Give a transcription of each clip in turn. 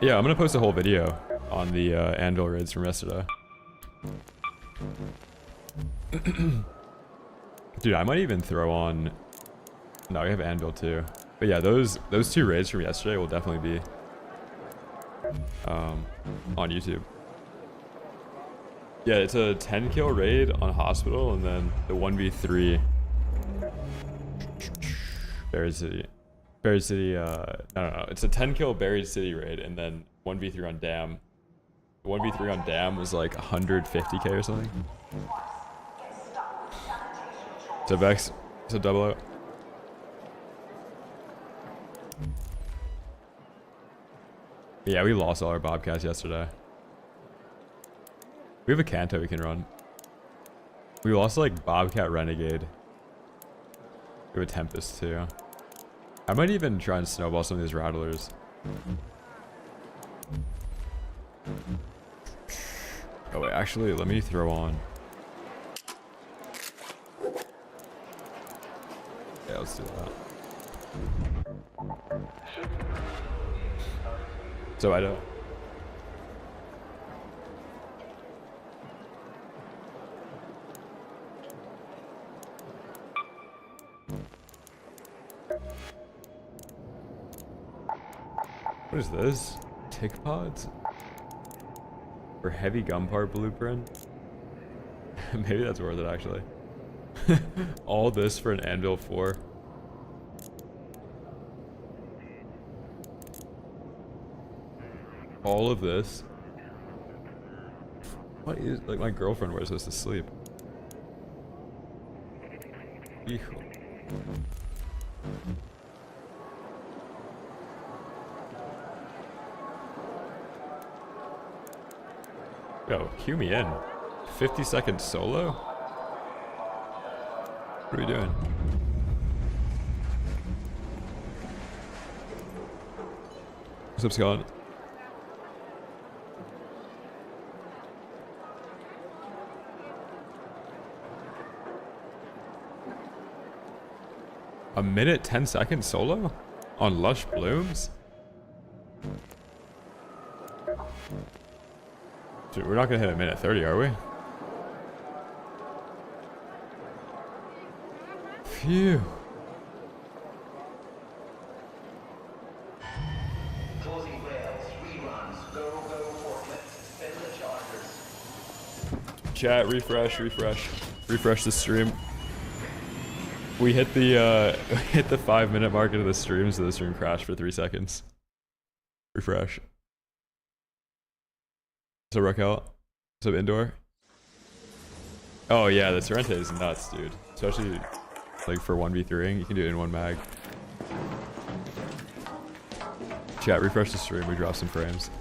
Yeah, I'm gonna post a whole video on the anvil raids from yesterday. Dude, I might even throw on... No, we have anvil too. But yeah, those two raids from yesterday will definitely be on YouTube. Yeah, it's a 10 kill raid on hospital, and then the 1v3 Buried City. Buried City, no, it's a 10 kill Buried City raid, and then 1v3 on Dam. The 1v3 on Dam was like 150k or something. So Vex, so double out. Yeah, we lost all our Bobcats yesterday. We have a Kanto we can run. We lost like Bobcat Renegade. We have a Tempest too. I might even try and snowball some of these Rattlers. Oh wait, actually, let me throw on. Yeah, let's do that. So I don't... What is this? Tick pods? For heavy gun part blueprint? Maybe that's worth it actually. All this for an Anvil 4. All of this? What is... Like my girlfriend wears this to sleep. Hijo. Yo, cue me in. 50-second solo? What are we doing? What's up, Scott? A minute 10-second solo? On Lush Blooms? Dude, we're not gonna hit a minute 30, are we? Phew. Closing rails, reruns, go, forklifts, spin the chargers. Chat, refresh the stream. We hit the hit the 5-minute mark into the stream, so the stream crashed for 3 seconds. Refresh. So Raquel, so indoor. Oh yeah, the Sorrento is nuts, dude. Especially like for 1v3ing, you can do it in one mag. Chat, refresh the stream. We dropped some frames.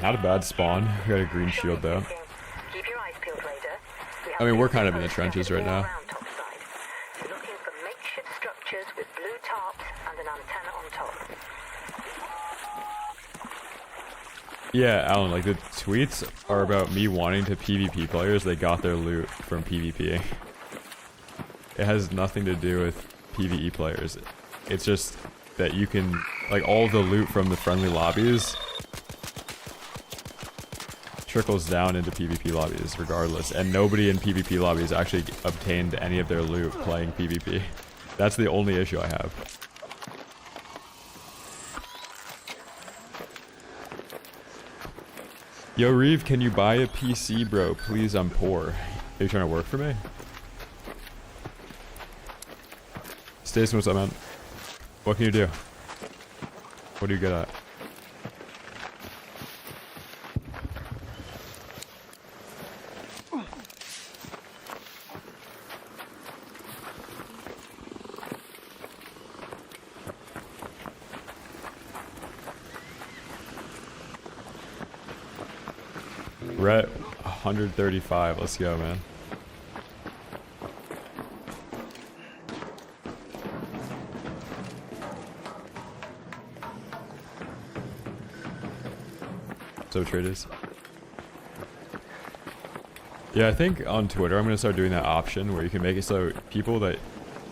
Not a bad spawn. We got a green shield though. I mean, we're kind of in the trenches right now. Looking for makeshift structures with blue tarps and an antenna on top. Yeah, Alan, like the tweets are about me wanting to PvP players. They got their loot from PvP. It has nothing to do with PvE players. It's just that you can, like, all the loot from the friendly lobbies trickles down into PvP lobbies regardless, and nobody in PvP lobbies actually obtained any of their loot playing PvP. That's the only issue I have. Yo, Reave, can you buy a PC, bro? Please, I'm poor. Are you trying to work for me? Stason, what's up, man? What can you do? What are you good at? We're at 135. Let's go, man. So traders. Yeah, I think on Twitter I'm gonna start doing that option where you can make it so people that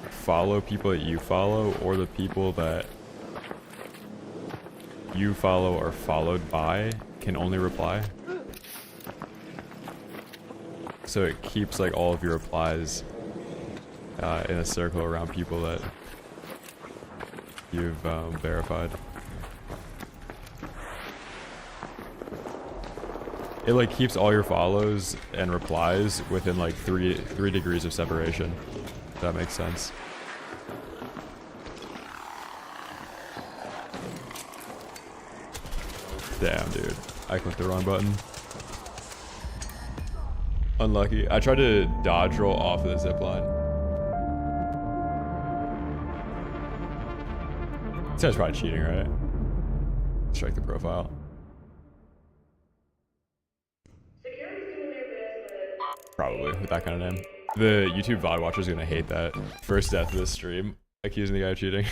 follow people that you follow, or the people that you follow or followed by can only reply. So it keeps like all of your replies in a circle around people that you've verified. It like keeps all your follows and replies within like three degrees of separation. If that makes sense. Damn, dude. I clicked the wrong button. Unlucky. I tried to dodge roll off of the zip line. This guy's probably cheating, right? Strike the profile. Probably, with that kind of name. The YouTube VOD watcher's gonna hate that. First death of this stream, accusing the guy of cheating.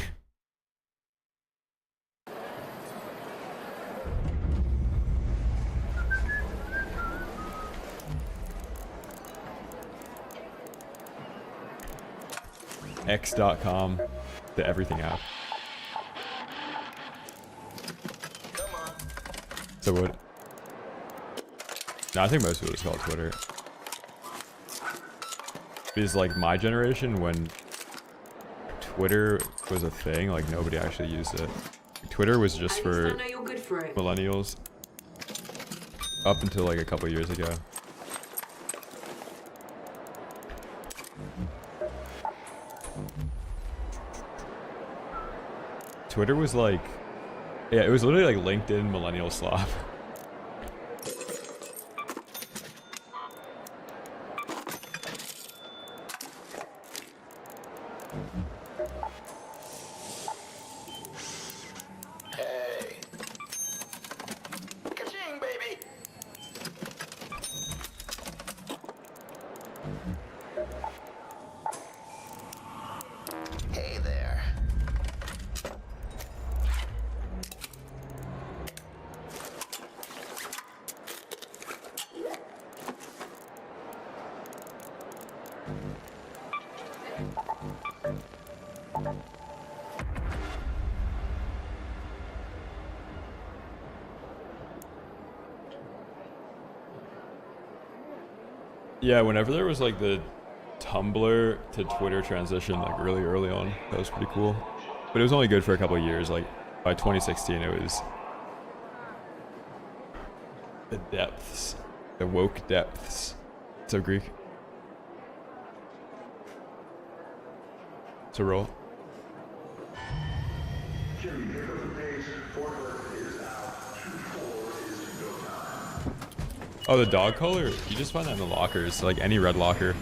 X.com, the everything app. So what? No, I think most people just call it Twitter. Because like my generation, when Twitter was a thing, like nobody actually used it. Twitter was just for millennials up until like a couple years ago. Twitter was like, yeah, it was literally like LinkedIn millennial slop. Hey. Ka-ching, baby. Hey there. Yeah, whenever there was like the Tumblr to Twitter transition, like really early on, that was pretty cool. But it was only good for a couple of years. Like by 2016, it was the depths, the woke depths. So Greek. To roll. Oh, the dog color? You just find that in the lockers, like any red locker.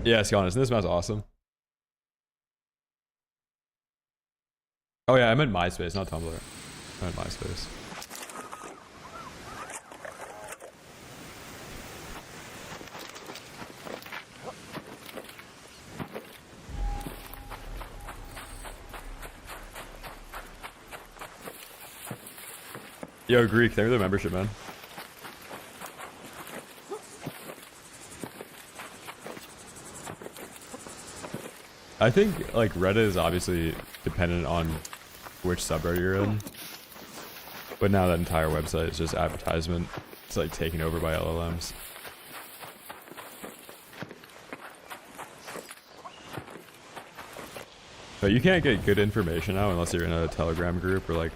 Yeah, Sconis, isn't this map's awesome? Oh yeah, I meant MySpace, not Tumblr. I meant MySpace. Yo, Greek, thank you for the membership, man. I think, like, Reddit is obviously dependent on which subreddit you're in. But now that entire website is just advertisement. It's, like, taken over by LLMs. But you can't get good information now unless you're in a Telegram group or, like,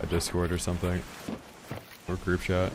a Discord or something, or group chat.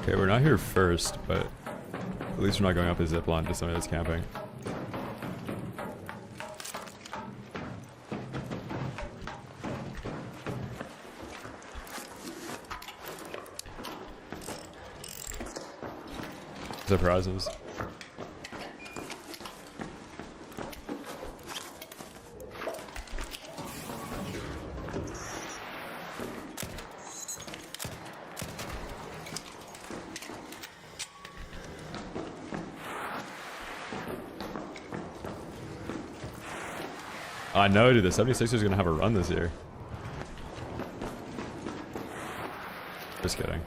Okay, we're not here first, but at least we're not going up a zip line to somebody that's camping. Surprises. I know, dude. The 76ers gonna have a run this year. Just kidding.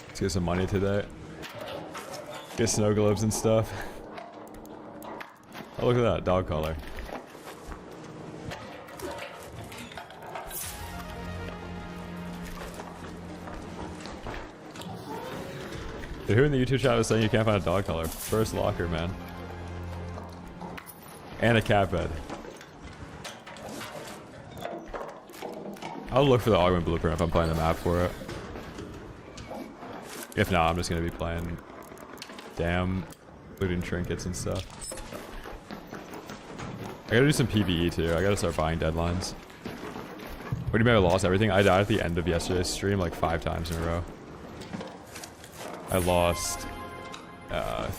Let's get some money today. Get snow globes and stuff. Oh, look at that dog collar. Dude, who in the YouTube chat was saying you can't find a dog collar? First locker, man. And a cat bed. I'll look for the augment blueprint if I'm playing the map for it. If not, I'm just gonna be playing damn looting trinkets and stuff. I gotta do some PvE too. I gotta start buying deadlines. What do you mean I lost everything? I died at the end of yesterday's stream like 5 times in a row. I lost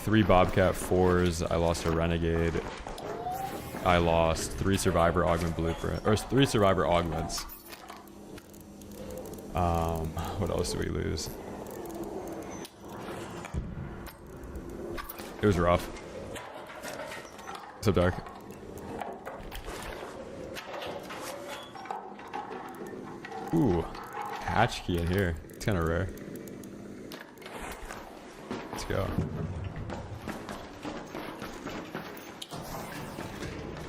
3 Bobcat 4s. I lost a Renegade. I lost 3 Survivor Augment Blueprint. Or 3 Survivor Augments. What else do we lose? It was rough. So dark. Ooh, hatch key in here. It's kind of rare. Let's go.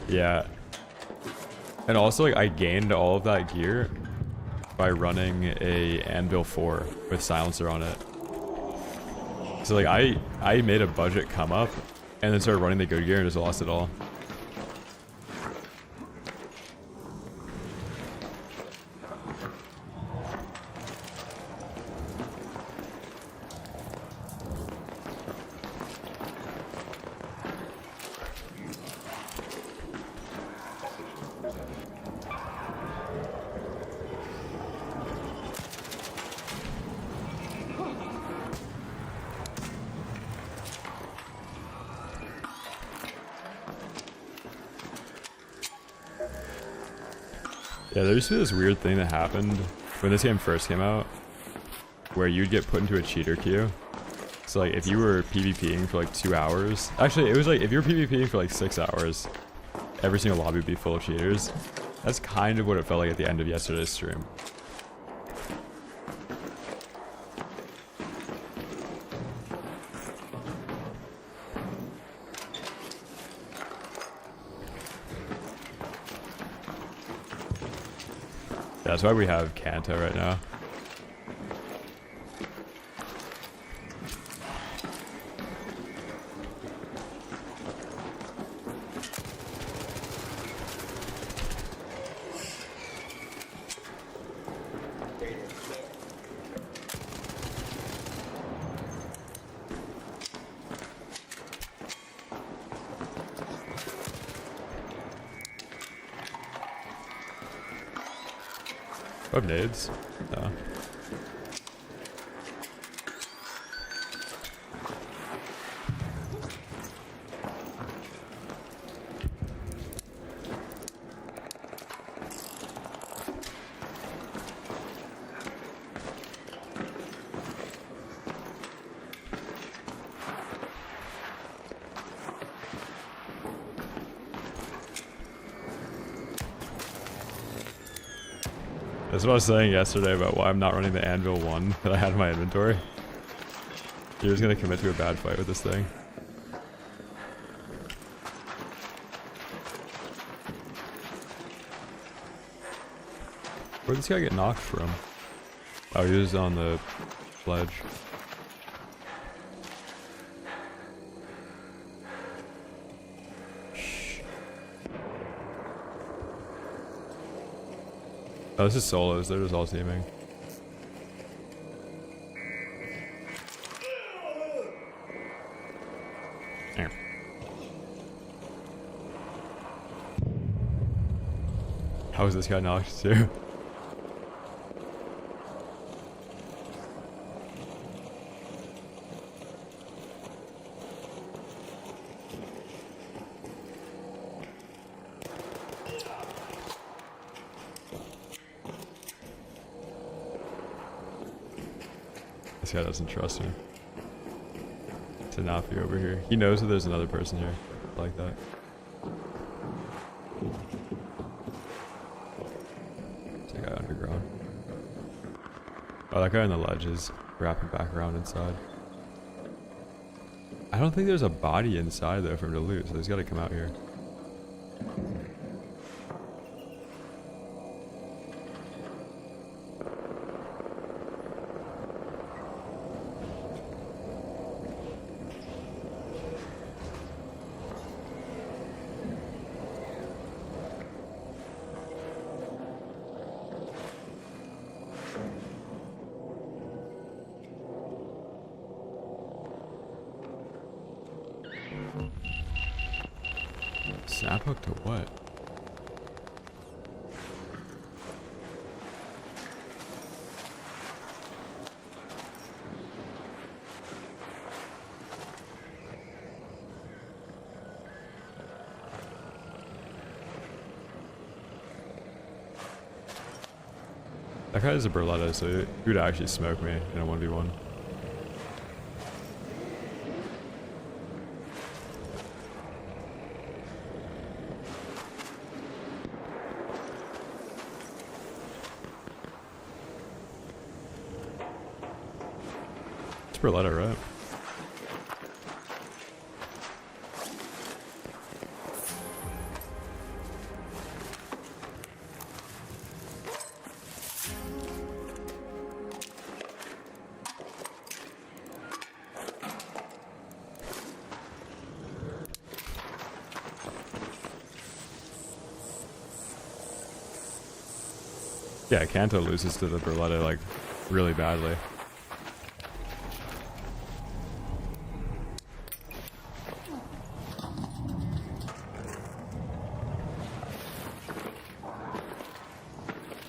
Yeah. And also, like, I gained all of that gear by running a Anvil 4 with silencer on it. So, like, I made a budget come up and then started running the good gear and just lost it all. Yeah, there used to be this weird thing that happened when this game first came out, where you'd get put into a cheater queue. So like, if you were PvPing for like 2 hours, actually it was like, if you were PvPing for like 6 hours, every single lobby would be full of cheaters. That's kind of what it felt like at the end of yesterday's stream. That's why we have Kanto right now. I have nades. No. That's what I was saying yesterday about why I'm not running the Anvil 1 that I had in my inventory. You're just gonna commit to a bad fight with this thing. Where'd this guy get knocked from? Oh, he was on the ledge. Oh, this is solos. They're just all teaming. How is this guy knocked too? This guy doesn't trust me to not be over here. He knows that there's another person here like that. There's a guy underground. Oh, that guy on the ledge is wrapping back around inside. I don't think there's a body inside though for him to loot, so he's got to come out here. Snap hook to what? That guy is a Berletta, so he would actually smoke me in a 1v1. Berletta, right? Yeah, Kanto loses to the Berletta like really badly.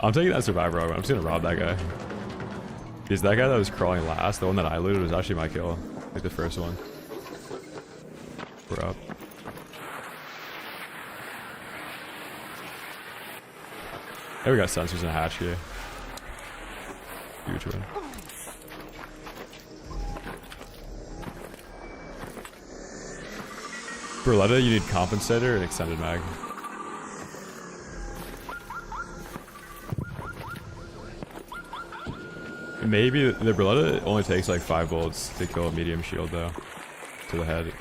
I'm taking that survivor over. I'm just gonna rob that guy. Because that guy that was crawling last, the one that I looted, was actually my kill. Like the first one. We're up. Hey, we got sensors and a hatch here. Huge win. Berletta, you need compensator and extended mag. Maybe the Berletta only takes like 5 bullets to kill a medium shield though. To the head.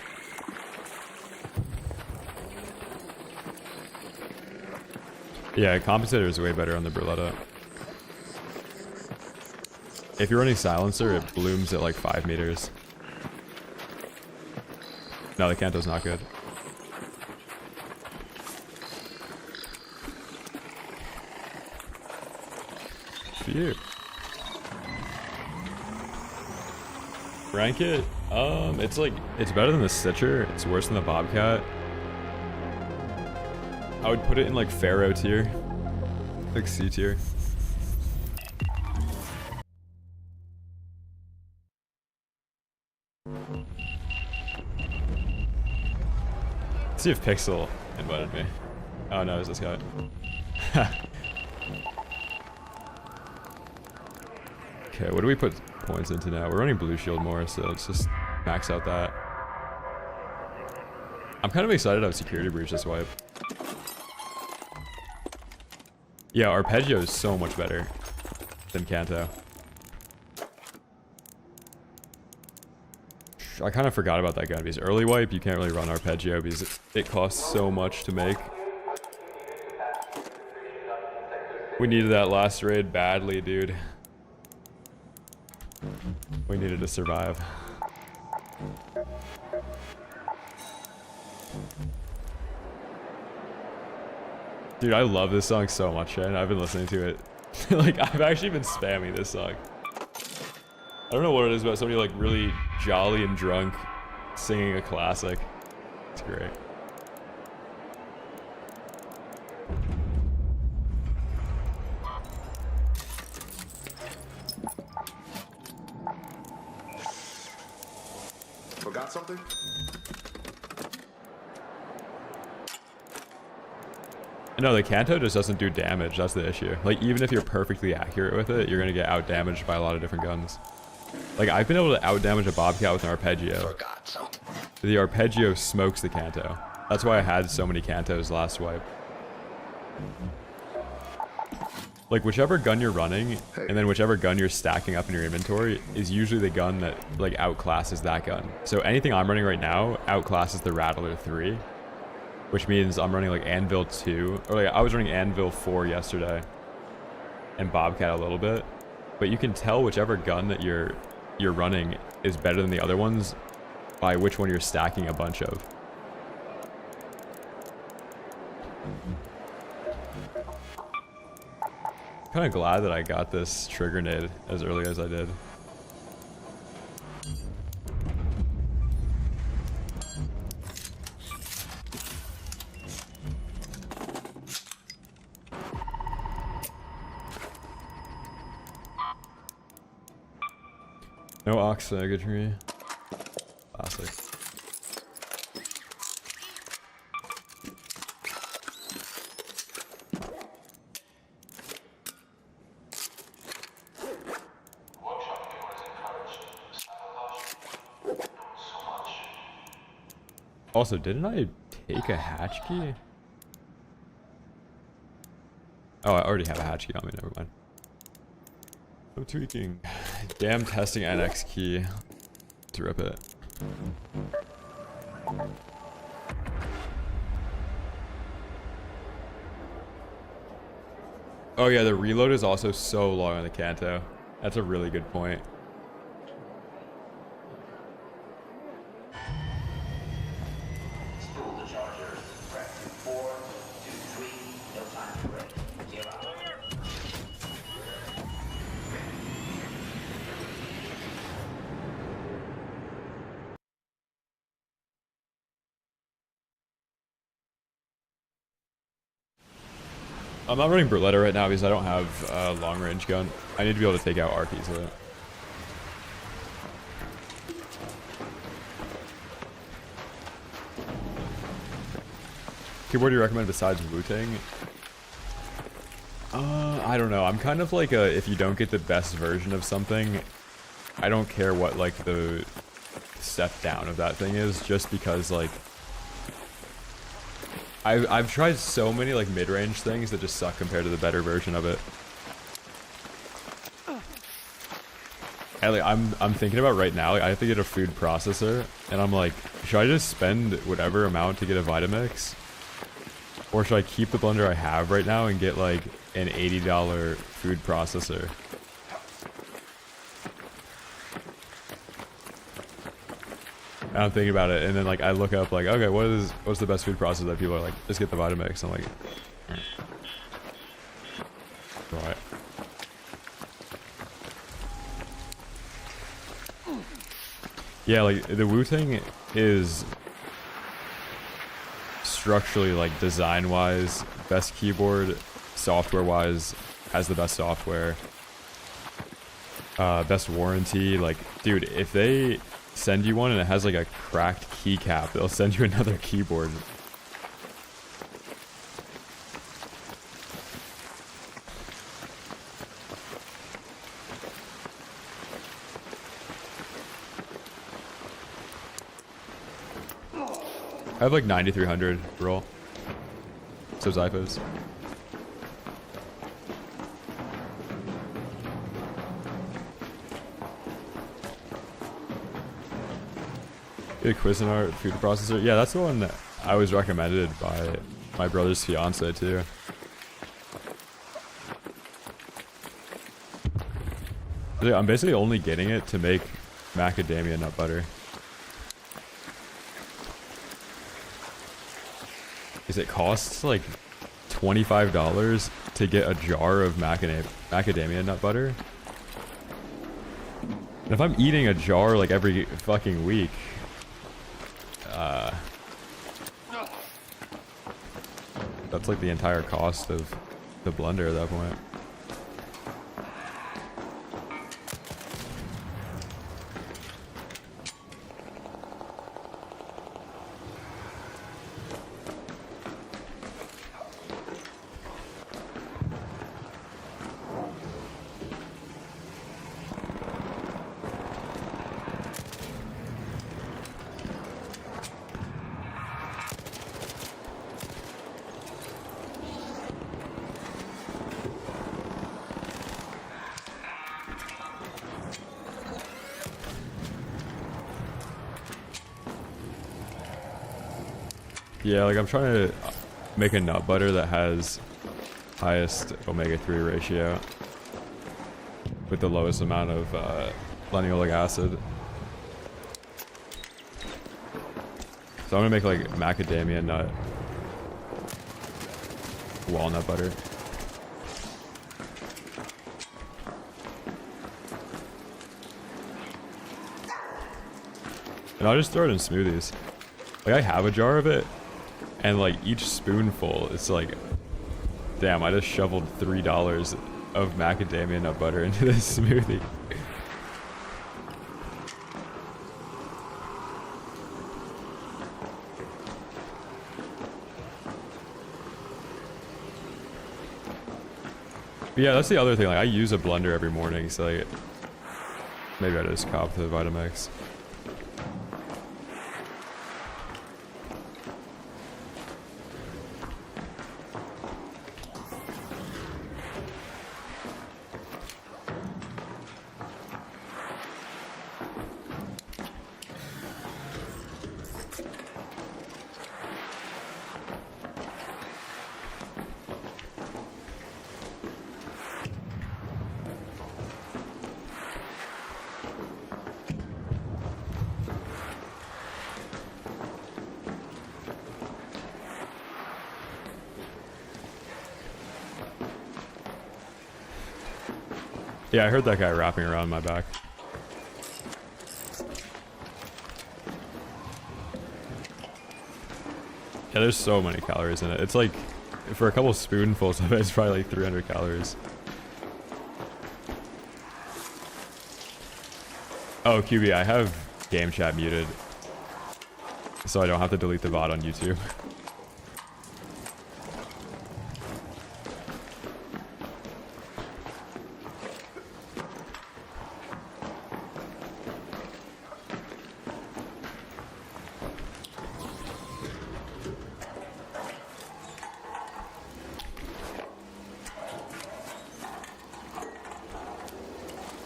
Yeah, compensator is way better on the Berletta. If you're running silencer, it blooms at like 5 meters. No, the Kanto's not good. Phew. Rank it? It's better than the Stitcher. It's worse than the Bobcat. I would put it in like Pharaoh tier. Like C tier. Let's see if Pixel invited me. Oh no, it's this guy. Okay, what do we put points into now? We're running blue shield more, so let's just max out that. I'm kind of excited to have security breach this wipe. Yeah, Arpeggio is so much better than Kanto. I kind of forgot about that gun because early wipe you can't really run Arpeggio because it costs so much to make. We needed that last raid badly, dude. We needed to survive. Dude, I love this song so much, and I've been listening to it. Like, I've actually been spamming this song. I don't know what it is about somebody like really jolly and drunk singing a classic. It's great. Forgot something? No, the Kanto just doesn't do damage. That's the issue. Like, even if you're perfectly accurate with it, you're gonna get out-damaged by a lot of different guns. Like, I've been able to out-damage a Bobcat with an Arpeggio. Forgot something. The Arpeggio smokes the Kanto. That's why I had so many Kantos last swipe. Like, whichever gun you're running, and then whichever gun you're stacking up in your inventory, is usually the gun that, like, outclasses that gun. So anything I'm running right now outclasses the Rattler 3. Which means I'm running, like, Anvil 2. Or, like, I was running Anvil 4 yesterday. And Bobcat a little bit. But you can tell whichever gun that you're running is better than the other ones by which one you're stacking a bunch of. Kind of glad that I got this trigger nade as early as I did. No oxygetry. Classic. Also, didn't I take a hatch key? Oh, I already have a hatch key on me, never mind. No tweaking. Damn testing NX key. To rip it. Oh yeah, the reload is also so long on the Kanto. That's a really good point. I'm not running Berletta right now because I don't have a long range gun. I need to be able to take out Arkies with it. Keyboard do you recommend besides Wooting? I don't know. I'm kind of like a, if you don't get the best version of something, I don't care what like the step down of that thing is, just because like I've tried so many like mid-range things that just suck compared to the better version of it. And, like, I'm thinking about right now, like, I have to get a food processor, and I'm like, should I just spend whatever amount to get a Vitamix? Or should I keep the blender I have right now and get like an $80 food processor? And I'm thinking about it, and then like I look up like, okay, what's the best food processor that people are like, just get the Vitamix. I'm like, right. Yeah, like the Wooting is structurally, like design wise, best keyboard, software wise has the best software, best warranty. Like, dude, if they send you one and it has like a cracked keycap, they'll send you another keyboard. I have like 9300 roll. So Zyphos. Get a Cuisinart food processor. Yeah, that's the one that I was recommended by my brother's fiance too. I'm basically only getting it to make macadamia nut butter. Because it costs like $25 to get a jar of macadamia nut butter. And if I'm eating a jar like every fucking week, That's like the entire cost of the blender at that point. Yeah, like I'm trying to make a nut butter that has highest omega-3 ratio with the lowest amount of linoleic acid. So I'm gonna make like macadamia nut walnut butter. And I'll just throw it in smoothies. Like I have a jar of it, and like each spoonful, it's like, damn, I just shoveled $3 of macadamia nut butter into this smoothie. But yeah, that's the other thing. Like I use a blender every morning, so like, maybe I just cop the Vitamix. Yeah, I heard that guy wrapping around my back. Yeah, there's so many calories in it. It's like, for a couple spoonfuls of it, it's probably like 300 calories. Oh, QB, I have game chat muted, so I don't have to delete the VOD on YouTube.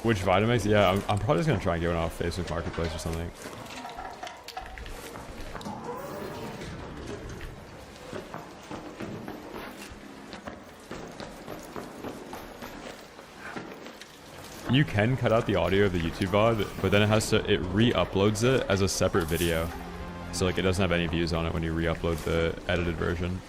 Which Vitamix? Yeah, I'm probably just gonna try and get one off Facebook Marketplace or something. You can cut out the audio of the YouTube VOD, but then it re-uploads it as a separate video. So like it doesn't have any views on it when you re-upload the edited version.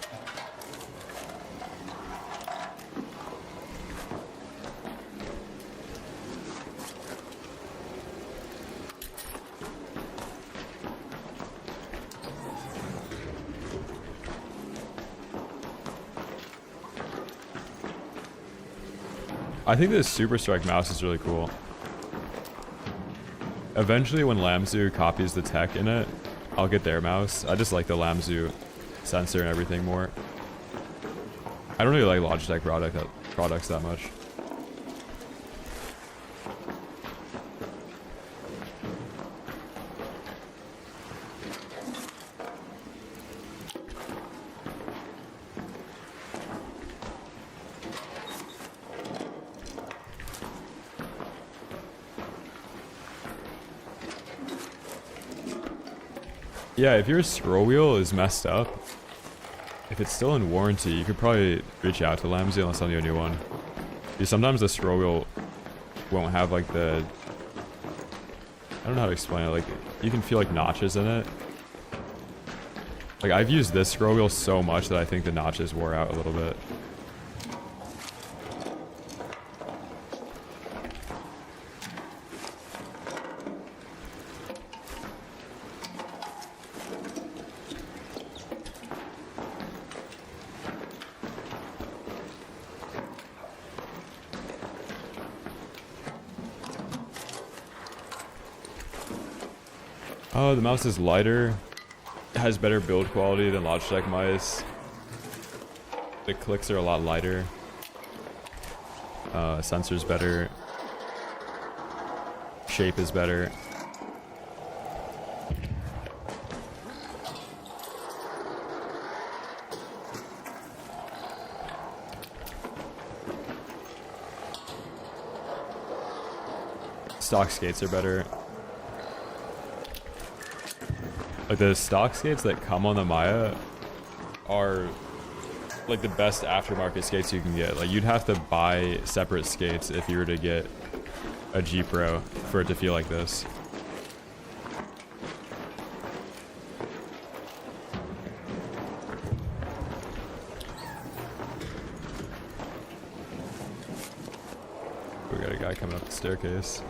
I think this Super Strike mouse is really cool. Eventually when Lamzu copies the tech in it, I'll get their mouse. I just like the Lamzu sensor and everything more. I don't really like Logitech products that much. Yeah, if your scroll wheel is messed up, if it's still in warranty, you could probably reach out to Lamzu and sell you a new one. Because sometimes the scroll wheel won't have like the... I don't know how to explain it, like, you can feel like notches in it. Like, I've used this scroll wheel so much that I think the notches wore out a little bit. Oh, the mouse is lighter. It has better build quality than Logitech mice. The clicks are a lot lighter. Sensor's better. Shape is better. Stock skates are better. Like the stock skates that come on the Maya are like the best aftermarket skates you can get. Like you'd have to buy separate skates if you were to get a G Pro for it to feel like this. We got a guy coming up the staircase.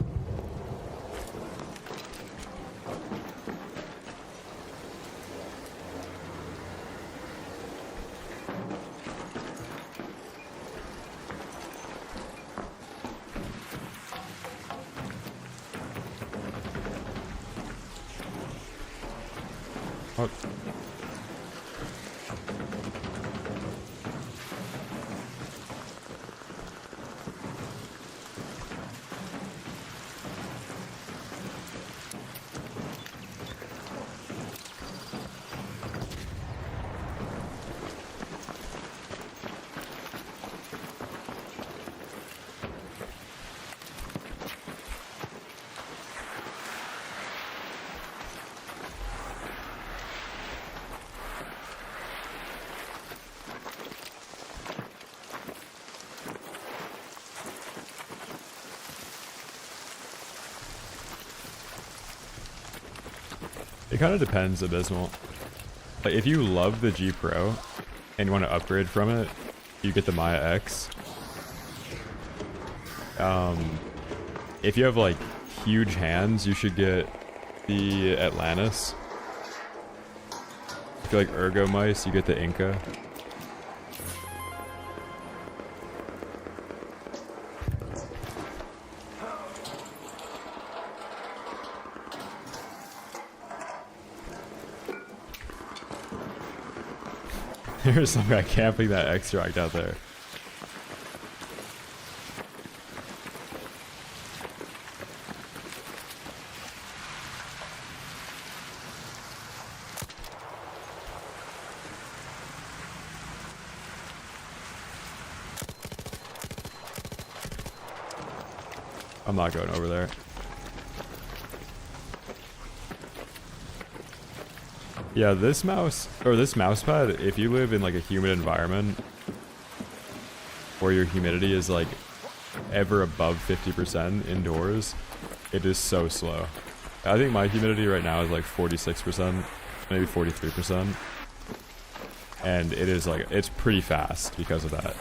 Oh. It kind of depends, Abysmal. Like, if you love the G Pro and you want to upgrade from it, you get the Maya X. If you have like huge hands, you should get the Atlantis. If you like ergo mice, you get the Inca. There's some guy camping that extract out there. I'm not going over there. Yeah, this mouse, or this mouse pad, if you live in like a humid environment where your humidity is like ever above 50% indoors, it is so slow. I think my humidity right now is like 46%, maybe 43%. And it is like, it's pretty fast because of that.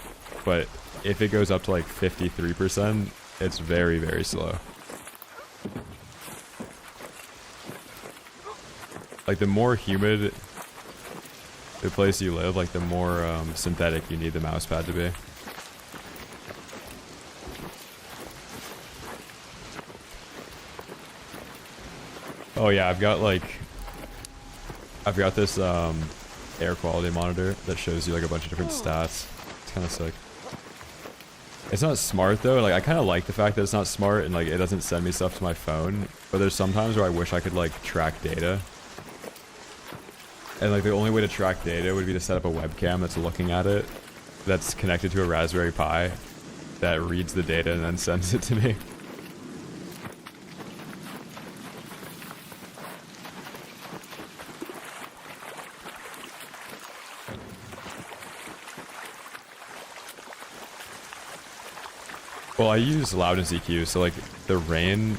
But if it goes up to like 53%, it's very, very slow. Like the more humid the place you live, like the more synthetic you need the mouse pad to be. Oh yeah, I've got this air quality monitor that shows you like a bunch of different stats. It's kind of sick. It's not smart though. Like I kind of like the fact that it's not smart and like it doesn't send me stuff to my phone. But there's sometimes where I wish I could like track data. And like the only way to track data would be to set up a webcam that's looking at it, that's connected to a Raspberry Pi, that reads the data and then sends it to me. Well, I use loud and EQ, so like the rain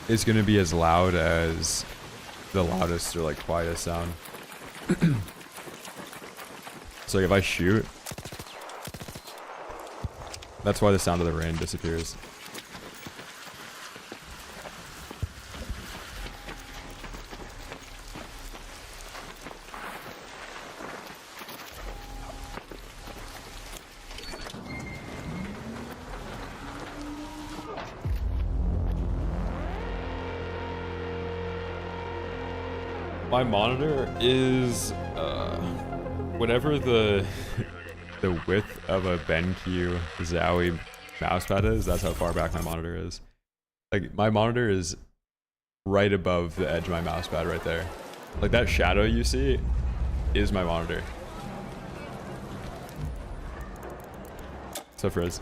is going to be as loud as the loudest or like quietest sound. So like if I shoot, that's why the sound of the rain disappears. My monitor is whatever the the width of a BenQ Zowie mousepad is. That's how far back my monitor is. Like my monitor is right above the edge of my mousepad right there. Like that shadow you see is my monitor. So Frizz.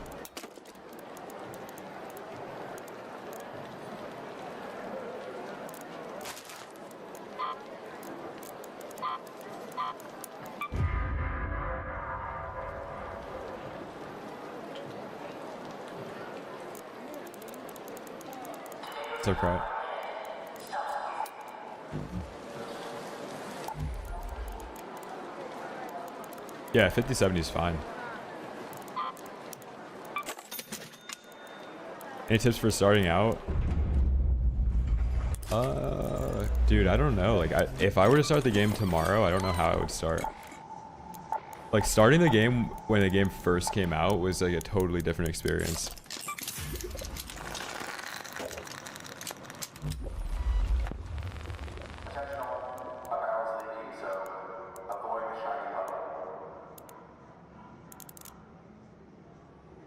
It's okay. Yeah, 5070 is fine. Any tips for starting out? Dude, I don't know. Like, if I were to start the game tomorrow, I don't know how I would start. Like, starting the game when the game first came out was like a totally different experience.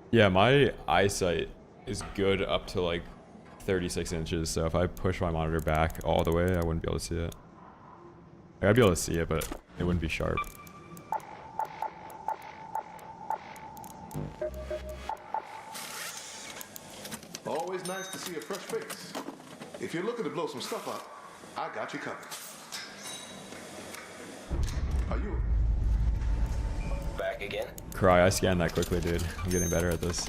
Yeah, my eyesight is good up to like 36 inches, so if I push my monitor back all the way, I wouldn't be able to see it. Like, I'd be able to see it, but it wouldn't be sharp. Always nice to see a fresh face. If you're looking to blow some stuff up, I got you covered. Are you? Back again? Cry, I scanned that quickly, dude. I'm getting better at this.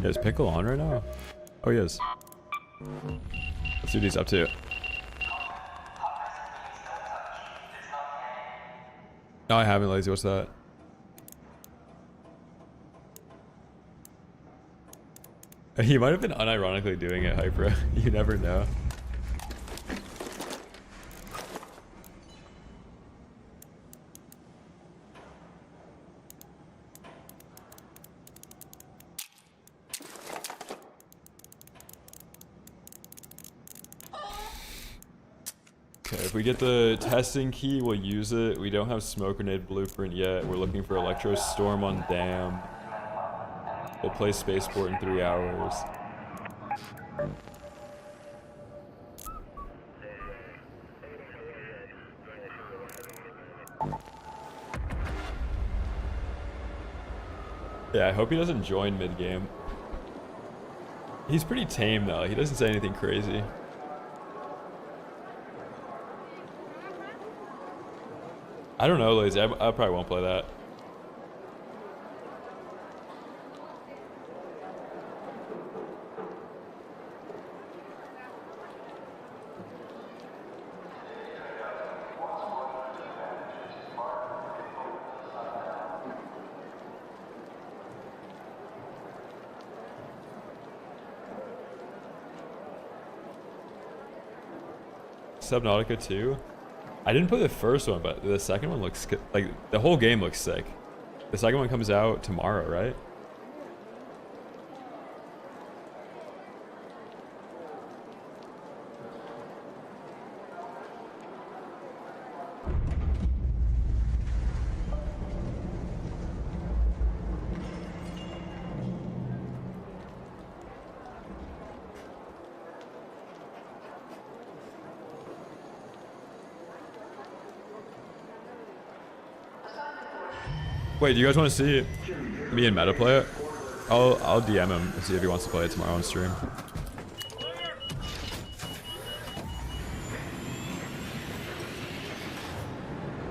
Yeah, is Pickle on right now? Oh, he is. Let's see what he's up to. No, I haven't, Lazy. What's that? He might have been unironically doing it, Hypera. You never know. Okay, if we get the testing key, we'll use it. We don't have smoke grenade blueprint yet. We're looking for Electro Storm on Dam. We'll play Spaceport in 3 hours. Yeah, I hope he doesn't join mid-game. He's pretty tame though. He doesn't say anything crazy. I don't know, Lazy. I probably won't play that. Subnautica 2? I didn't play the first one, but the second one looks like the whole game looks sick. The second one comes out tomorrow, right? Wait, do you guys want to see me and Meta play it? I'll DM him and see if he wants to play it tomorrow on stream.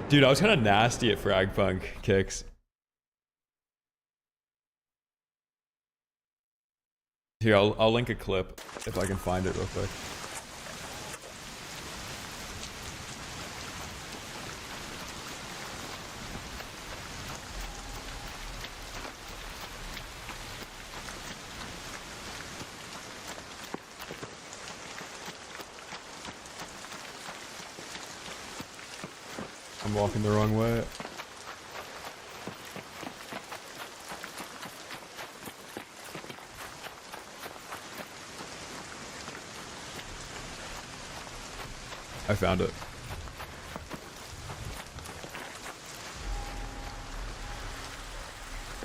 Dude, I was kind of nasty at Fragpunk kicks. Here, I'll link a clip if I can find it real quick. I'm walking the wrong way. I found it.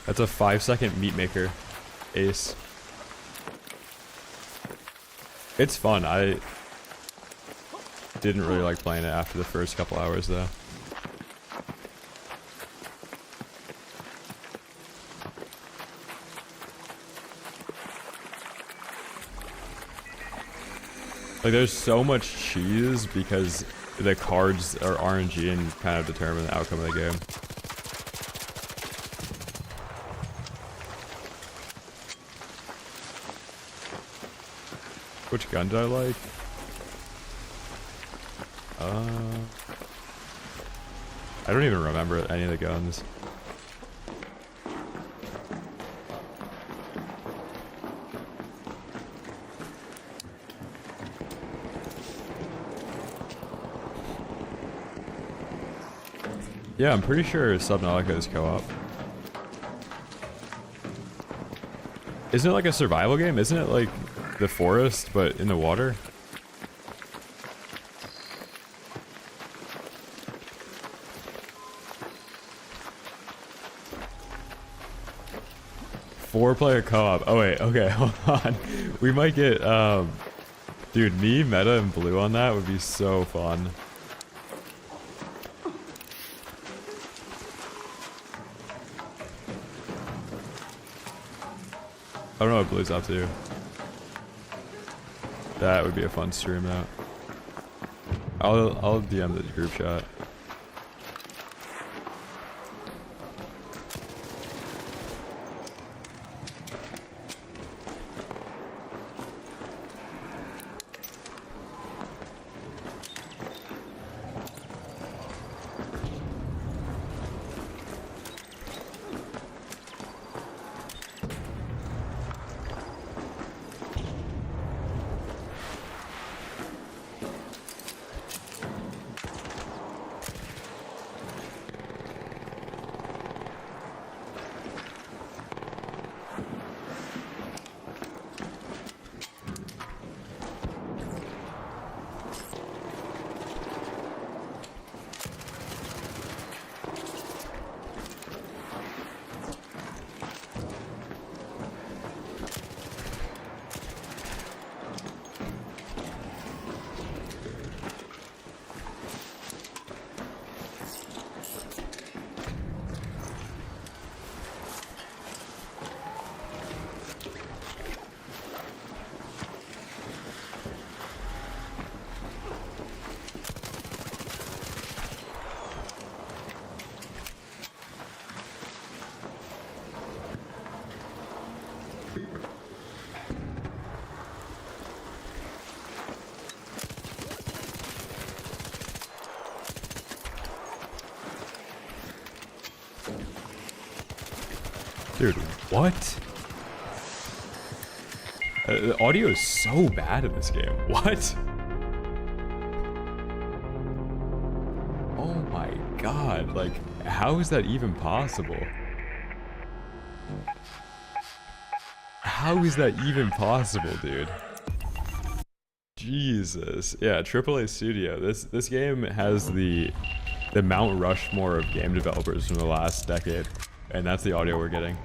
That's a 5-second meat maker. Ace. It's fun. I didn't really like playing it after the first couple hours though. Like there's so much cheese because the cards are RNG and kind of determine the outcome of the game. Which gun did I like? I don't even remember any of the guns. Yeah, I'm pretty sure Subnautica is co-op. Isn't it like a survival game? Isn't it like the forest, but in the water? Four-player co-op. Oh wait, okay, hold on. We might get, dude, me, Meta, and Blue on that would be so fun. I don't know what Blue's up to. That would be a fun stream though. I'll DM the group chat. Dude, what? The audio is so bad in this game. What? Oh my god, like, how is that even possible? How is that even possible, dude? Jesus. Yeah, AAA Studio. This game has the Mount Rushmore of game developers from the last decade, and that's the audio we're getting.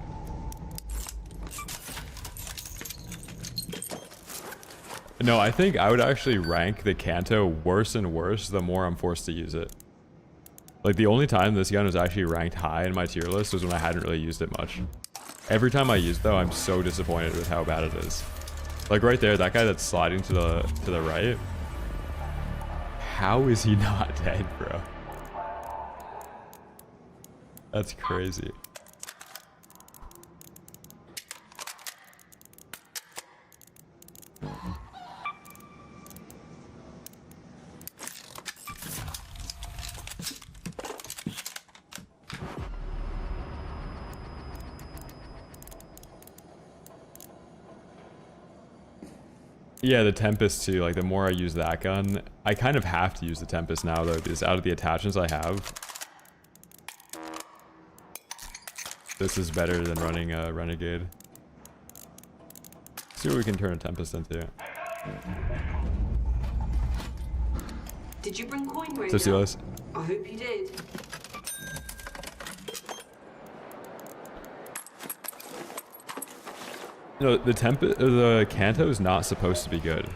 No, I think I would actually rank the Kanto worse and worse the more I'm forced to use it. Like, the only time this gun was actually ranked high in my tier list was when I hadn't really used it much. Every time I use it, though, I'm so disappointed with how bad it is. Like, right there, that guy that's sliding to the right. How is he not dead, bro? That's crazy. Yeah, the Tempest too. Like, the more I use that gun, I kind of have to use the Tempest now though, because out of the attachments I have, this is better than running a Renegade. See what we can turn a Tempest into. Did you bring coin, Reave? So Silas. I hope you did. No, the Kanto is not supposed to be good.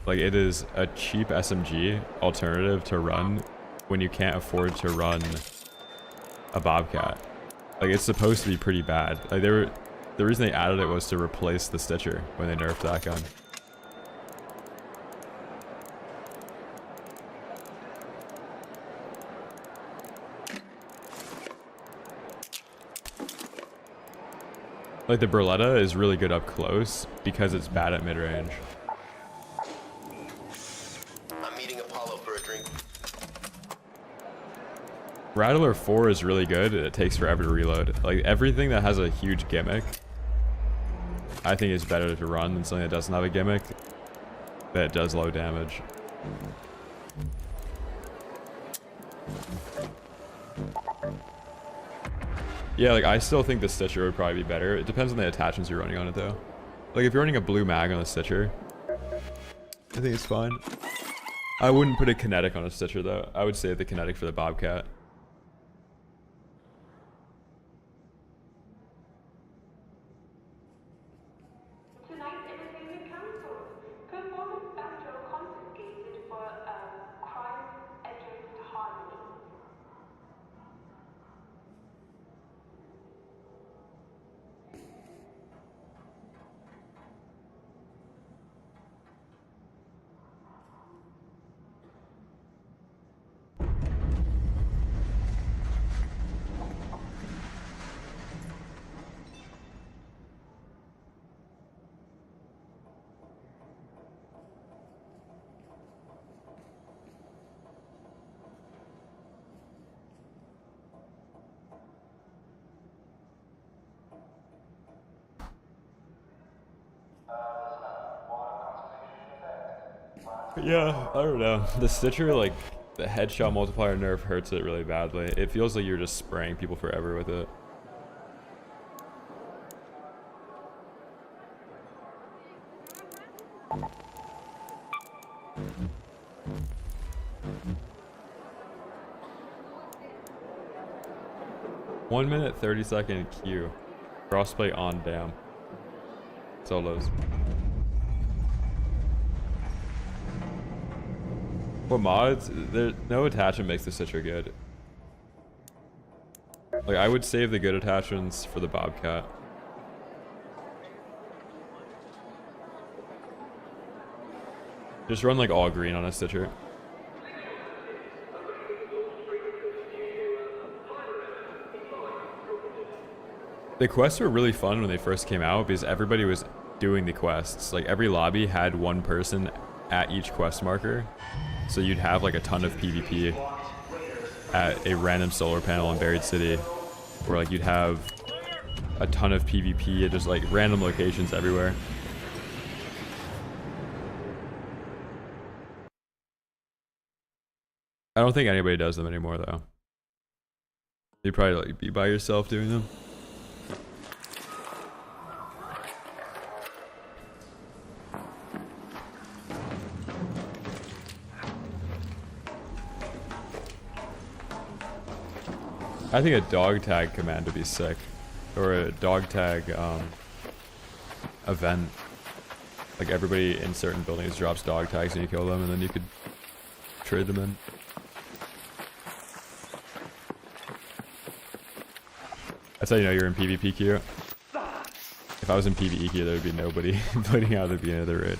Like, it is a cheap SMG alternative to run when you can't afford to run a Bobcat. Like, it's supposed to be pretty bad. Like, the reason they added it was to replace the Stitcher when they nerfed that gun. Like, the Berletta is really good up close because it's bad at mid-range. I'm meeting Apollo for a drink. Rattler 4 is really good, and it takes forever to reload. Like, everything that has a huge gimmick, I think is better to run than something that doesn't have a gimmick that does low damage. Yeah, like, I still think the Stitcher would probably be better. It depends on the attachments you're running on it, though. Like, if you're running a blue mag on a Stitcher, I think it's fine. I wouldn't put a kinetic on a Stitcher, though. I would save the kinetic for the Bobcat. Tonight, everything is cancelled. Performance Astro confiscated for crime against harmony. Yeah, I don't know. The Stitcher, like, the headshot multiplier nerf hurts it really badly. It feels like you're just spraying people forever with it. One minute, 30-second queue. Crossplay on dam. Solos. What mods? No attachment makes the Stitcher good. Like, I would save the good attachments for the Bobcat. Just run like all green on a Stitcher. The quests were really fun when they first came out because everybody was doing the quests. Like, every lobby had one person at each quest marker. So you'd have like a ton of PvP at a random solar panel in Buried City, where like you'd have a ton of PvP at just like random locations everywhere. I don't think anybody does them anymore though. You'd probably like be by yourself doing them. I think a dog tag command would be sick, or a dog tag event. Like, everybody in certain buildings drops dog tags and you kill them, and then you could trade them in. That's how you know you're in PvP queue. If I was in PvE queue, there would be nobody bleeding out at the beginning of the raid.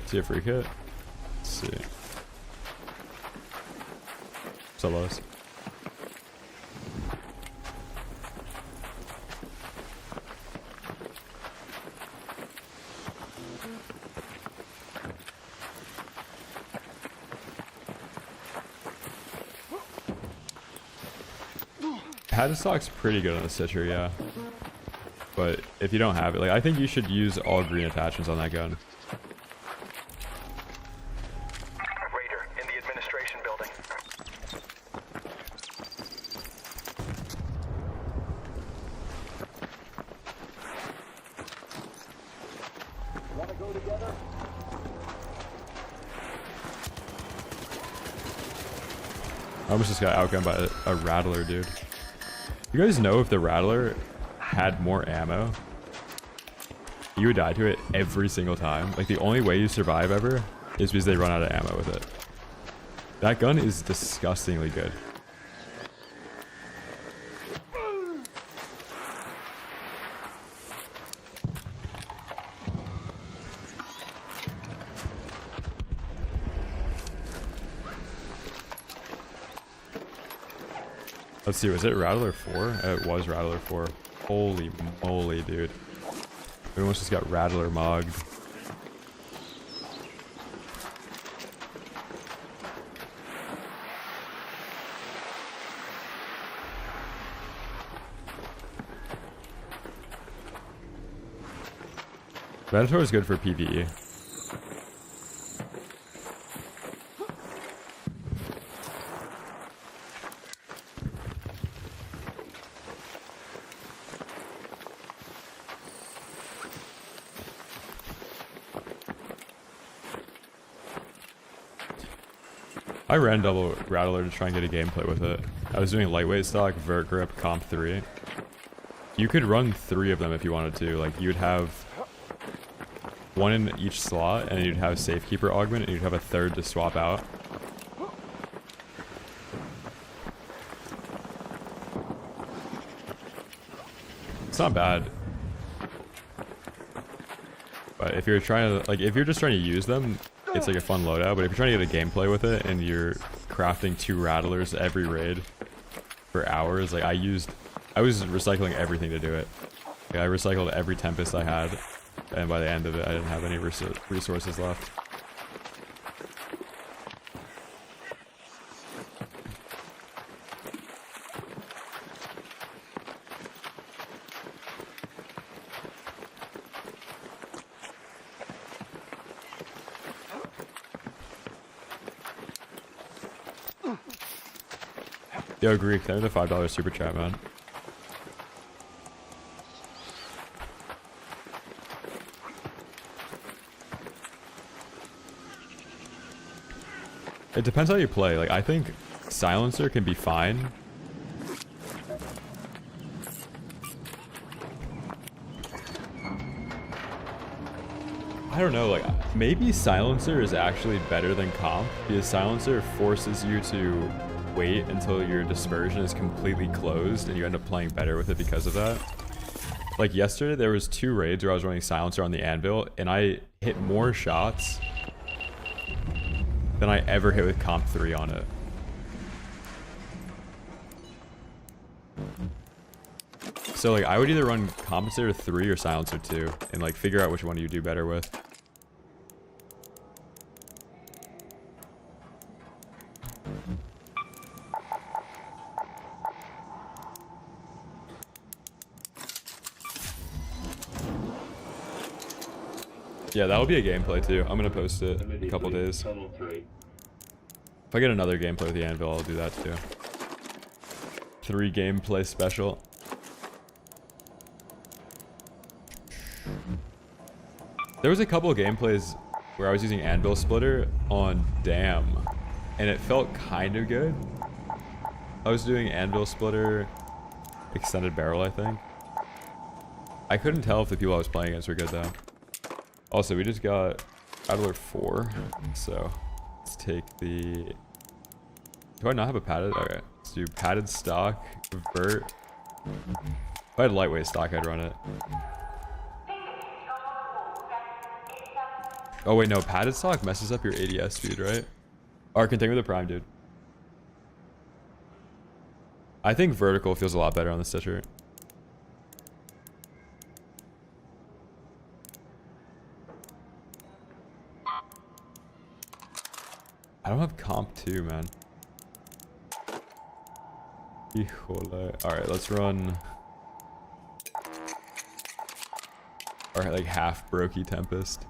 See a free hit. Let's see. Solos. Hadstock's pretty good on the Stitcher, yeah. But if you don't have it, like, I think you should use all green attachments on that gun. I almost just got outgunned by a Rattler, dude. You guys know if the Rattler had more ammo, you would die to it every single time. Like, the only way you survive ever is because they run out of ammo with it. That gun is disgustingly good. Let's see, was it Rattler 4? It was Rattler 4. Holy moly, dude. We almost just got Rattler mogged. Venator is good for PvE. I ran double Rattler to try and get a gameplay with it. I was doing lightweight stock, vert grip, comp 3. You could run 3 of them if you wanted to. Like, you'd have 1 in each slot, and you'd have Safekeeper augment, and you'd have a 3rd to swap out. It's not bad. But if you're trying to, like, if you're just trying to use them, it's like a fun loadout. But if you're trying to get a gameplay with it, and you're crafting 2 Rattlers every raid for hours, like, I was recycling everything to do it. Like, I recycled every Tempest I had, and by the end of it, I didn't have any resources left. Yo, Greek, thank you for the $5 super chat, man. It depends how you play. Like, I think Silencer can be fine. I don't know, like, maybe Silencer is actually better than Comp, because Silencer forces you to wait until your dispersion is completely closed, and you end up playing better with it because of that. Like, yesterday, there was 2 raids where I was running Silencer on the Anvil, and I hit more shots than I ever hit with Comp 3 on it. So, like, I would either run Compensator 3 or Silencer 2, and, like, figure out which one you do better with. Yeah, that'll be a gameplay too. I'm gonna post it in a couple days. If I get another gameplay with the Anvil, I'll do that too. 3 gameplay special. There was a couple of gameplays where I was using Anvil Splitter on Dam, and it felt kind of good. I was doing Anvil Splitter Extended Barrel, I think. I couldn't tell if the people I was playing against were good though. Also, we just got Rattler 4, so let's take the... Do I not have a padded? Okay, let's do padded stock, vert. If I had lightweight stock, I'd run it. Oh wait, no, padded stock messes up your ADS speed, right? Or continue with the prime, dude. I think vertical feels a lot better on the Stitcher. I don't have comp 2, man. Alright, let's run... Alright, like half Brokey Tempest.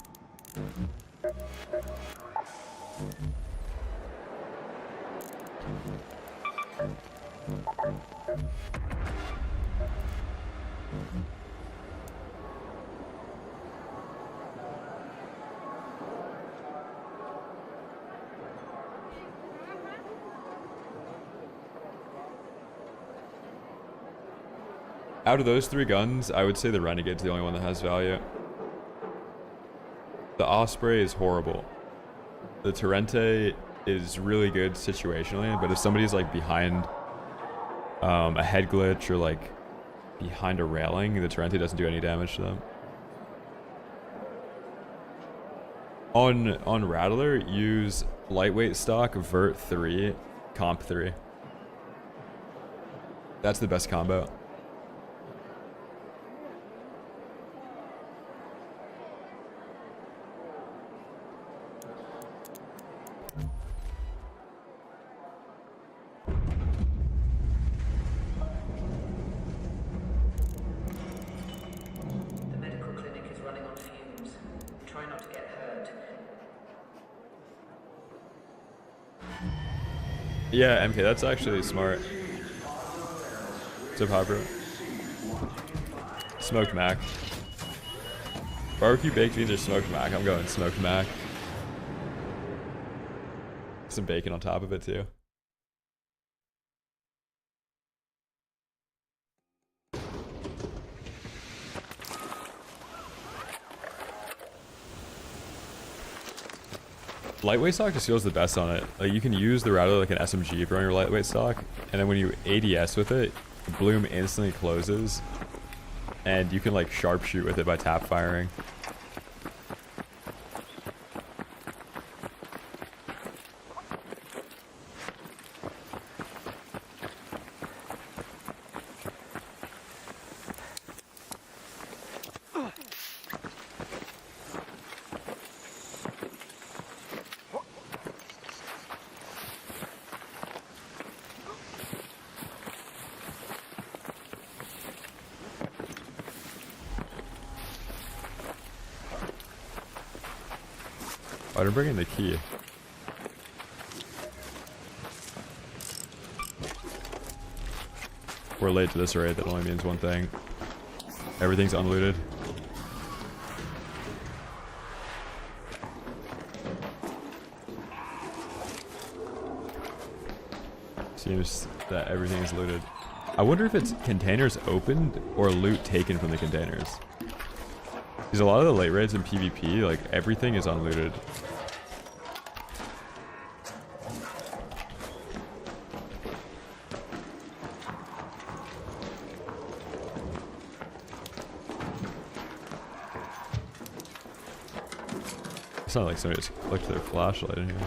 Out of those 3 guns, I would say the Renegade's the only one that has value. The Osprey is horrible. The Torrente is really good situationally, but if somebody's like behind a head glitch or like behind a railing, the Torrente doesn't do any damage to them. On Rattler, use lightweight stock, Vert 3, Comp 3. That's the best combo. The medical clinic is running on fumes. Try not to get hurt. Yeah, MK, that's actually smart. What's up, Hopper? Smoked mac. Barbecue baked beans or smoked mac? I'm going smoked mac. Some bacon on top of it too. Lightweight stock just feels the best on it. Like you can use the Rattler like an SMG if you're on your lightweight stock, and then when you ADS with it, the bloom instantly closes, and you can like sharpshoot with it by tap firing. I didn't bring in the key. We're late to this raid, that only means one thing. Everything's unlooted. Seems that everything is looted. I wonder if it's containers opened or loot taken from the containers. Because a lot of the late raids in PvP, like everything is unlooted. It's not like somebody just clicked their flashlight in here.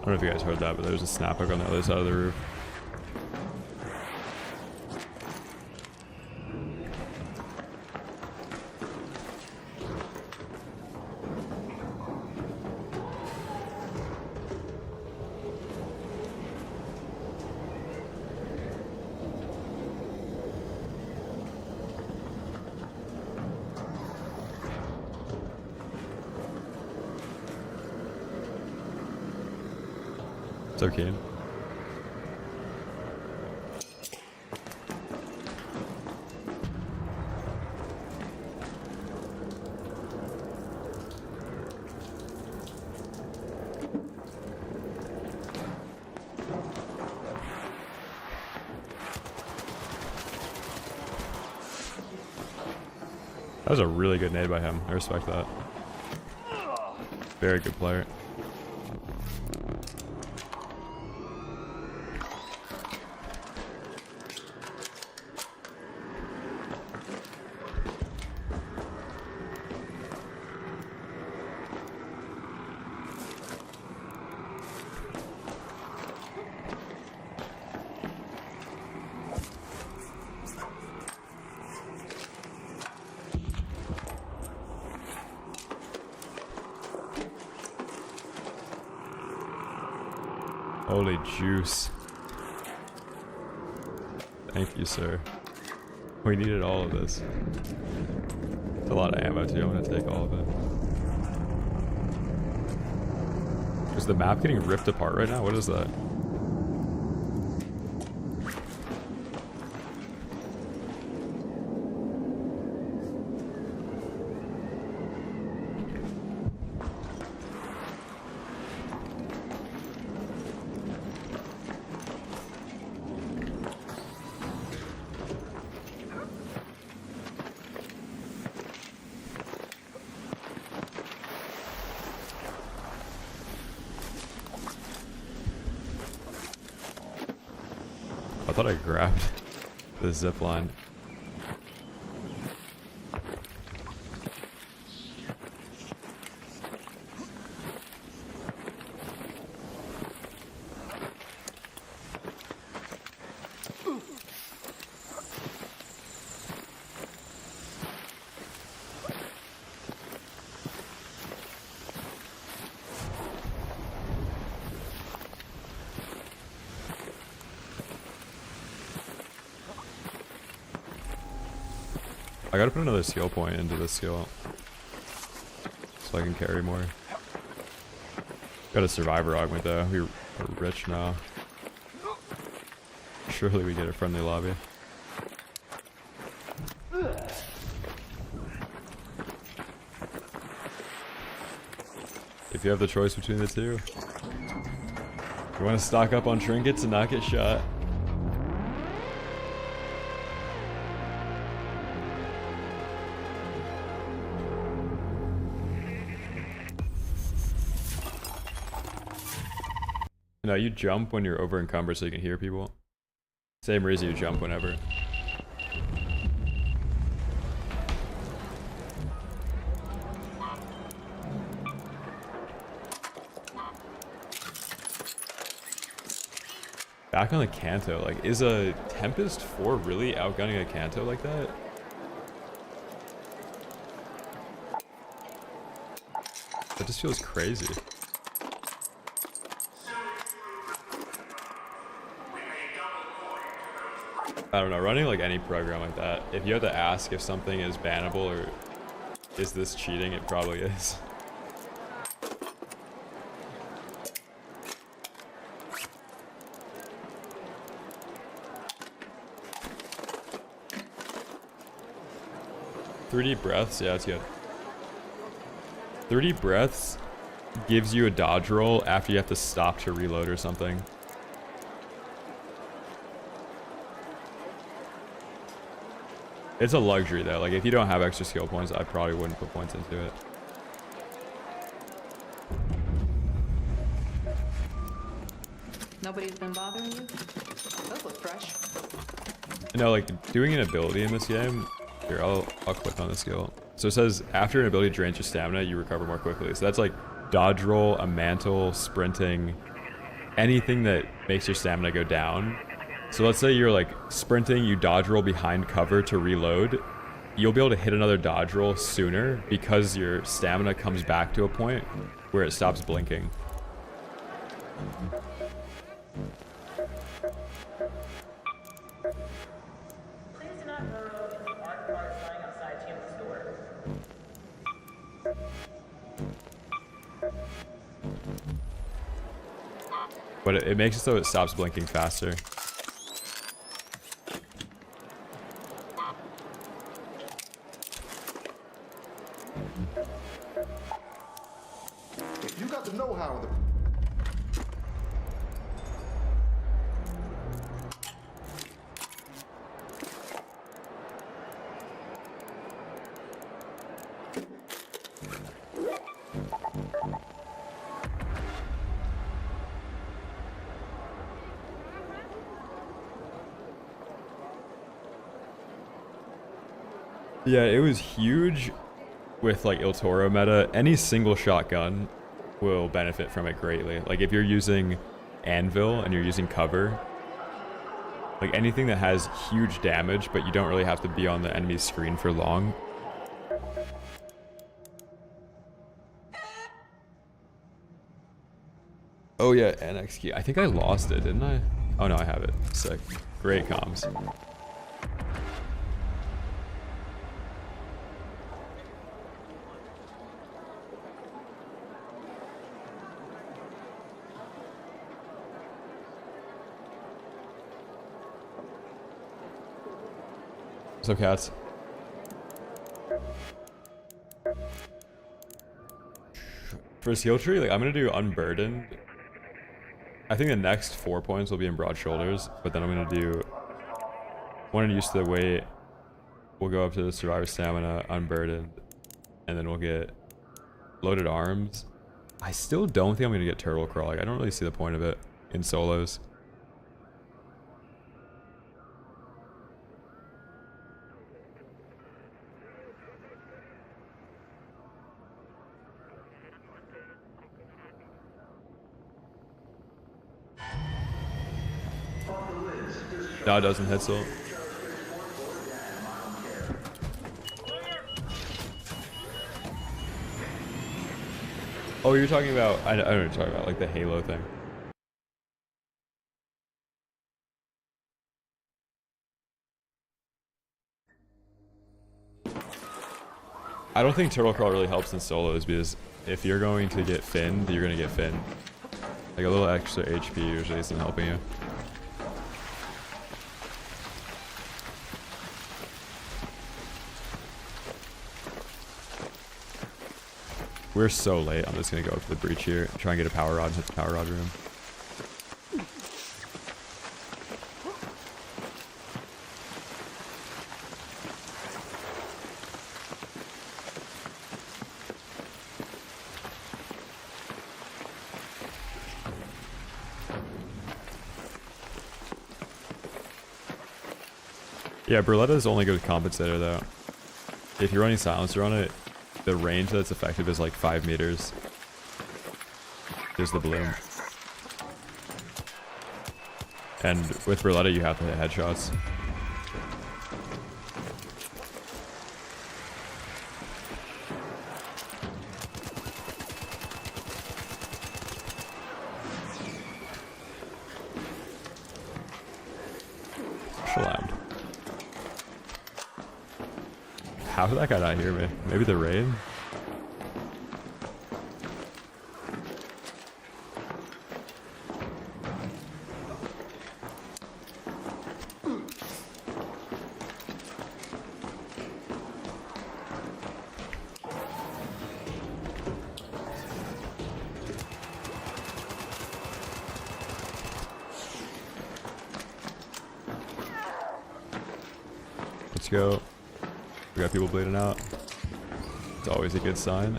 I don't know if you guys heard that, but there's a snap hook on the other side of the roof. It's okay. That was a really good nade by him. I respect that. Very good player. Holy juice. Thank you, sir. We needed all of this. It's a lot of ammo too, I'm gonna take all of it. Is the map getting ripped apart right now? What is that? I thought I grabbed the zip line. I gotta put another skill point into this skill so I can carry more. Got a survivor augment though. We're rich now. Surely we get a friendly lobby. If you have the choice between the two, you want to stock up on trinkets and not get shot. No, you jump when you're over encumbered so you can hear people. Same reason you jump whenever. Back on the Canto, like, is a Tempest 4 really outgunning a Canto like that? That just feels crazy. I don't know, running like any program like that, if you have to ask if something is bannable or is this cheating, it probably is. Three deep breaths, yeah, it's good. 3 deep breaths gives you a dodge roll after you have to stop to reload or something. It's a luxury though, like if you don't have extra skill points, I probably wouldn't put points into it. Nobody's been bothering you? Those look fresh. No, like doing an ability in this game, here, I'll click on the skill. So it says, after an ability drains your stamina, you recover more quickly. So that's like dodge roll, a mantle, sprinting, anything that makes your stamina go down. So let's say you're like sprinting, you dodge roll behind cover to reload. You'll be able to hit another dodge roll sooner because your stamina comes back to a point where it stops blinking. Please do not burrow into art cars lying outside Tim's door. But it makes it so it stops blinking faster. If you got the know-how, Yeah, it was huge with like Il Toro meta. Any single shotgun will benefit from it greatly. Like if you're using Anvil and you're using cover, like anything that has huge damage but you don't really have to be on the enemy's screen for long. Oh yeah, NX key. I think I lost it, didn't I? Oh no, I have it. Sick. Great comms. So cats. For skill tree, like I'm gonna do unburdened. I think the next 4 points will be in broad shoulders, but then I'm gonna do one and used to the weight. We'll go up to the survivor stamina, unburdened, and then we'll get loaded arms. I still don't think I'm gonna get turtle crawl. Like I don't really see the point of it in solos. No, it doesn't hit so. Oh, you're talking about, I know what you're talking about, like the Halo thing. I don't think turtle crawl really helps in solos because if you're going to get finned, you're going to get finned. Like a little extra HP usually isn't helping you. We're so late. I'm just gonna go up to the breach here and try and get a power rod and hit the power rod room. Yeah, Berletta is only good with compensator though. If you're running silencer on it, the range that's effective is like 5 meters. There's the bloom. And with Berletta you have to hit headshots. Slammed. How did that guy not hear me? Maybe the rain? Let's go. We got people bleeding out. It's always a good sign.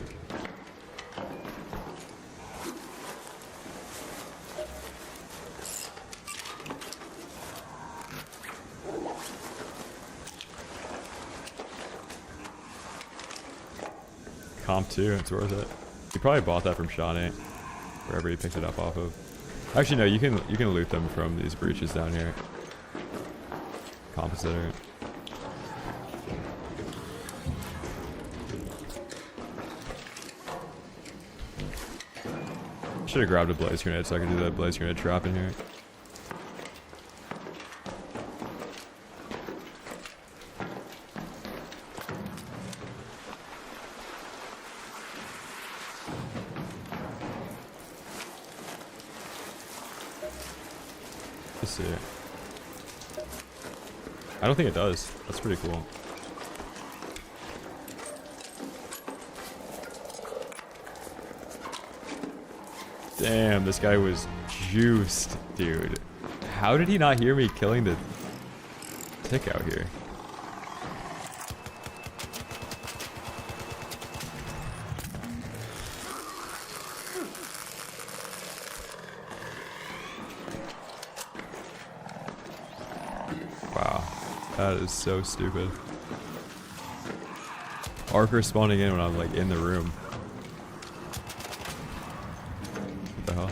Comp 2, it's worth it. You probably bought that from Shawnee, wherever he picked it up off of. Actually, no, you can loot them from these breaches down here. Compositor. Should have grabbed a blaze grenade so I could do that blaze grenade trap in here. Let's see. I don't think it does. That's pretty cool. Damn, this guy was juiced, dude. How did he not hear me killing the tick out here? Wow, that is so stupid. Archer spawning in when I'm like in the room. What the hell?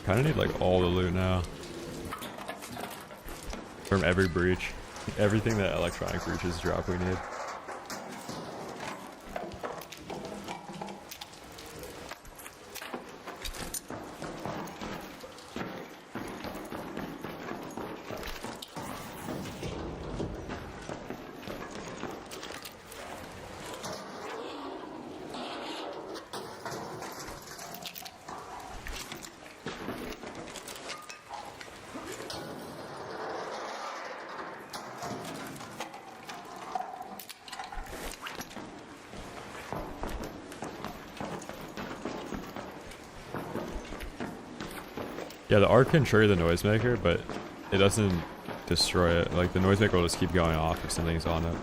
Kinda need like all the loot now. From every breach. Everything that electronic breaches drop we need. Yeah, the arc can trigger the noisemaker, but it doesn't destroy it. Like, the noisemaker will just keep going off if something's on it.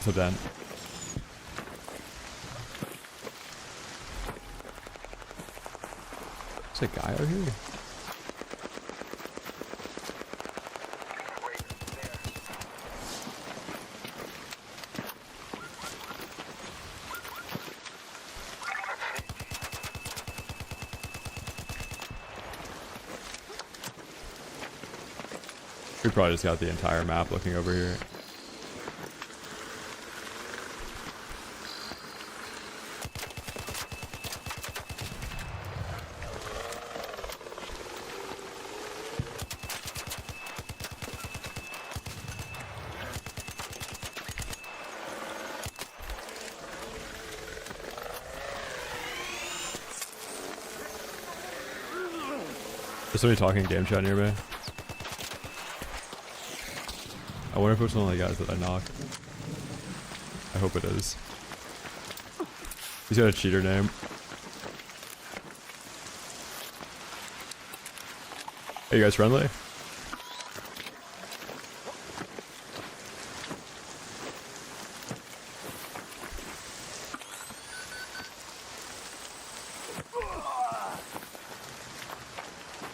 So then, there's a guy out here. We probably just got the entire map looking over here. There's somebody talking game chat near me. I wonder if it's one of the guys that I knocked. I hope it is. He's got a cheater name. Are you guys friendly?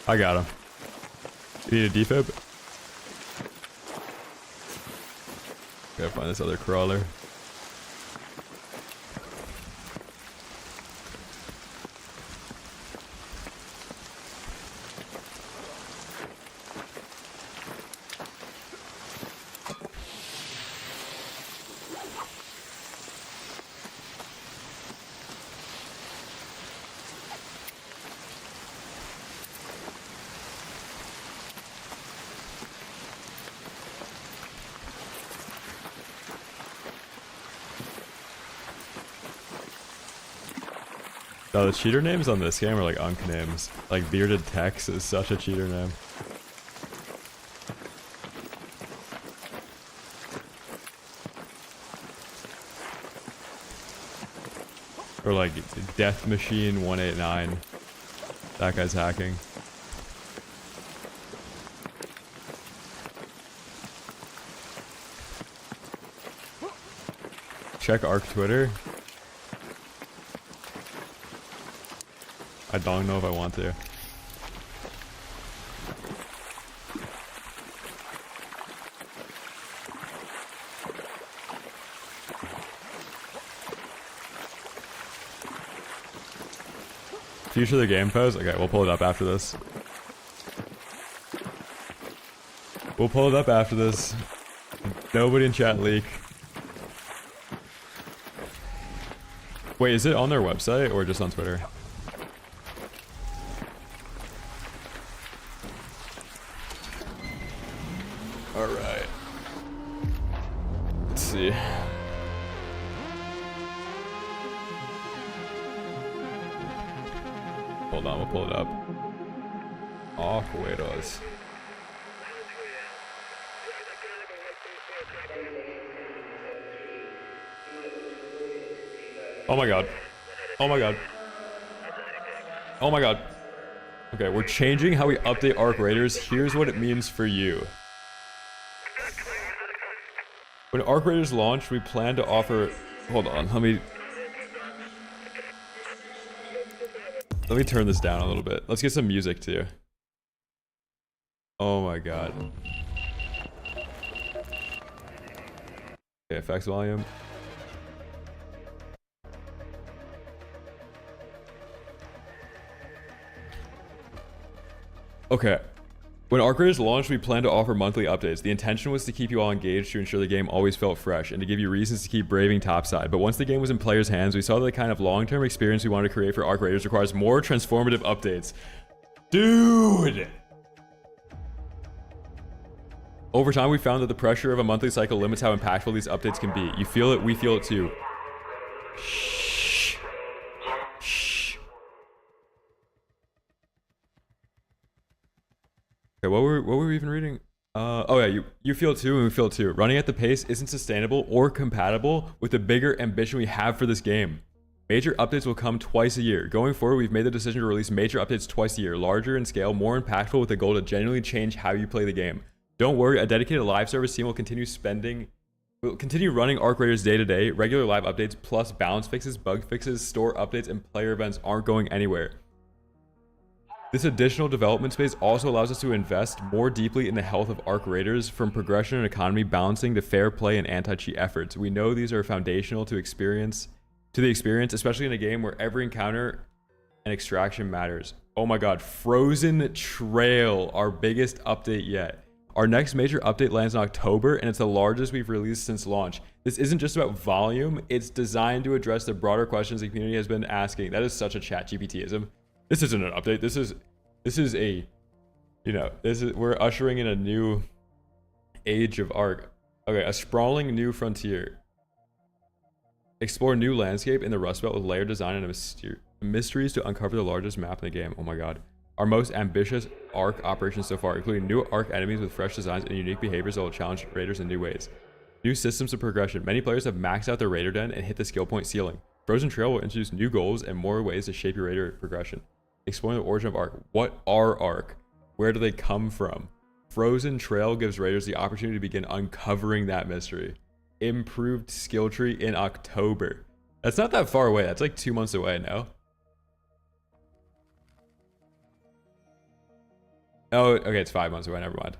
I got him. You need a defib? Gotta find this other crawler. No, the cheater names on this game are like unk names. Like Bearded Tex is such a cheater name. Or like Death Machine 189. That guy's hacking. Check Arc Twitter. I don't know if I want to. Future of the game pose? Okay, we'll pull it up after this. We'll pull it up after this. Nobody in chat leak. Wait, is it on their website or just on Twitter? Alright. Let's see. Hold on, we'll pull it up. Awkweiros. Oh my god. Oh my god. Oh my god. Okay, we're changing how we update Arc Raiders. Here's what it means for you. When Arc Raiders launch, we plan to offer... Hold on, let me turn this down a little bit. Let's get some music too. Oh my god. Okay, effects volume. Okay. When Arc Raiders launched, we planned to offer monthly updates. The intention was to keep you all engaged to ensure the game always felt fresh and to give you reasons to keep braving topside. But once the game was in players' hands, we saw that the kind of long-term experience we wanted to create for Arc Raiders requires more transformative updates. Dude! Over time, we found that the pressure of a monthly cycle limits how impactful these updates can be. You feel it, we feel it too. Shh. Shh. Okay, what were we even reading? Oh yeah, you feel it too and we feel it too. Running at the pace isn't sustainable or compatible with the bigger ambition we have for this game. Major updates will come twice a year. Going forward, we've made the decision to release major updates twice a year, larger in scale, more impactful with the goal to genuinely change how you play the game. Don't worry, a dedicated live service team will continue running Arc Raiders day to day. Regular live updates plus balance fixes, bug fixes, store updates, and player events aren't going anywhere. This additional development space also allows us to invest more deeply in the health of Arc Raiders, from progression and economy balancing to fair play and anti-cheat efforts. We know these are foundational to the experience, especially in a game where every encounter and extraction matters. Oh my god, Frozen Trail, our biggest update yet. Our next major update lands in October, and it's the largest we've released since launch. This isn't just about volume, it's designed to address the broader questions the community has been asking. That is such a ChatGPT-ism. This isn't an update, this is a, we're ushering in a new age of Arc. Okay, a sprawling new frontier. Explore new landscape in the Rust Belt with layered design and mysteries to uncover the largest map in the game. Oh my god. Our most ambitious Arc operations so far, including new Arc enemies with fresh designs and unique behaviors that will challenge raiders in new ways. New systems of progression. Many players have maxed out their raider den and hit the skill point ceiling. Frozen Trail will introduce new goals and more ways to shape your raider progression. Exploring the origin of Arc. What are Arc? Where do they come from? Frozen Trail gives raiders the opportunity to begin uncovering that mystery. Improved skill tree in October. That's not that far away. That's like 2 months away now. Oh, okay, it's 5 months away. Never mind.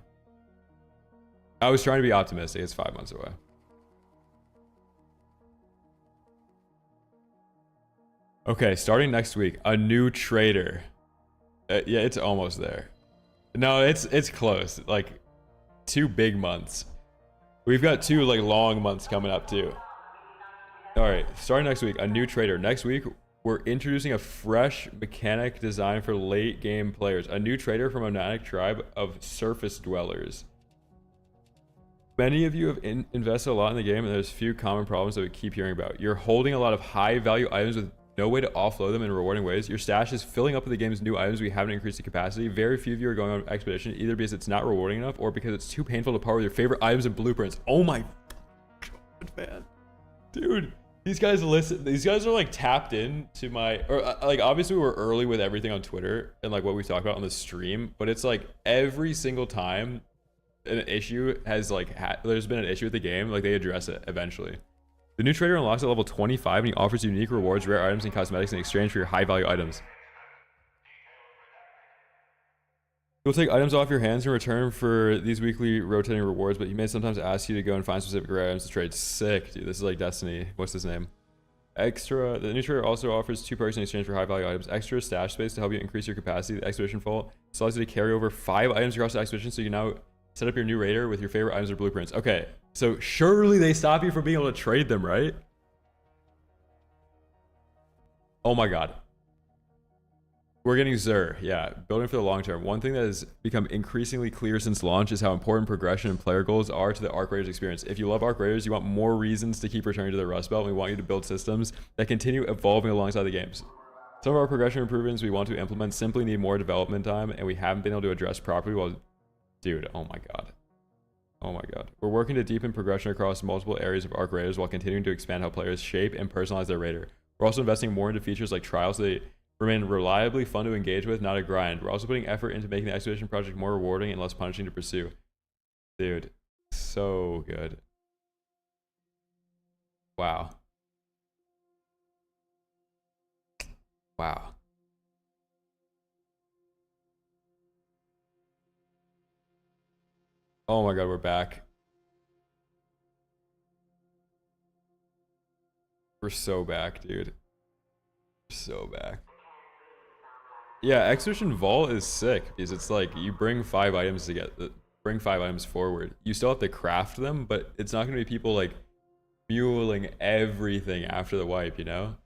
I was trying to be optimistic. It's 5 months away. Okay, starting next week, a new trader. Yeah, it's almost there. No, it's close. Like 2 big months. We've got 2 like long months coming up too. All right, starting next week, a new trader. Next week, we're introducing a fresh mechanic design for late game players. A new trader from a nomadic tribe of surface dwellers. Many of you have invested a lot in the game, and there's few common problems that we keep hearing about. You're holding a lot of high value items with no way to offload them in rewarding ways. Your stash is filling up with the game's new items. We haven't increased the capacity. Very few of you are going on expedition, either because it's not rewarding enough or because it's too painful to part with your favorite items and blueprints. Oh my god, man. Dude, these guys listen. These guys are like tapped in to my, or like obviously we're early with everything on Twitter and like what we talk about on the stream, but it's like every single time an issue has like, there's been an issue with the game, like they address it eventually. The new trader unlocks at level 25 and he offers unique rewards, rare items, and cosmetics in exchange for your high value items. You'll take items off your hands in return for these weekly rotating rewards, but he may sometimes ask you to go and find specific rare items to trade. Sick, dude. This is like Destiny. What's his name? The new trader also offers 2 perks in exchange for high value items. Extra stash space to help you increase your capacity. The expedition vault allows you to carry over 5 items across the expedition, so you now set up your new raider with your favorite items or blueprints. Okay, so surely they stop you from being able to trade them, right? Oh my god. We're getting Xur, yeah, building for the long term. One thing that has become increasingly clear since launch is how important progression and player goals are to the Arc Raiders experience. If you love Arc Raiders, you want more reasons to keep returning to the Rust Belt, and we want you to build systems that continue evolving alongside the games. Some of our progression improvements we want to implement simply need more development time, and we haven't been able to address properly while... Dude, oh my god. Oh my god. We're working to deepen progression across multiple areas of Arc Raiders while continuing to expand how players shape and personalize their raider. We're also investing more into features like trials so they Remain reliably fun to engage with, not a grind. We're also putting effort into making the expedition project more rewarding and less punishing to pursue. Dude, so good. Wow. Wow. Oh my god, we're back. We're so back, dude. We're so back. Yeah, Expedition Vault is sick because it's like you bring 5 items to get bring 5 items forward. You still have to craft them, but it's not gonna be people like muling everything after the wipe, you know?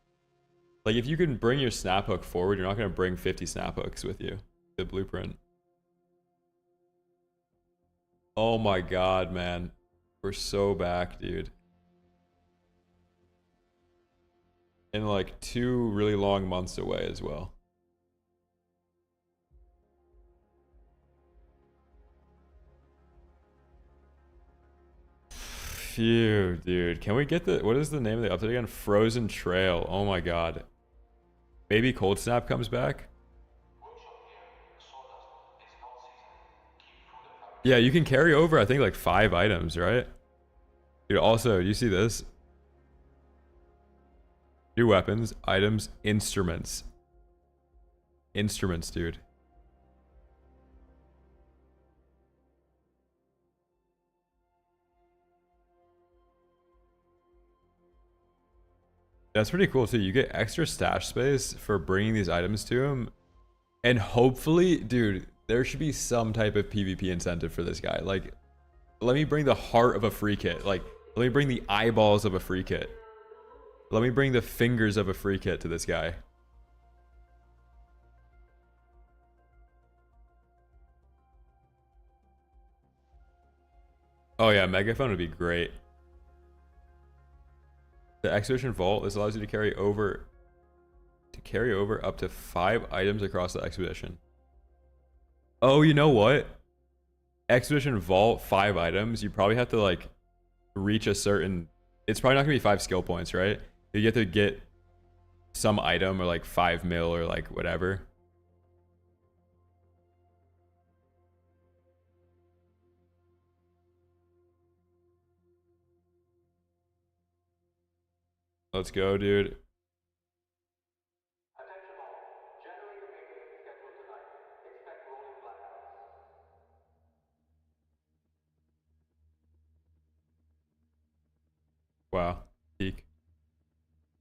Like if you can bring your snap hook forward, you're not gonna bring 50 snap hooks with you. The blueprint. Oh my god, man. We're so back, dude. And like 2 really long months away as well. Phew, dude. Can we get the... What is the name of the update again? Frozen Trail. Oh my god. Maybe Cold Snap comes back? Yeah, you can carry over, I think, like 5 items, right? Dude, also, you see this? New weapons, items, instruments. Instruments, dude. That's pretty cool too. You get extra stash space for bringing these items to him. And hopefully, dude, there should be some type of PvP incentive for this guy. Like, let me bring the heart of a free kit. Like, let me bring the eyeballs of a free kit. Let me bring the fingers of a free kit to this guy. Oh yeah, Megaphone would be great. The Expedition Vault, this allows you to carry over up to 5 items across the expedition. Oh, you know what? Expedition Vault, 5 items. You probably have to like reach a certain... It's probably not gonna be 5 skill points, right? You get to get some item or like 5 mil or like whatever. Let's go, dude. Wow. Peak.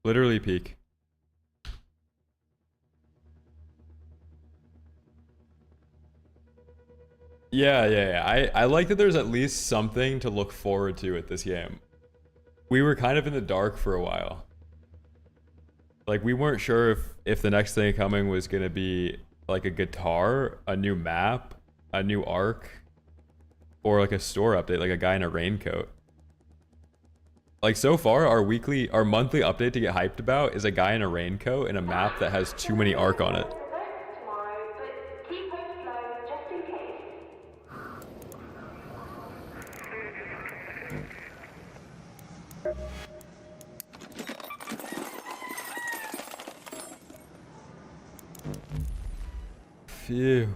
Literally peak. Yeah. I like that there's at least something to look forward to at this game. We were kind of in the dark for a while. Like, we weren't sure if the next thing coming was going to be like a guitar, a new map, a new arc, or like a store update, like a guy in a raincoat. Like, so far, our monthly update to get hyped about is a guy in a raincoat and a map that has too many arc on it. Phew.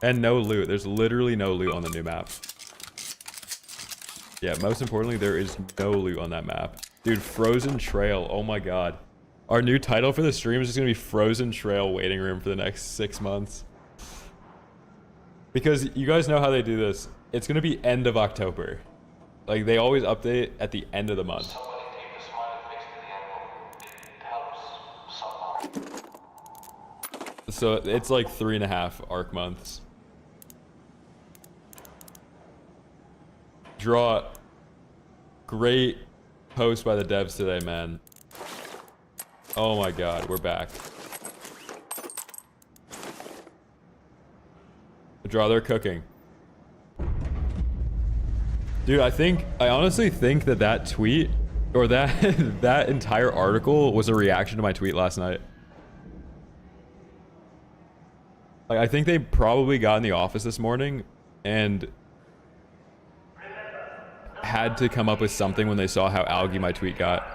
And no loot. There's literally no loot on the new map. Yeah, most importantly, there is no loot on that map. Dude, Frozen Trail. Oh my god. Our new title for the stream is just gonna be Frozen Trail Waiting Room for the next 6 months. Because you guys know how they do this. It's gonna be end of October. Like, they always update at the end of the month. So it's like 3.5 arc months. Draw. Great post by the devs today, man. Oh my god, we're back. Draw, they're cooking. Dude, I honestly think that tweet, or that that entire article was a reaction to my tweet last night. Like, I think they probably got in the office this morning and had to come up with something when they saw how algae my tweet got.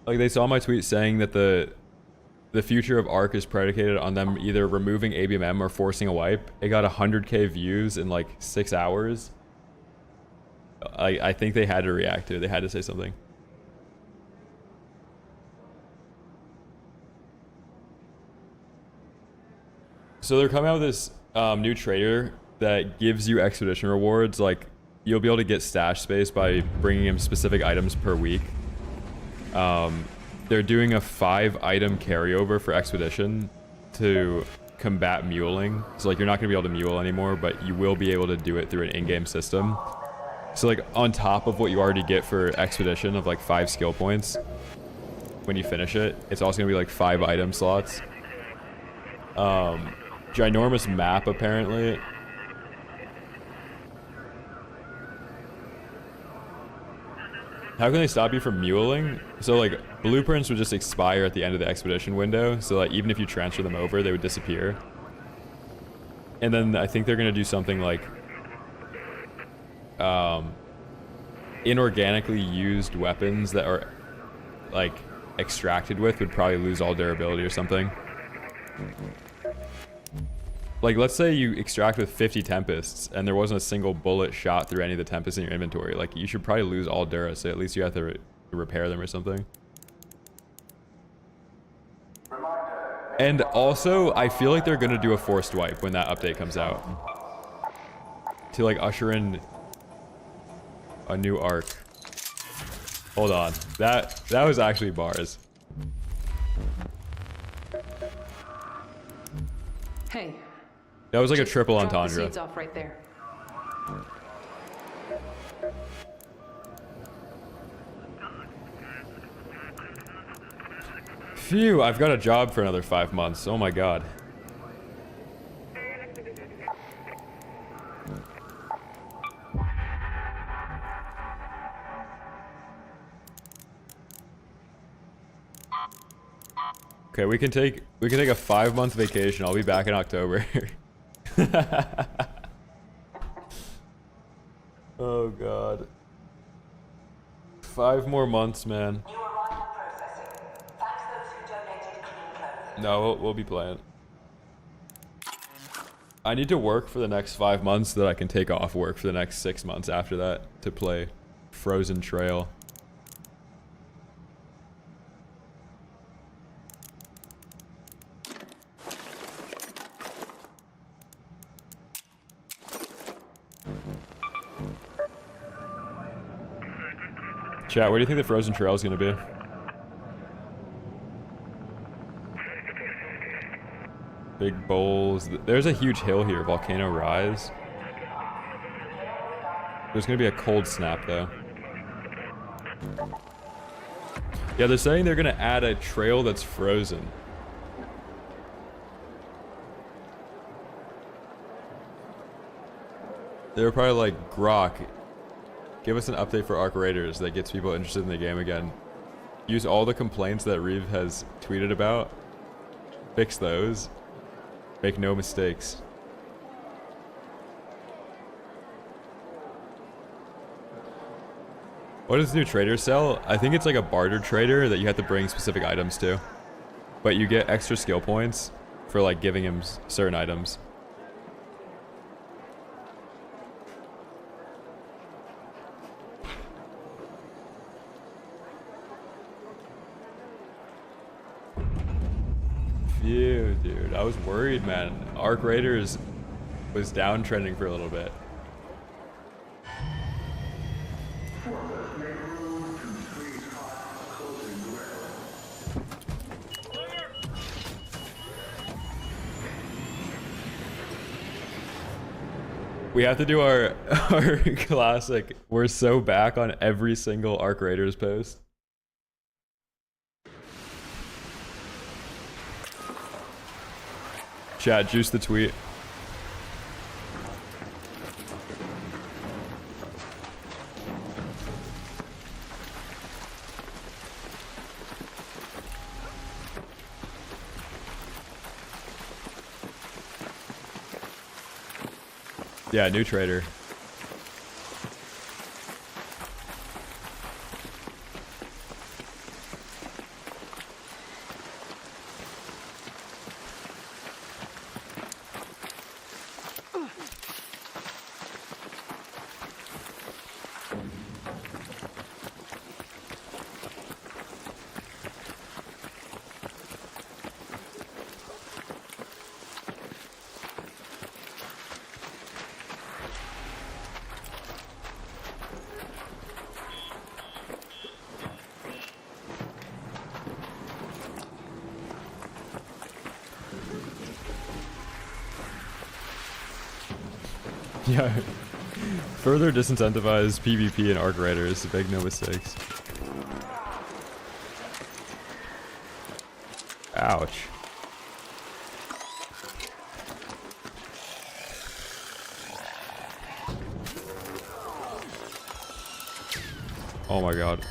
Like they saw my tweet saying that the future of Ark is predicated on them either removing ABMM or forcing a wipe. It got 100k views in like 6 hours. I think they had to react to it. They had to say something. So they're coming out with this new trader that gives you expedition rewards. Like you'll be able to get stash space by bringing in specific items per week. They're doing a 5-item carryover for expedition to combat muling. So like you're not gonna be able to mule anymore, but you will be able to do it through an in-game system. So like on top of what you already get for expedition of like 5 skill points when you finish it, it's also gonna be like 5 item slots. Ginormous map apparently. How can they stop you from muling? So like blueprints would just expire at the end of the expedition window. So like even if you transfer them over, they would disappear. And then I think they're gonna do something like inorganically used weapons that are like extracted with would probably lose all durability or something. Like let's say you extract with 50 Tempests and there wasn't a single bullet shot through any of the Tempests in your inventory. Like you should probably lose all Dura, so at least you have to repair them or something. And also, I feel like they're gonna do a forced wipe when that update comes out. To like usher in a new Ark. Hold on. That was actually bars. Hey. That was like a triple Drop the entendre. seeds off right there. Phew, I've got a job for another 5 months. Oh my god. Okay, we can take a 5-month vacation. I'll be back in October. Oh god. 5 more months, man. New arrival processing. Thanks those who donated clean clothing. No, we'll be playing. I need to work for the next 5 months so that I can take off work for the next 6 months after that to play Frozen Trail. Chat, where do you think the Frozen Trail is going to be? Big bowls. There's a huge hill here, Volcano Rise. There's going to be a cold snap, though. Yeah, they're saying they're going to add a trail that's frozen. They were probably like, Grok, give us an update for Ark Raiders that gets people interested in the game again. Use all the complaints that Reave has tweeted about. Fix those. Make no mistakes. What does new trader sell? I think it's like a barter trader that you have to bring specific items to. But you get extra skill points for like giving him certain items. Phew, dude. I was worried, man. Ark Raiders was downtrending for a little bit. We have to do our classic. We're so back on every single Ark Raiders post. Chat, juice the tweet. Yeah, new trader. Yeah. Further disincentivize PvP and arc raiders. Make no mistakes. Ouch. Oh my god.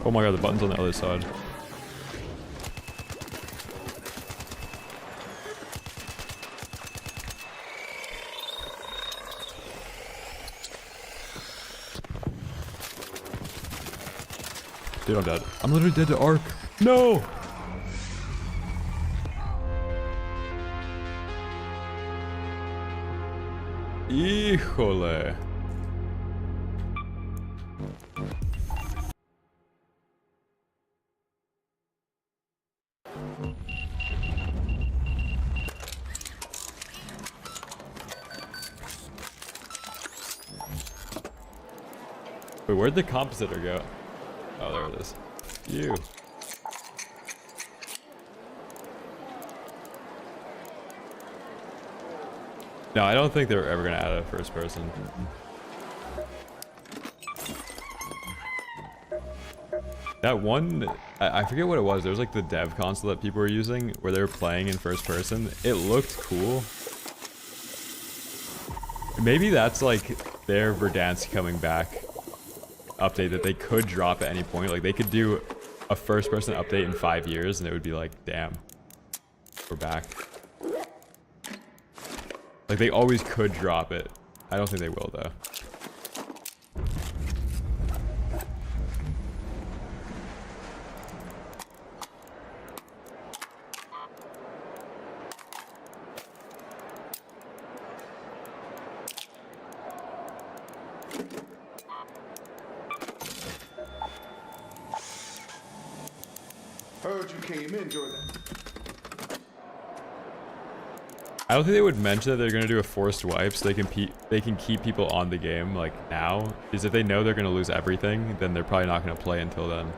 Oh my god, the button's on the other side. Dude, I'm dead. I'm literally dead to arc. No! Híjole. Wait, where'd the compositor go? Oh, there it is. You. No, I don't think they're ever gonna add a first person. That one, I forget what it was. There was like the dev console that people were using where they were playing in first person. It looked cool. Maybe that's like their Verdansk coming back update that they could drop at any point. Like they could do a first person update in 5 years and it would be like, damn, we're back. Like they always could drop it. I don't think they will though. Heard you came in, Jordan. I don't think they would mention that they're gonna do a forced wipe so they can keep people on the game like now. Because if they know they're gonna lose everything, then they're probably not gonna play until then.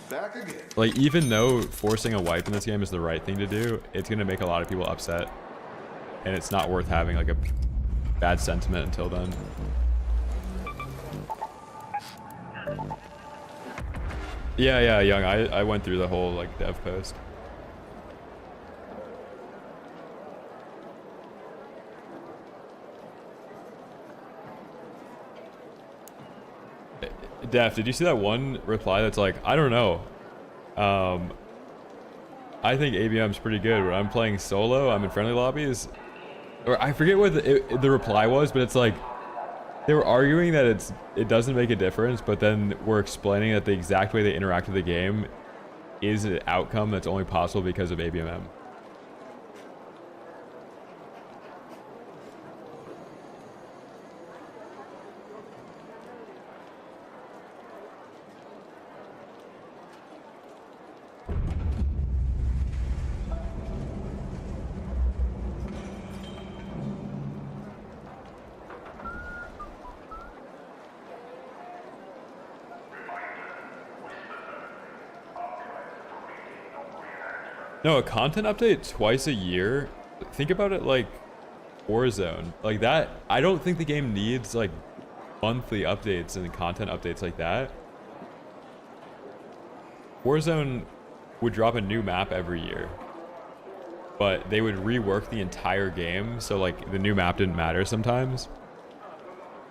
Back again. Like even though forcing a wipe in this game is the right thing to do, it's gonna make a lot of people upset. And it's not worth having like a bad sentiment until then. Yeah, Young, I went through the whole like dev post. Def, did you see that one reply that's like, I don't know. I think ABM's pretty good. When I'm playing solo, I'm in friendly lobbies. Or I forget what the reply was, but it's like, they were arguing that it doesn't make a difference, but then we're explaining that the exact way they interact with the game is an outcome that's only possible because of ABMM. No, a content update twice a year. Think about it like Warzone. Like that, I don't think the game needs like monthly updates and content updates like that. Warzone would drop a new map every year, but they would rework the entire game, so like the new map didn't matter sometimes.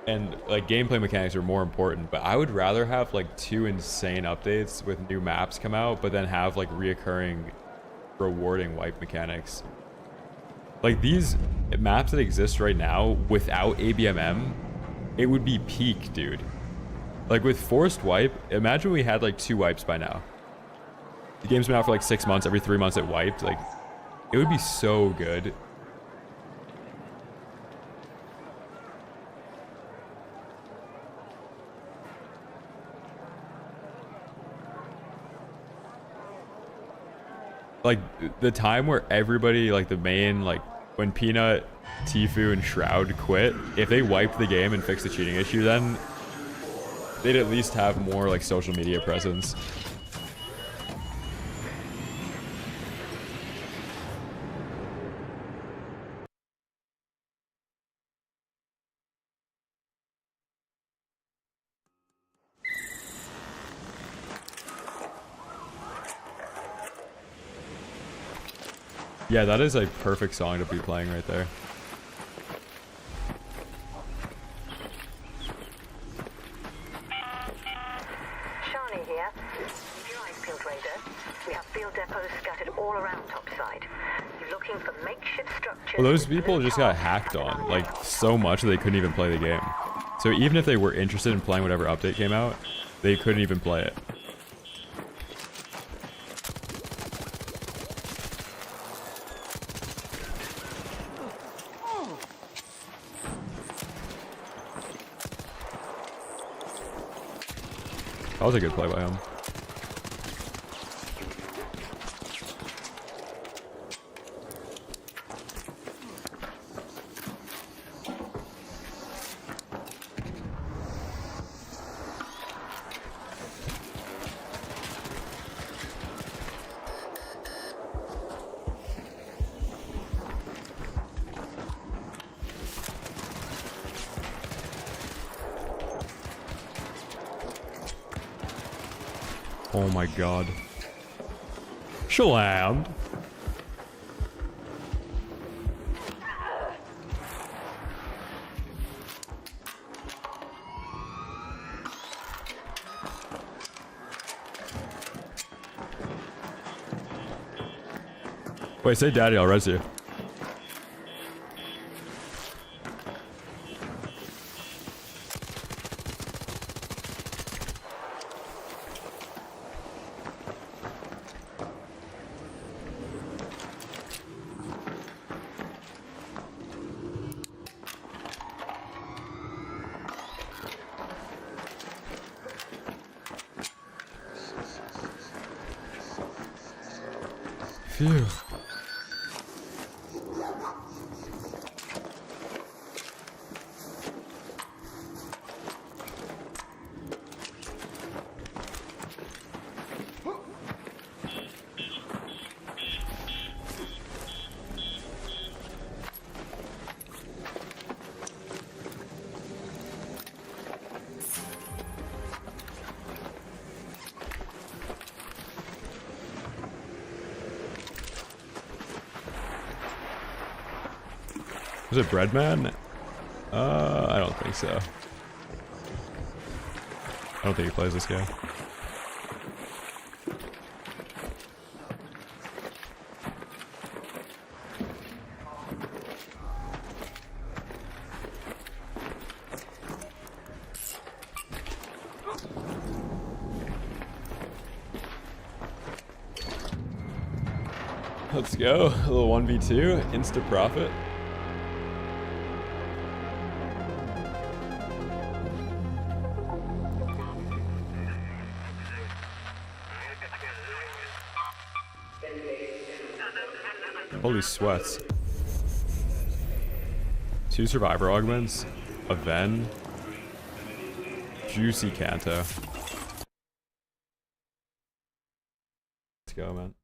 And like gameplay mechanics are more important, but I would rather have like 2 insane updates with new maps come out, but then have like reoccurring rewarding wipe mechanics. Like these maps that exist right now without ABMM it would be peak, dude. Like with forced wipe, imagine we had like 2 wipes by now. The game's been out for like 6 months, every 3 months it wiped. Like, it would be so good. Like, the time where everybody, like the main, like, when Peanut, Tfue, and Shroud quit, if they wiped the game and fixed the cheating issue, then they'd at least have more, like, social media presence. Yeah, that is a perfect song to be playing right there. Shani here. Keep your eyes peeled, Raider. We have field depots scattered all around topside. You're looking for makeshift structures. Well, those people just got hacked on, like, so much that they couldn't even play the game. So even if they were interested in playing whatever update came out, they couldn't even play it. That was a good play by him. Oh my god. Shalammed. Wait, say daddy, I'll res you. Phew. Was it Breadman? I don't think so. I don't think he plays this guy. Let's go. A little 1v2, insta profit. Holy sweats. 2 survivor augments, a Ven, juicy Kanto. Let's go, man.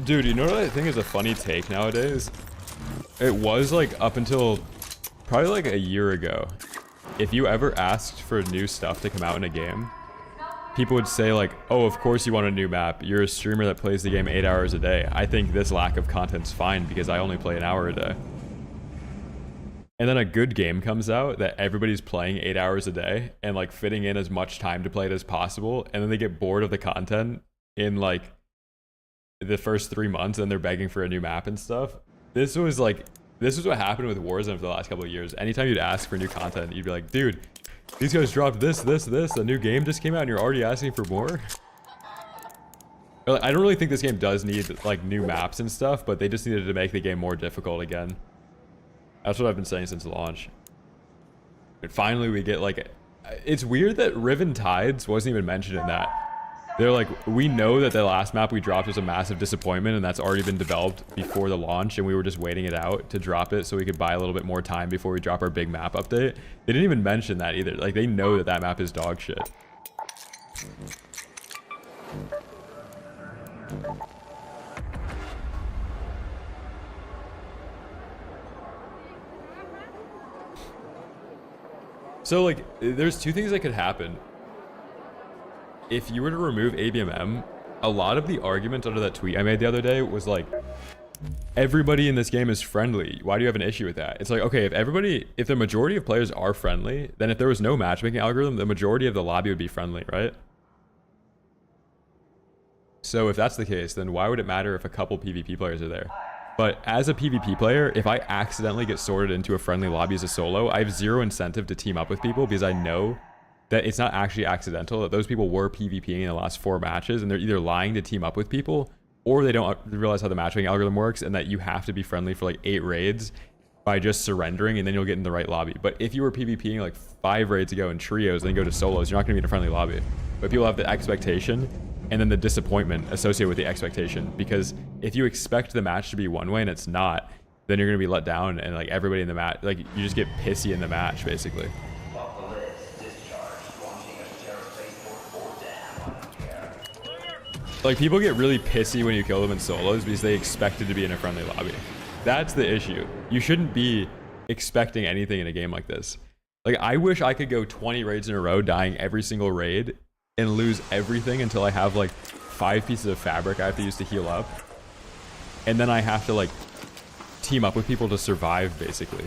Dude, you know what I think is a funny take nowadays? It was like up until probably like a year ago. if you ever asked for new stuff to come out in a game, people would say like, oh, of course you want a new map. You're a streamer that plays the game 8 hours a day. I think this lack of content's fine because I only play an hour a day. And then a good game comes out that everybody's playing 8 hours a day and like fitting in as much time to play it as possible. And then they get bored of the content in like the first 3 months and they're begging for a new map and stuff. This was what happened with Warzone for the last couple of years. Anytime you'd ask for new content, you'd be like, dude, these guys dropped this. A new game just came out and you're already asking for more? I don't really think this game does need like new maps and stuff, but they just needed to make the game more difficult again. That's what I've been saying since launch. And finally we get like... It's weird that Riven Tides wasn't even mentioned in that. They're like, we know that the last map we dropped was a massive disappointment and that's already been developed before the launch and we were just waiting it out to drop it so we could buy a little bit more time before we drop our big map update. They didn't even mention that either. Like, they know that that map is dog shit. So, like, there's two things that could happen. If you were to remove ABMM, a lot of the argument under that tweet I made the other day was like, everybody in this game is friendly. Why do you have an issue with that? It's like, okay, if the majority of players are friendly, then if there was no matchmaking algorithm, the majority of the lobby would be friendly, right? So if that's the case, then why would it matter if a couple PvP players are there? But as a PvP player, if I accidentally get sorted into a friendly lobby as a solo, I have zero incentive to team up with people because I know that it's not actually accidental, that those people were PvPing in the last 4 matches and they're either lying to team up with people or they don't realize how the matchmaking algorithm works and that you have to be friendly for like 8 raids by just surrendering and then you'll get in the right lobby. But if you were PvPing like 5 raids ago in trios and then go to solos, you're not going to be in a friendly lobby. But people have the expectation and then the disappointment associated with the expectation, because if you expect the match to be one way and it's not, then you're going to be let down and like everybody in the match, like you just get pissy in the match basically. Like, people get really pissy when you kill them in solos because they expected to be in a friendly lobby. That's the issue. You shouldn't be expecting anything in a game like this. Like, I wish I could go 20 raids in a row, dying every single raid, and lose everything until I have, like, 5 pieces of fabric I have to use to heal up. And then I have to, like, team up with people to survive, basically.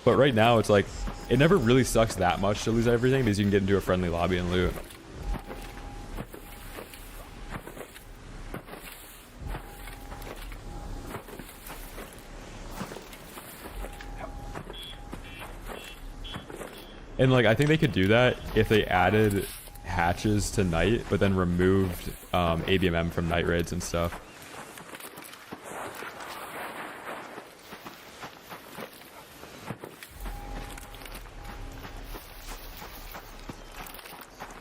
But right now, it's like, it never really sucks that much to lose everything because you can get into a friendly lobby and loot. And like, I think they could do that if they added hatches to night, but then removed ABMM from night raids and stuff.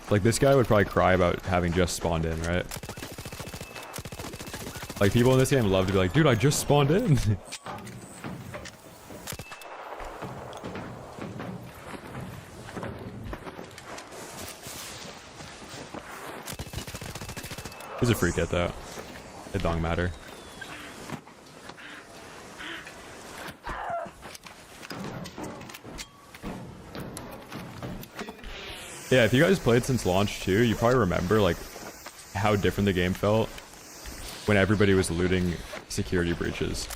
Like, this guy would probably cry about having just spawned in, right? Like, people in this game love to be like, dude, I just spawned in. He's a free kit though. It don't matter. Yeah, if you guys played since launch too, you probably remember like how different the game felt when everybody was looting security breaches.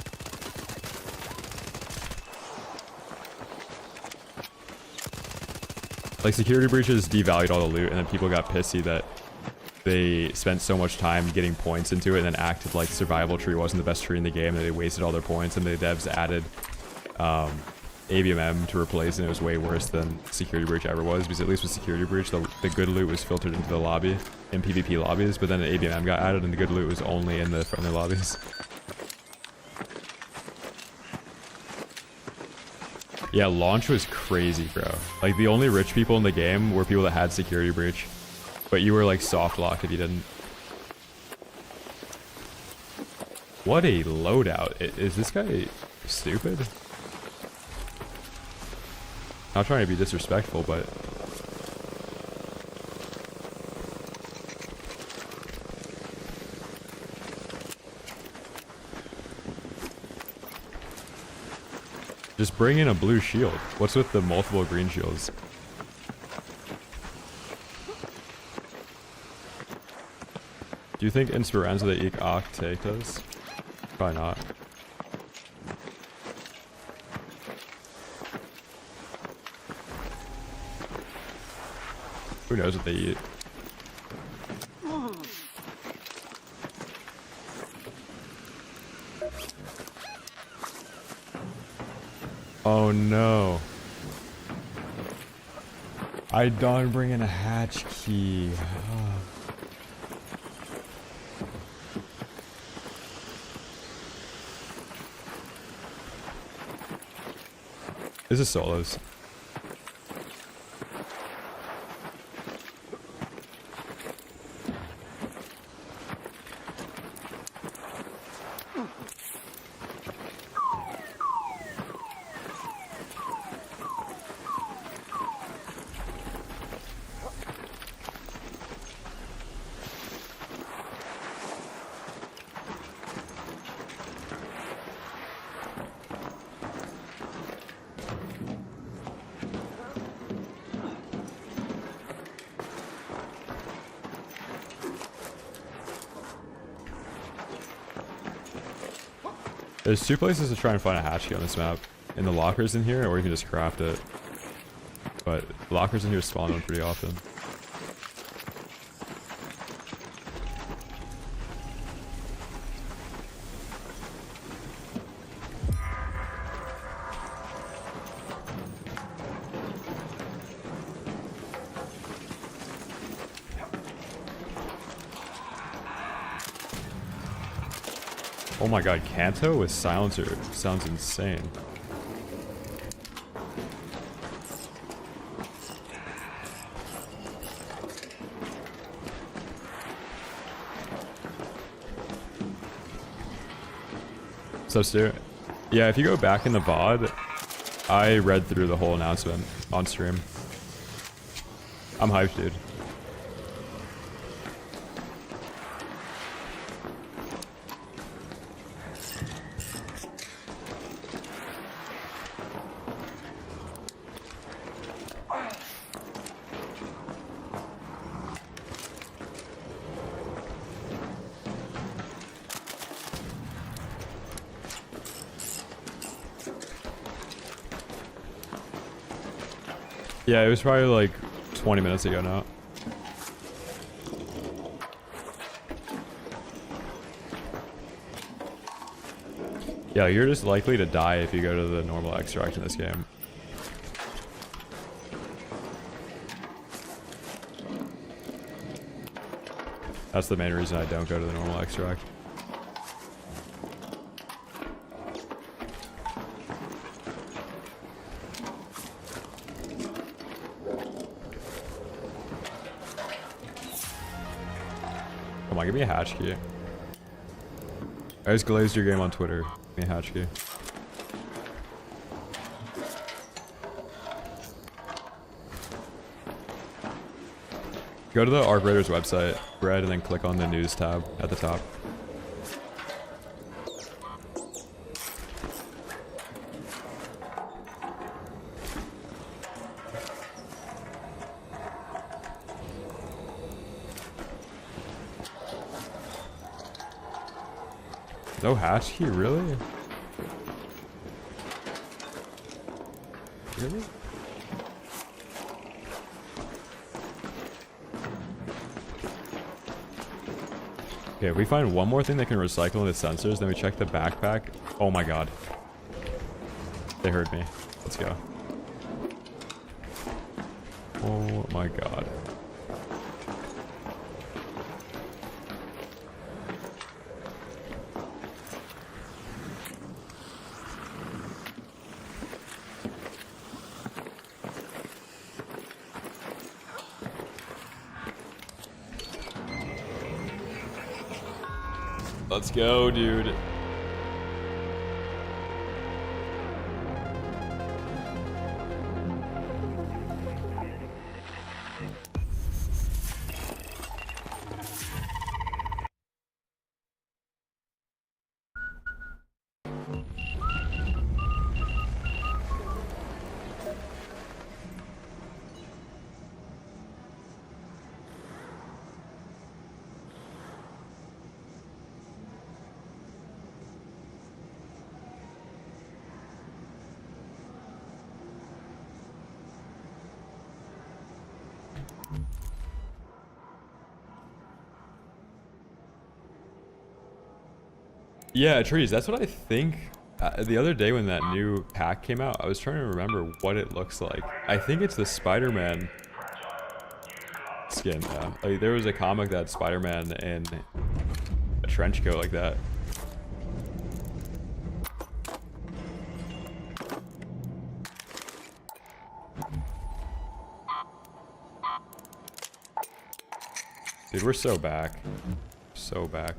Like, security breaches devalued all the loot and then people got pissy that they spent so much time getting points into it and then acted like survival tree wasn't the best tree in the game, and they wasted all their points, and the devs added ABMM to replace, and it was way worse than security breach ever was, because at least with security breach the good loot was filtered into the lobby in PvP lobbies, but then the ABMM got added and the good loot was only in the friendly lobbies. Yeah, launch was crazy, bro. Like, the only rich people in the game were people that had security breach. But you were like soft locked if you didn't. What a loadout. Is this guy stupid? Not trying to be disrespectful, but just bring in a blue shield. What's with the multiple green shields? Do you think Inspiranza the Ik Ak take us? Probably not. Who knows what they eat? Oh no. I don't bring in a hatch key. This is solos. There's two places to try and find a hatch key on this map. In the lockers in here, or you can just craft it. But lockers in here spawn one pretty often. Oh my god, Kanto with silencer sounds insane. So Stu, yeah, if you go back in the VOD, I read through the whole announcement on stream. I'm hyped, dude. Yeah, it was probably like 20 minutes ago now. Yeah, you're just likely to die if you go to the normal extract in this game. That's the main reason I don't go to the normal extract. Come on, give me a hatch key. I just glazed your game on Twitter. Give me a hatch key. Go to the Arc Raiders website, Brad, and then click on the news tab at the top. No hatch key, really? Really? Okay, if we find one more thing that can recycle into sensors, then we check the backpack. Oh my god. They heard me. Let's go. Oh my god. Let's go, dude. Yeah, trees. That's what I think. The other day when that new pack came out, I was trying to remember what it looks like. I think it's the Spider-Man skin. Like there was a comic that had Spider-Man in a trench coat like that. Dude, we're so back. So back.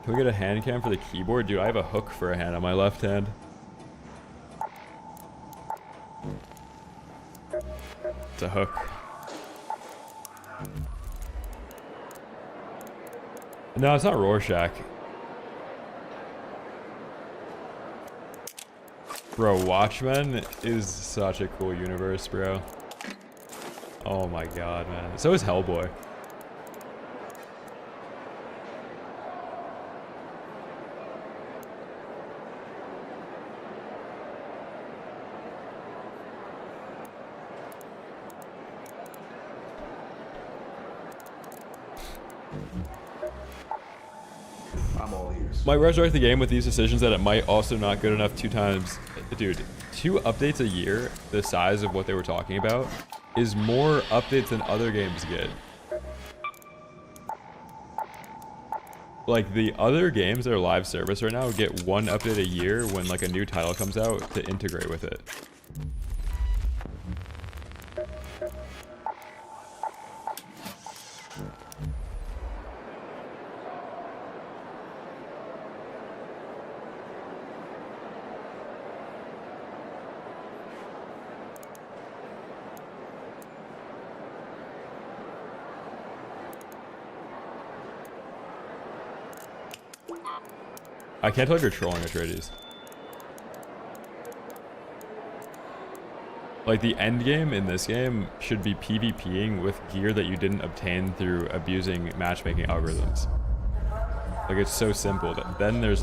Can we get a hand cam for the keyboard? Dude, I have a hook for a hand on my left hand. It's a hook. No, it's not Rorschach. Bro, Watchmen is such a cool universe, bro. Oh my god, man. So is Hellboy. I'm all ears. Might resurrect the game with these decisions that it might also not good enough 2 times. Dude, 2 updates a year, the size of what they were talking about, is more updates than other games get. Like, the other games that are live service right now get 1 update a year when, like, a new title comes out to integrate with it. I can't tell if you're trolling Atreides. Like, the end game in this game should be PvPing with gear that you didn't obtain through abusing matchmaking algorithms. Like, it's so simple. That then there's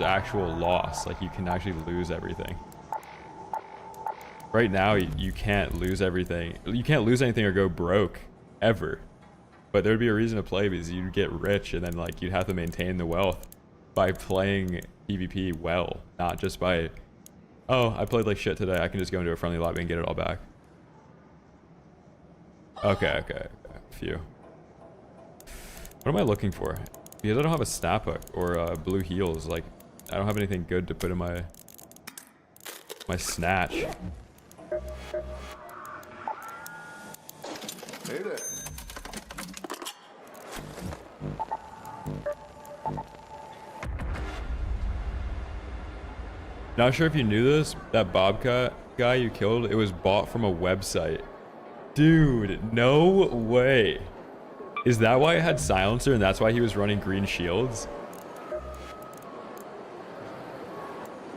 actual loss. Like, you can actually lose everything. Right now, you can't lose everything. You can't lose anything or go broke, ever. But there'd be a reason to play because you'd get rich and then, like, you'd have to maintain the wealth by playing PvP well, not just by, oh, I played like shit today, I can just go into a friendly lobby and get it all back. Okay. Phew. What am I looking for? Because I don't have a snap hook or blue heels. Like, I don't have anything good to put in my snatch. Hey there. Not sure if you knew this, that Bobcat guy you killed, it was bought from a website. Dude, no way. Is that why it had silencer and that's why he was running green shields?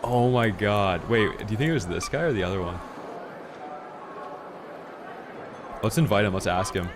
Oh my god. Wait, do you think it was this guy or the other one? Let's invite him, let's ask him.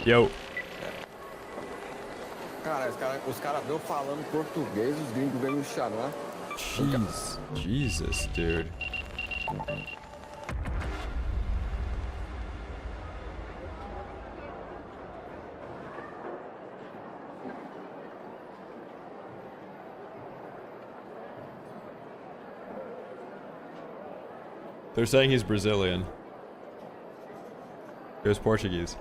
Yo. Cara, os caras veio falando português, os gringos vêm me chamar. Jeez. Jesus, dude. They're saying he's Brazilian. It was Portuguese.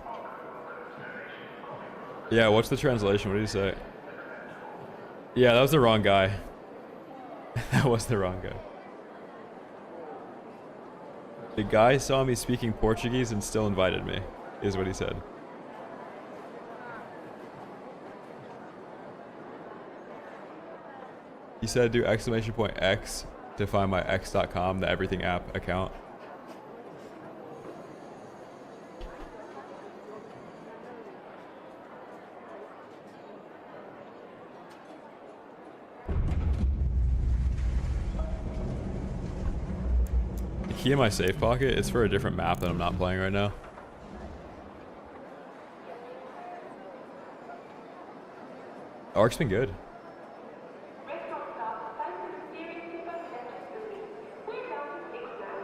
Yeah, what's the translation? What did he say? Yeah, that was the wrong guy. That was the wrong guy. The guy saw me speaking Portuguese and still invited me, is what he said. He said do !X to find my x.com, the everything app account. key in my safe pocket. It's for a different map that I'm not playing right now. Ark's been good. Restaurant staff assigned to the serious superintendent's building. We're down to 6 now.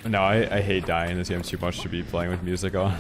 No, I hate dying in this game too much to be playing with music on.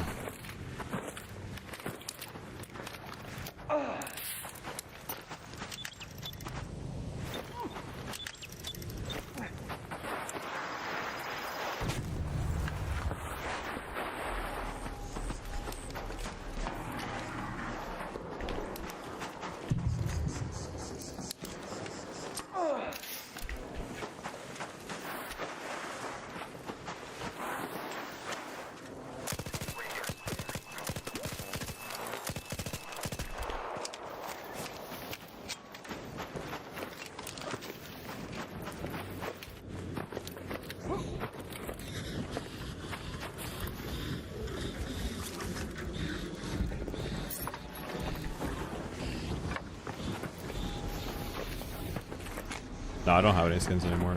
No, I don't have any skins anymore.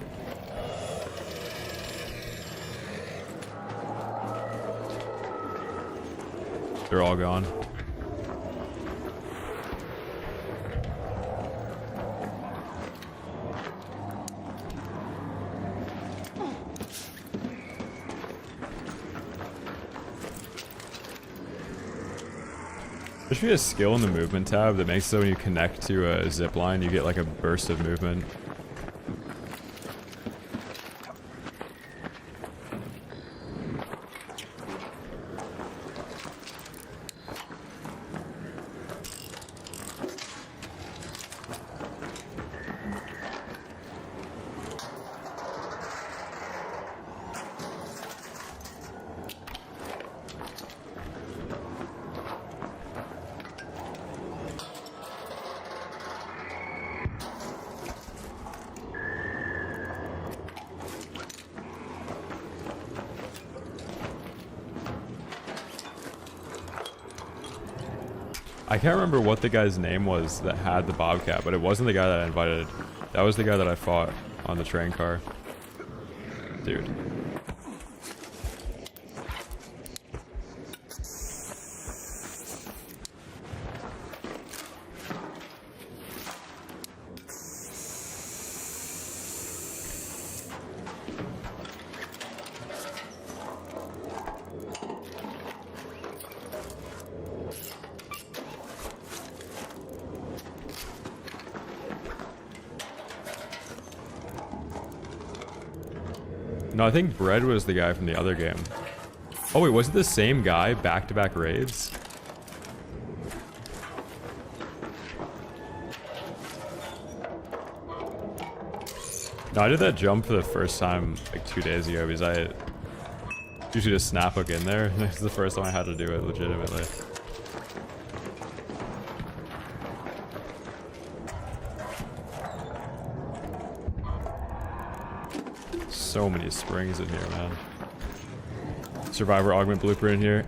They're all gone. There should be a skill in the movement tab that makes it so when you connect to a zip line, you get like a burst of movement. I can't remember what the guy's name was that had the Bobcat, but it wasn't the guy that I invited. That was the guy that I fought on the train car. Dude. No, I think Bread was the guy from the other game. Oh wait, was it the same guy back-to-back raids? No, I did that jump for the first time like 2 days ago because I usually just snap hook in there. This is the first time I had to do it legitimately. So many springs in here, man. Survivor augment blueprint in here.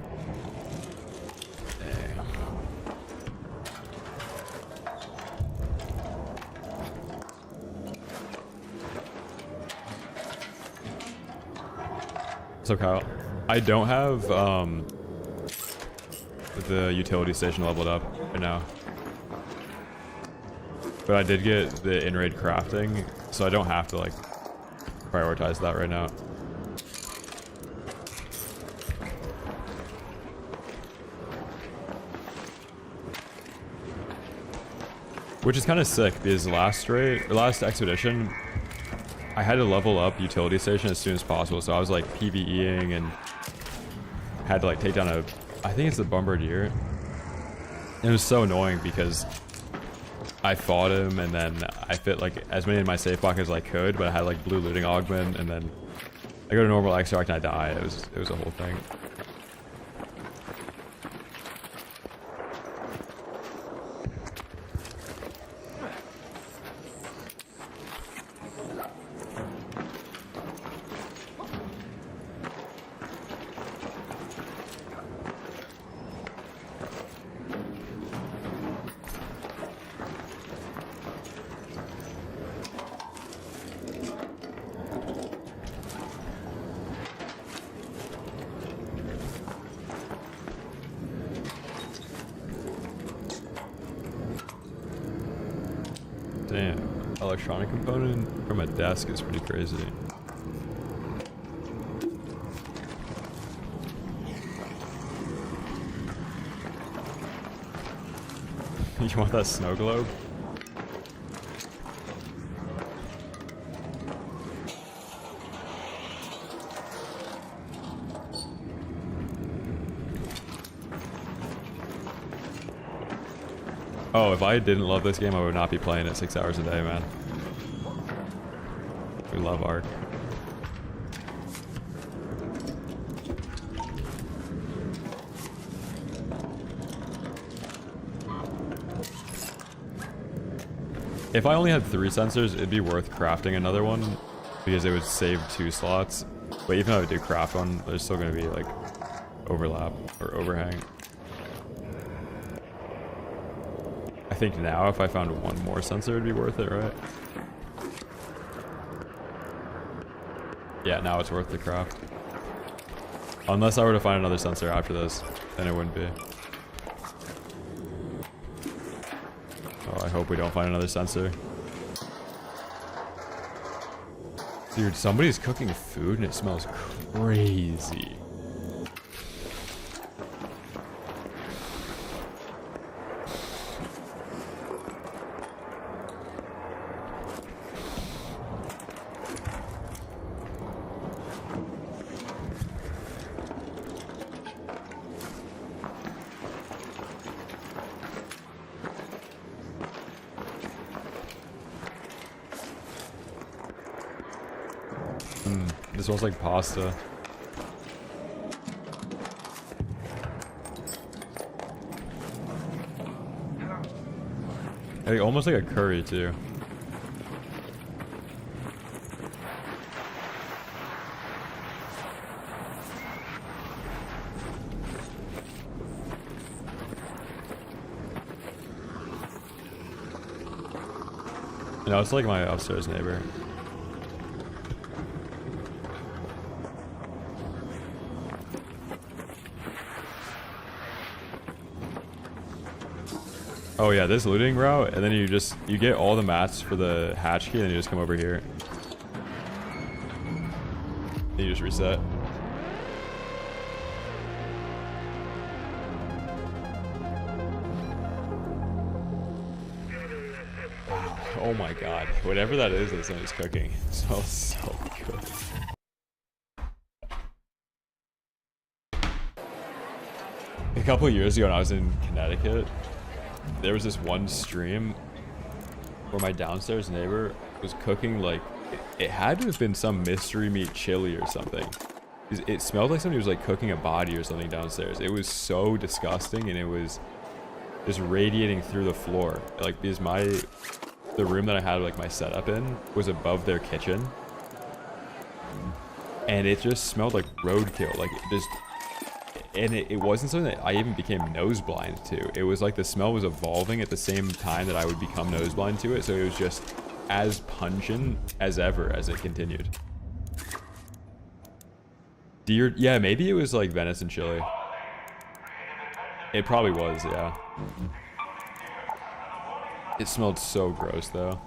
Dang. So Kyle, I don't have the utility station leveled up right now, but I did get the in-raid crafting, so I don't have to like prioritize that right now. Which is kind of sick because last expedition, I had to level up utility station as soon as possible. So I was like PvEing and had to like take down I think it's the bombardier. It was so annoying because I fought him and then I fit like as many in my safe block as I could, but I had like blue looting augment and then I go to normal extract and I die. It was a whole thing. Damn, electronic component from a desk is pretty crazy. You want that snow globe? Oh, if I didn't love this game, I would not be playing it 6 hours a day, man. We love Ark. If I only had 3 sensors, it'd be worth crafting another one because it would save 2 slots. But even if I do craft one, there's still going to be like overlap or overhang. I think now if I found one more sensor, it'd be worth it, right? Yeah, now it's worth the craft. Unless I were to find another sensor after this, then it wouldn't be. Oh, I hope we don't find another sensor. Dude, somebody's cooking food and it smells crazy. It smells like pasta. Like, almost like a curry too. You know, it's like my upstairs neighbor. Oh yeah, this looting route, and then you get all the mats for the hatch key, and then you just come over here. And you just reset. Wow. Oh my god. Whatever that is that somebody's cooking. It smells so good. A couple of years ago when I was in Connecticut, there was this one stream where my downstairs neighbor was cooking like it had to have been some mystery meat chili or something. It smelled like somebody was like cooking a body or something downstairs. It was so disgusting, and it was just radiating through the floor. Like, because the room that I had like my setup in was above their kitchen, and it just smelled like roadkill. Like, it wasn't something that I even became nose blind to. It was like the smell was evolving at the same time that I would become nose blind to it. So it was just as pungent as ever as it continued. Deer, yeah, maybe it was like venison chili. It probably was, yeah. It smelled so gross though.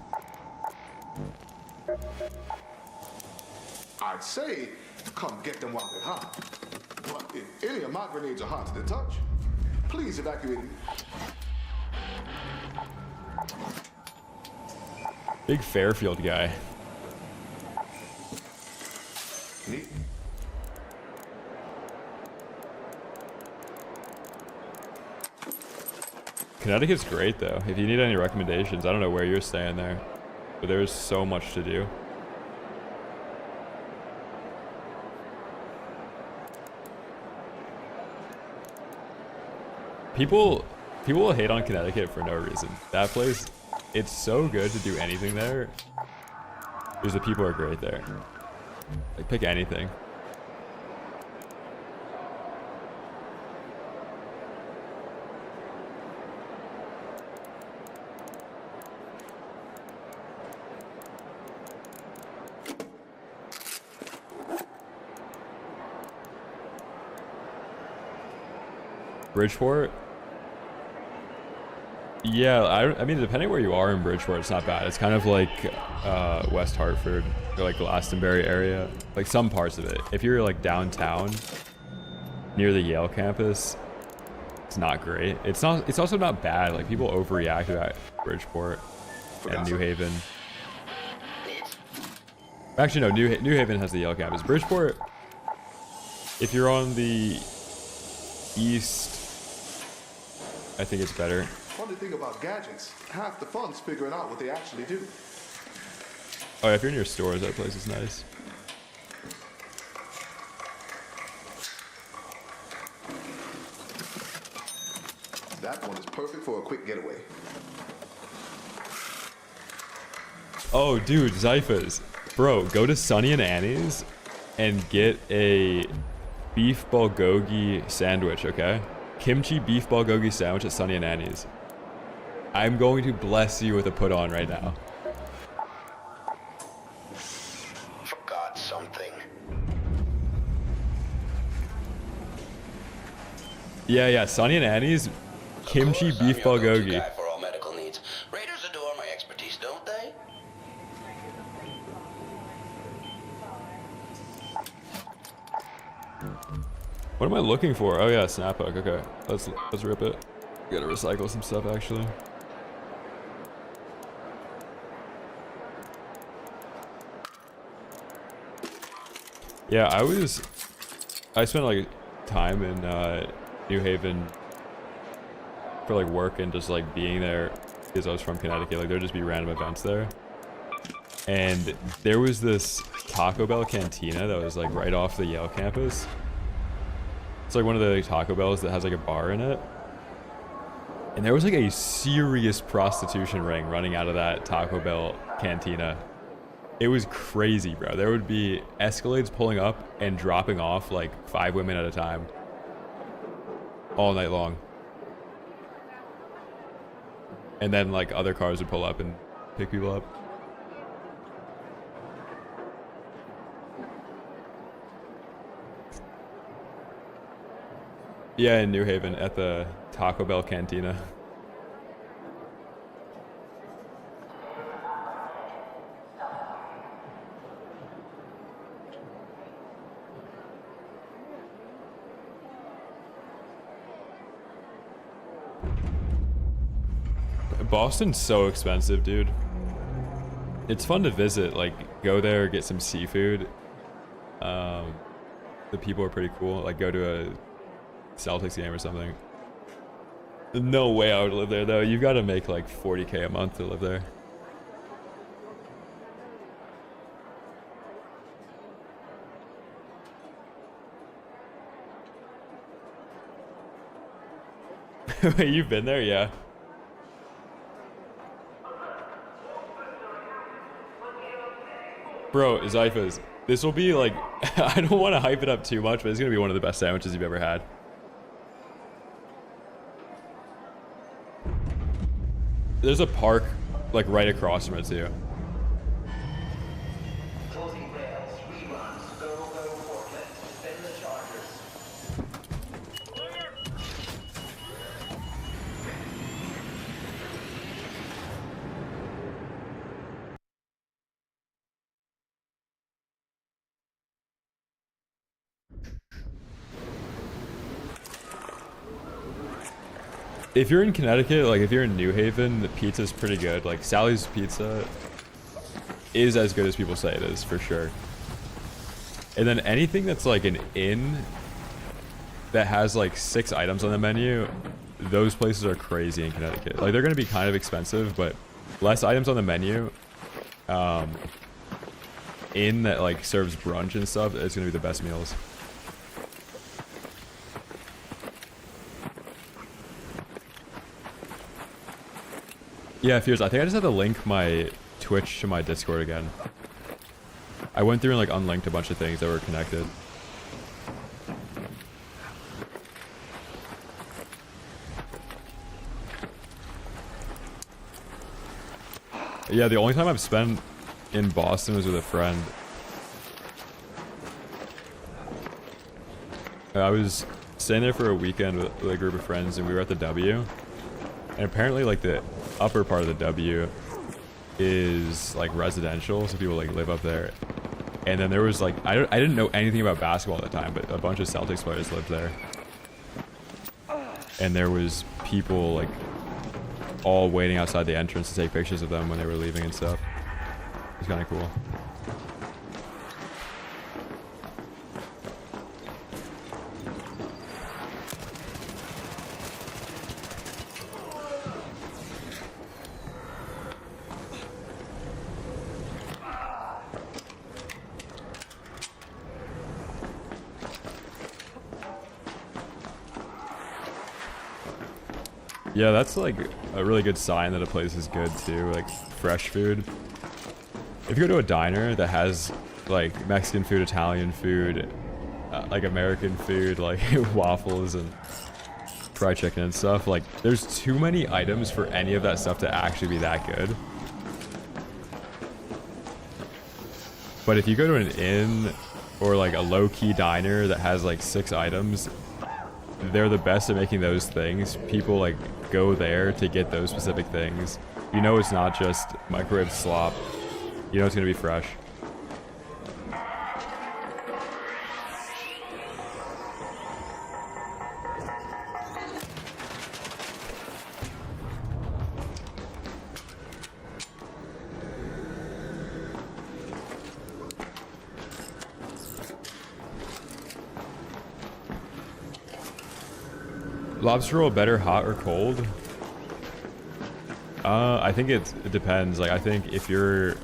I'd say, come get them while they're hot. But if any of my grenades are hot to the touch, please evacuate them. Big Fairfield guy. Neat. Connecticut's great though. If you need any recommendations, I don't know where you're staying there, but there's so much to do. People will hate on Connecticut for no reason. That place, it's so good to do anything there. Because the people are great there. Like, pick anything. Bridgeport? Yeah, I mean, depending where you are in Bridgeport, it's not bad. It's kind of like West Hartford or like Glastonbury area. Like some parts of it. If you're like downtown, near the Yale campus, it's not great. It's also not bad. Like people overreact about Bridgeport and New Haven. Actually, no, New Haven has the Yale campus. Bridgeport, if you're on the east, I think it's better. Funny thing about gadgets, half the fun's figuring out what they actually do. Oh, yeah, if you're near stores, that place is nice. That one is perfect for a quick getaway. Oh, dude, Zyphas. Bro, go to Sonny and Annie's and get a beef bulgogi sandwich, okay? Kimchi beef bulgogi sandwich at Sonny and Annie's. I'm going to bless you with a put on right now. Forgot something. Yeah, Sonny and Annie's kimchi Of course, beef I'm your go-to bulgogi. guy for all medical needs. Raiders adore my expertise, don't they? What am I looking for? Oh yeah, snap hook. Okay, let's rip it. Gotta recycle some stuff actually. Yeah, I spent like time in New Haven for like work and just like being there because I was from Connecticut. Like there'd just be random events there. And there was this Taco Bell cantina that was like right off the Yale campus. It's like one of the Taco Bells that has like a bar in it. And there was like a serious prostitution ring running out of that Taco Bell cantina. It was crazy, bro. There would be Escalades pulling up and dropping off like 5 women at a time. All night long. And then like other cars would pull up and pick people up. Yeah, in New Haven at the Taco Bell cantina. Boston's so expensive, dude. It's fun to visit, like go there, get some seafood. The people are pretty cool. Like go to a Celtics game or something. No way I would live there though. You've got to make like 40K a month to live there. Wait, you've been there? Yeah. Bro, Zyphas, this will be like, I don't want to hype it up too much, but it's going to be one of the best sandwiches you've ever had. There's a park like right across from it too. Closing rails, reruns, go forklift, spin the chargers. If you're in Connecticut, like if you're in New Haven, the pizza's pretty good. Like Sally's Pizza is as good as people say it is, for sure. And then anything that's like an inn that has like 6 items on the menu, those places are crazy in Connecticut. Like, they're going to be kind of expensive, but less items on the menu, inn that like serves brunch and stuff, is going to be the best meals. Yeah, Fears, I think I just had to link my Twitch to my Discord again. I went through and like unlinked a bunch of things that were connected. Yeah, the only time I've spent in Boston was with a friend. I was staying there for a weekend with a group of friends, and we were at the W. And apparently, like, the upper part of the W is like residential, so people like live up there. And then there was like, I didn't know anything about basketball at the time, but a bunch of Celtics players lived there. And there was people like all waiting outside the entrance to take pictures of them when they were leaving and stuff. It was kind of cool. Yeah, that's like a really good sign that a place is good too, like fresh food. If you go to a diner that has like Mexican food, Italian food, like American food, like waffles and fried chicken and stuff, like there's too many items for any of that stuff to actually be that good. But if you go to an inn or like a low-key diner that has like 6 items, they're the best at making those things. People like go there to get those specific things. You know it's not just microwave slop. You know it's gonna be fresh. Lobster roll better hot or cold? I think it depends. Like, I think if you're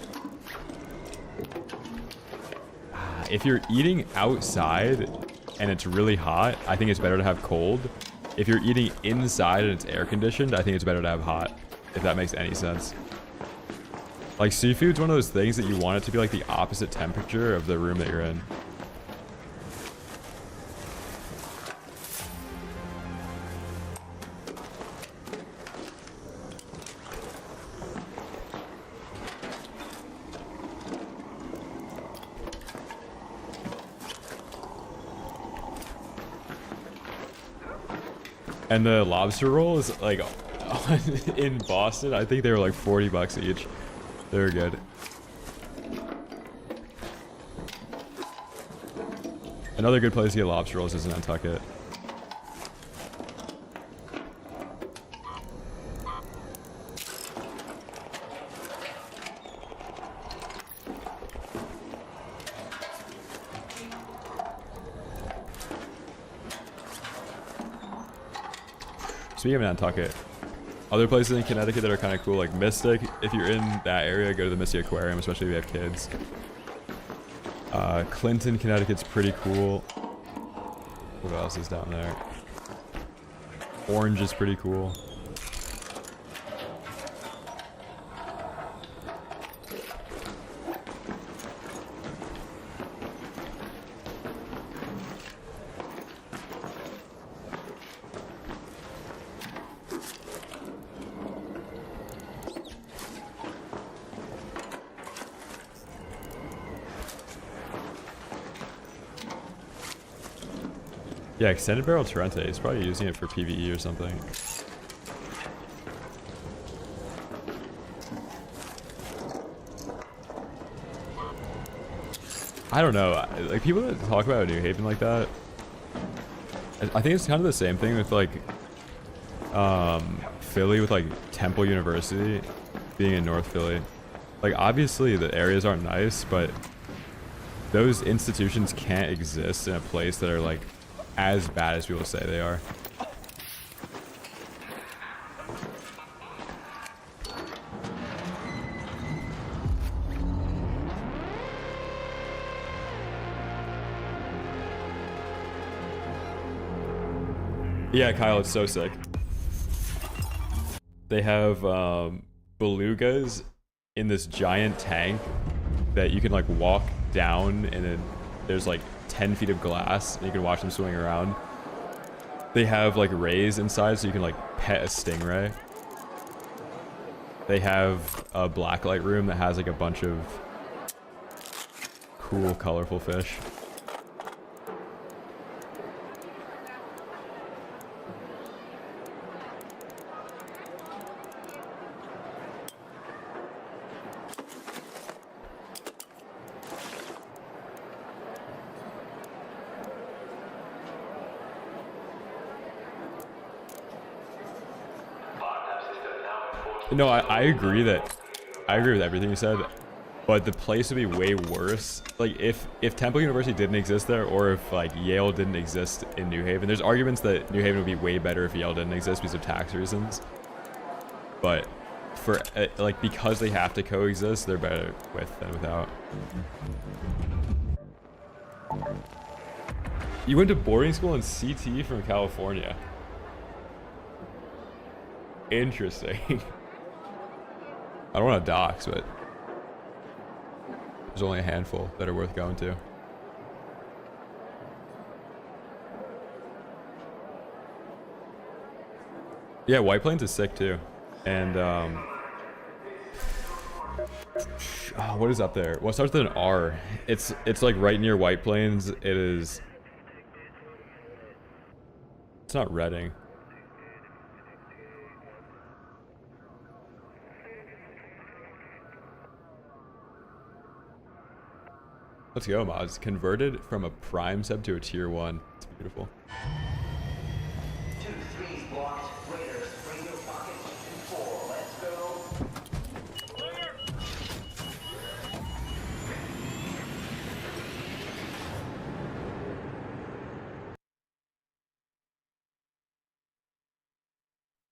eating outside and it's really hot, I think it's better to have cold. If you're eating inside and it's air conditioned, I think it's better to have hot, if that makes any sense. Like, seafood's one of those things that you want it to be like the opposite temperature of the room that you're in. And the lobster roll is like in Boston, I think they were like 40 bucks each. They were good. Another good place to get lobster rolls is in Nantucket. Speaking of Nantucket, other places in Connecticut that are kind of cool, like Mystic. If you're in that area, go to the Mystic Aquarium, especially if you have kids. Clinton, Connecticut's pretty cool. What else is down there? Orange is pretty cool. Yeah, extended barrel Torrente. He's probably using it for PvE or something. I don't know. Like, people that talk about New Haven like that, I think it's kind of the same thing with like Philly, with like Temple University being in North Philly. Like, obviously the areas aren't nice, but those institutions can't exist in a place that are like as bad as people say they are. Yeah, Kyle, it's so sick. They have belugas in this giant tank that you can like walk down, and then there's like 10 feet of glass and you can watch them swimming around. They have like rays inside so you can like pet a stingray. They have a blacklight room that has like a bunch of cool colorful fish. No, I agree with everything you said, but the place would be way worse. Like if Temple University didn't exist there, or if like Yale didn't exist in New Haven. There's arguments that New Haven would be way better if Yale didn't exist because of tax reasons. But for like because they have to coexist, they're better with than without. You went to boarding school in CT from California. Interesting. I don't want to dox, but there's only a handful that are worth going to. Yeah, White Plains is sick too. And what is up there? Well, it starts with an R. It's like right near White Plains. It's not Reading. Let's go, mods. Converted from a prime sub to a tier 1. It's beautiful. 2 3's blocked. Raiders, bring your pockets to 4. Let's go.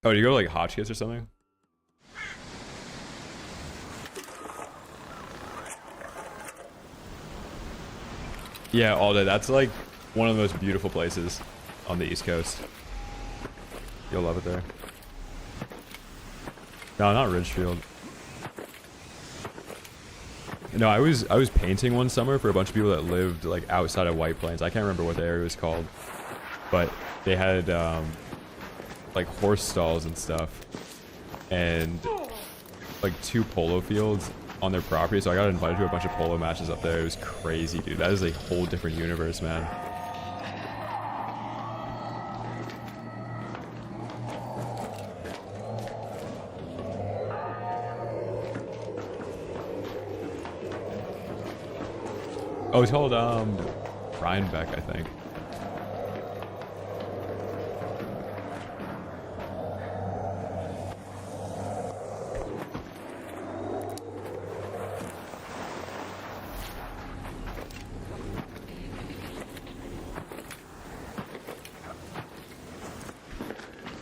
Oh, do you go to like Hotchkiss or something? Yeah, all day. That's like one of the most beautiful places on the East Coast. You'll love it there. No, not Ridgefield. No, I was painting one summer for a bunch of people that lived like outside of White Plains. I can't remember what the area was called, but they had like horse stalls and stuff, and like 2 polo fields on their property, so I got invited to a bunch of polo matches up there. It was crazy, dude. That is a whole different universe, man. Oh, it's called Rhinebeck, I think.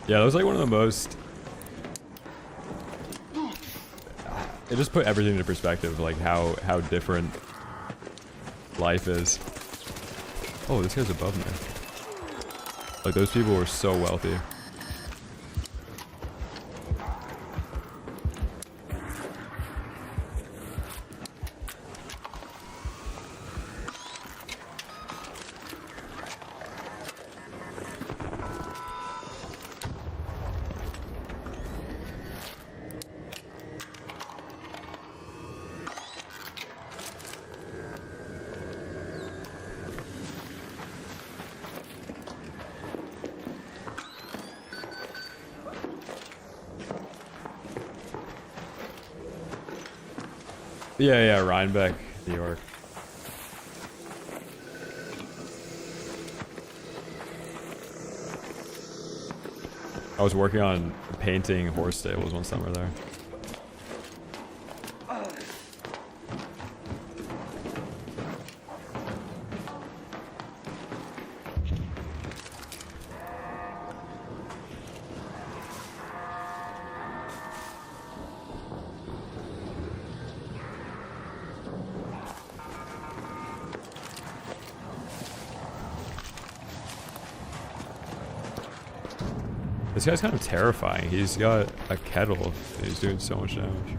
Yeah, that was like one of the most... It just put everything into perspective, like how different life is. Oh, this guy's above me. Like, those people were so wealthy. Yeah, Rhinebeck, New York. I was working on painting horse stables one summer there. This guy's kind of terrifying. He's got a kettle and he's doing so much damage.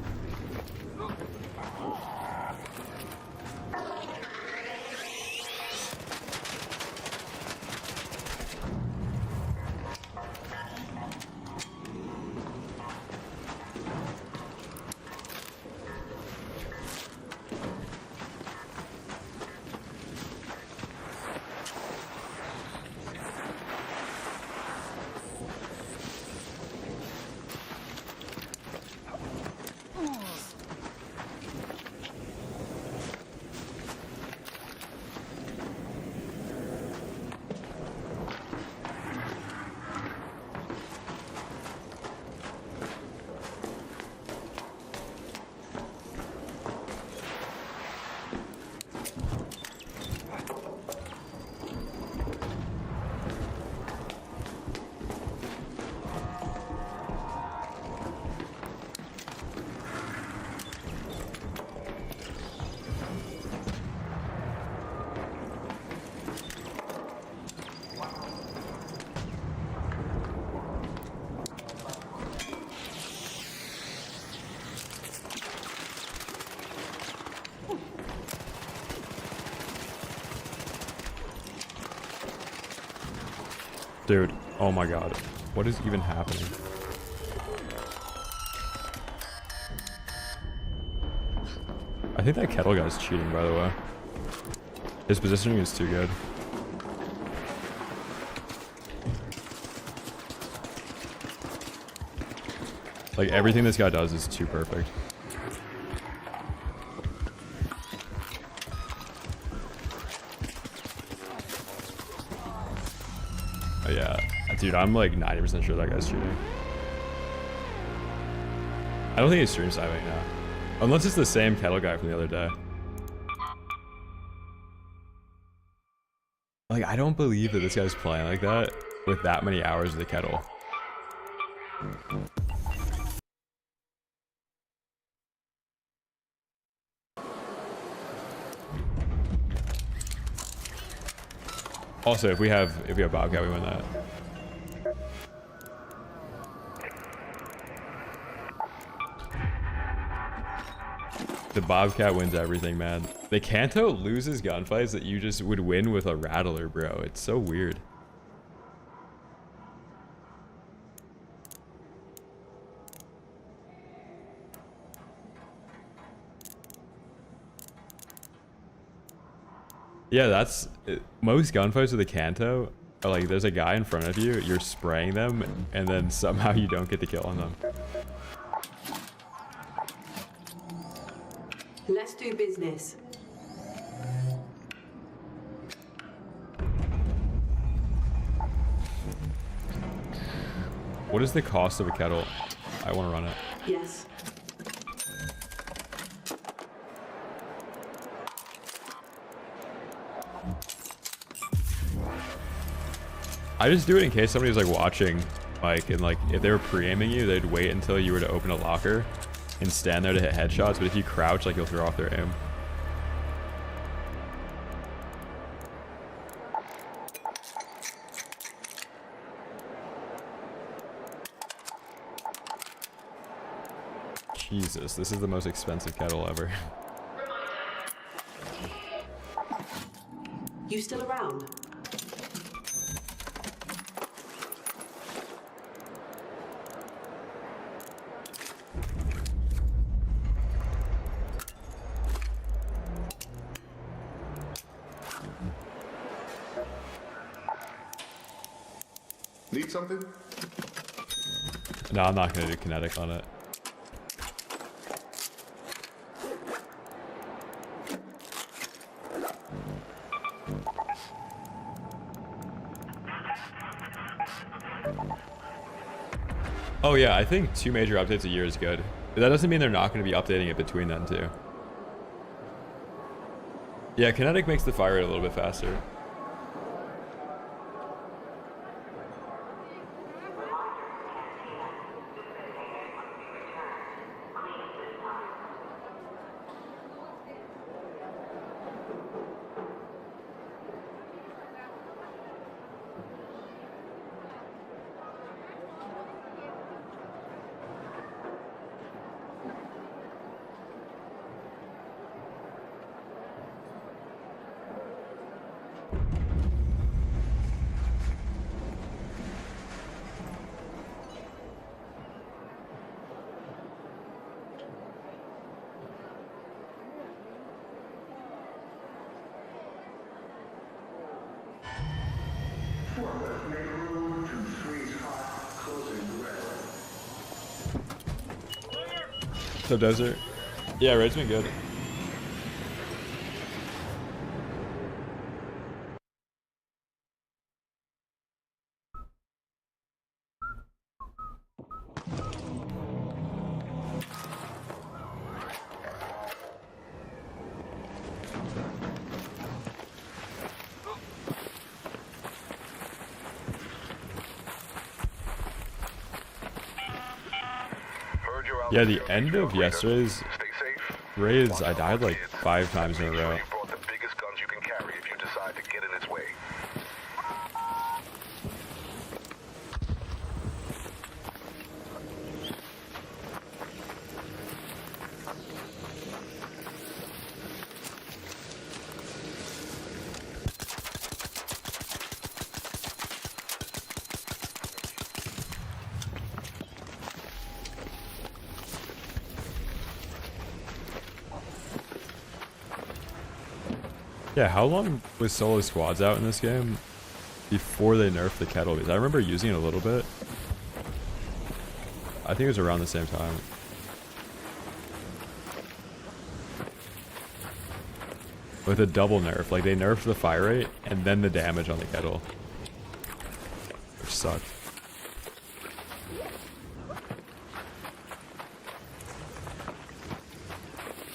Dude, oh my god. What is even happening? I think that kettle guy's cheating, by the way. His positioning is too good. Like, everything this guy does is too perfect. Oh yeah, dude, I'm like 90% sure that guy's cheating. I don't think he's stream sniping now. Unless it's the same kettle guy from the other day. Like, I don't believe that this guy's playing like that with that many hours of the kettle. Also, if we have Bobcat, we win that. The Bobcat wins everything, man. The Kanto loses gunfights that you just would win with a Rattler, bro. It's so weird. Yeah, that's most gunfights with the Kanto are like there's a guy in front of you, you're spraying them, and then somehow you don't get the kill on them. Let's do business. What is the cost of a kettle? I want to run it. Yes. I just do it in case somebody was like watching, like, and like if they were pre-aiming you, they'd wait until you were to open a locker and stand there to hit headshots, but if you crouch, like, you'll throw off their aim. Jesus, this is the most expensive kettle ever. You still around? Need something? No, I'm not gonna do kinetic on it. Oh yeah, I think 2 major updates a year is good. But that doesn't mean they're not going to be updating it between then too. Yeah, kinetic makes the fire rate a little bit faster. So Desert. Yeah, Raid's been good. Yeah, the end of yesterday's raids, I died like 5 times in a row. Yeah, how long was solo squads out in this game before they nerfed the kettle? Because I remember using it a little bit. I think it was around the same time. With a double nerf. Like, they nerfed the fire rate and then the damage on the kettle. Which sucked.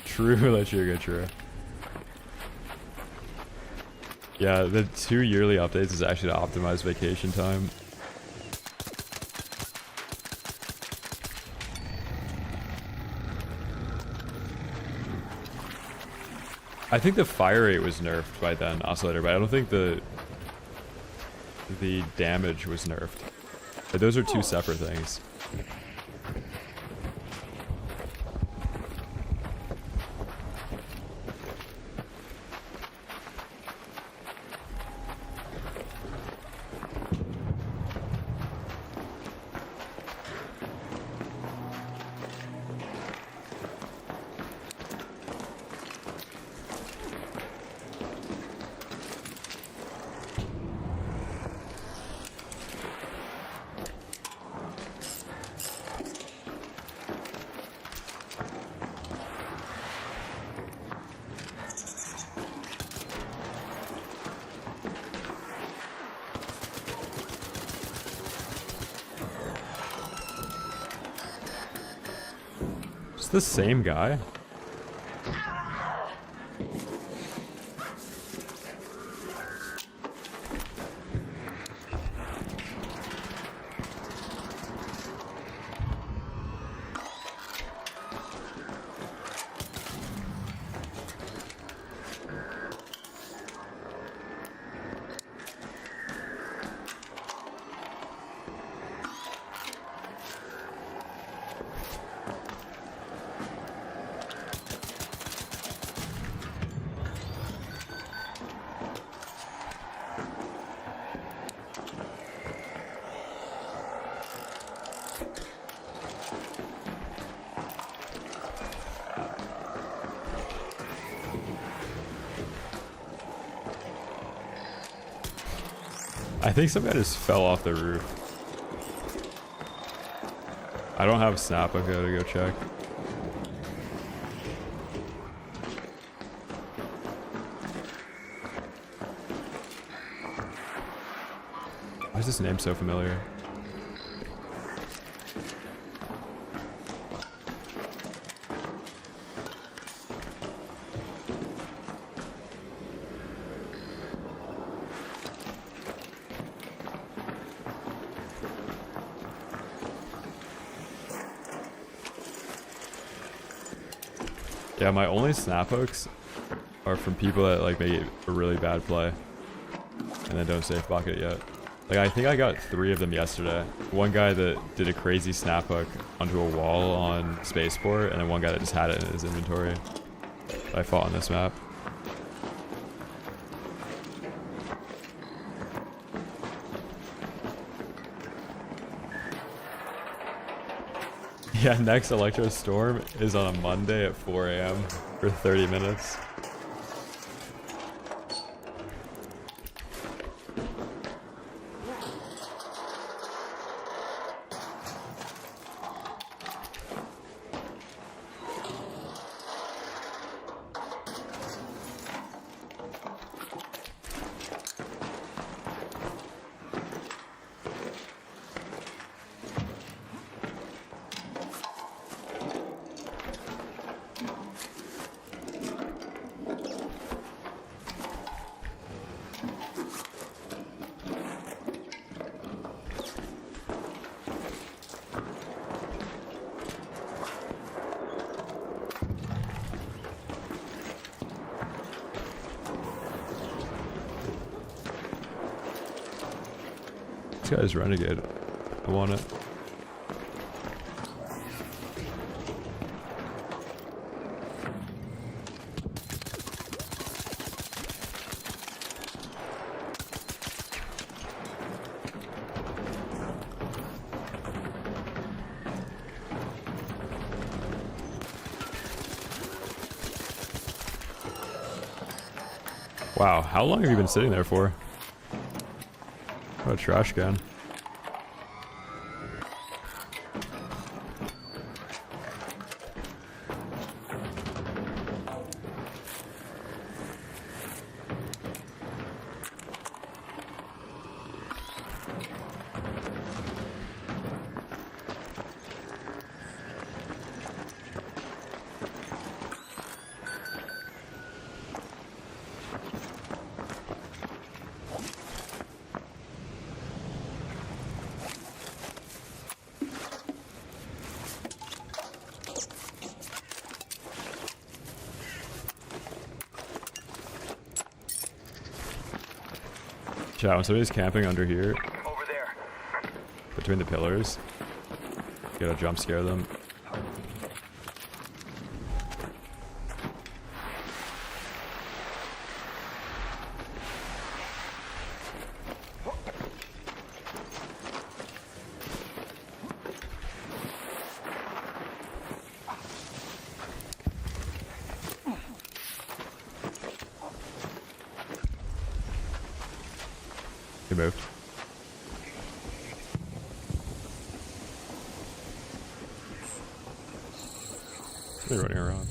True, that's true. Yeah, the 2 yearly updates is actually to optimize vacation time. I think the fire rate was nerfed by then, Oscillator, but I don't think the damage was nerfed. But those are 2 separate things. It's the same guy. I think some guy just fell off the roof. I don't have snap, I've got to go check. Why is this name so familiar? Yeah, my only snap hooks are from people that like make a really bad play and then don't safe bucket yet. Like, I think I got 3 of them yesterday. One guy that did a crazy snap hook onto a wall on Spaceport, and then one guy that just had it in his inventory. I fought on this map. Yeah, next Electro Storm is on a Monday at 4 AM for 30 minutes. This guy's renegade. I want it. Wow, how long have you been sitting there for? What a trash can. Chat, when somebody's camping under here, Over there. between the pillars, you gotta jump scare them. He moved. They're running around.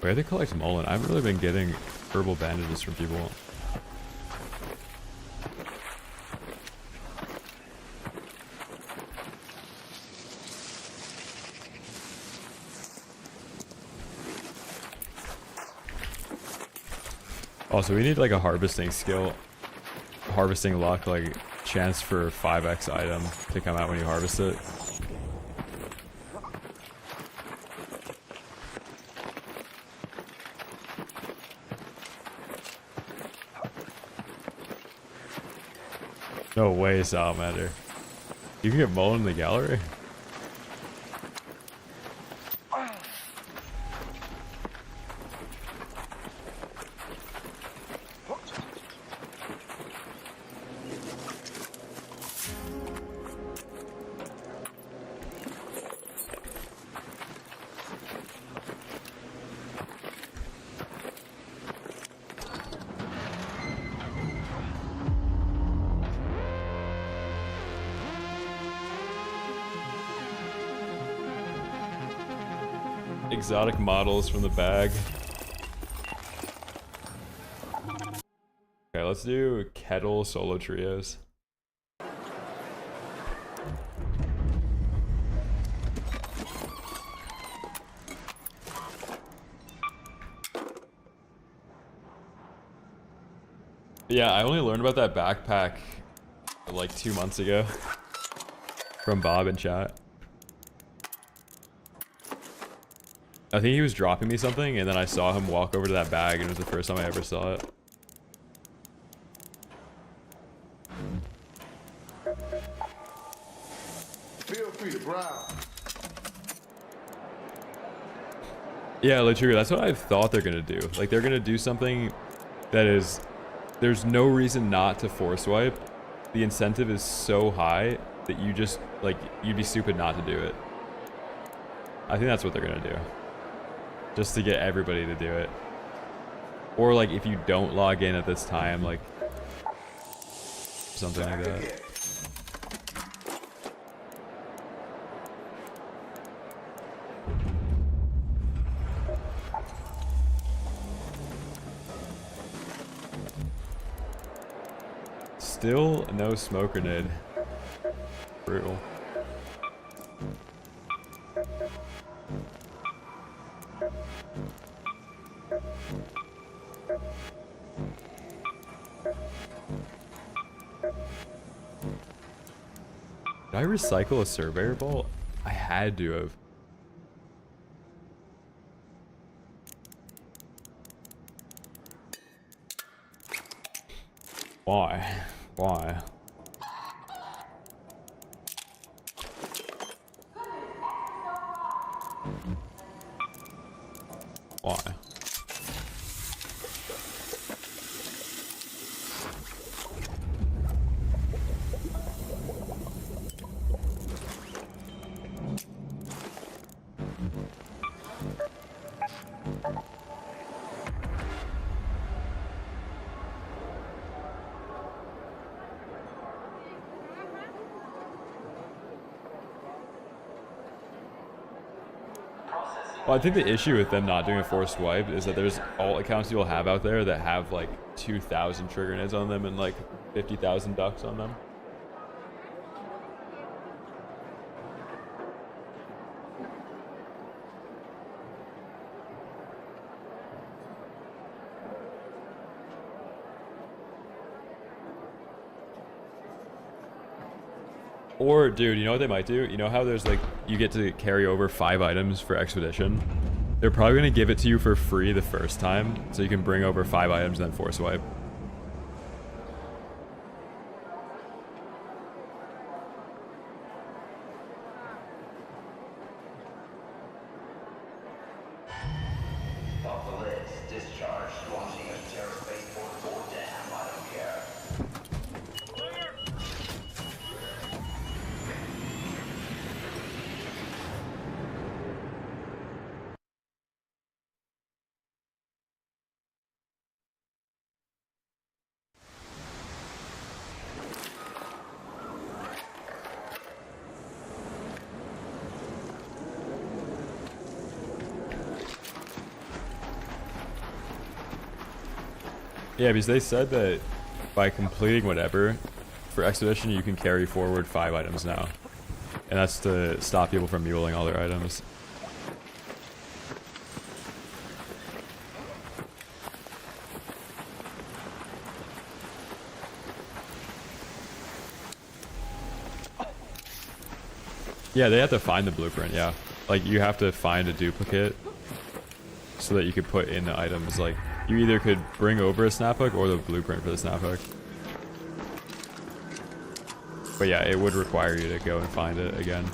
Where they collect Mullen? I haven't really been getting herbal bandages from people. Also, we need like a harvesting skill. Harvesting luck, like chance for 5x item to come out when you harvest it. No way, Salamander. You can get Mullen in the gallery? Exotic models from the bag. Okay, let's do kettle solo trios. Yeah, I only learned about that backpack like 2 months ago from Bob in chat. I think he was dropping me something, and then I saw him walk over to that bag, and it was the first time I ever saw it. Feel free to browse. Yeah, Latrigger, that's what I thought they're gonna do. Like, they're gonna do something that is... There's no reason not to force wipe. The incentive is so high that you just, like, you'd be stupid not to do it. I think that's what they're gonna do. Just to get everybody to do it. Or like if you don't log in at this time, like something like that. Still no smoke grenade. Brutal. Did I recycle a surveyor bolt? I had to have. Why? Why? Why? Well, I think the issue with them not doing a forced wipe is that there's alt accounts you'll have out there that have like 2,000 trigger nades on them and like 50,000 ducks on them. Or, dude, you know what they might do? You know how there's like, you get to carry over 5 items for Expedition? They're probably going to give it to you for free the first time, so you can bring over 5 items and then force wipe. Off the lids, discharge, launching a terror spaceport or damn, I don't care. Yeah, because they said that by completing whatever, for Expedition you can carry forward 5 items now. And that's to stop people from muling all their items. Yeah, they have to find the blueprint, yeah. Like, you have to find a duplicate so that you could put in the items. Like, you either could bring over a snap hook or the blueprint for the snap hook. But yeah, it would require you to go and find it again.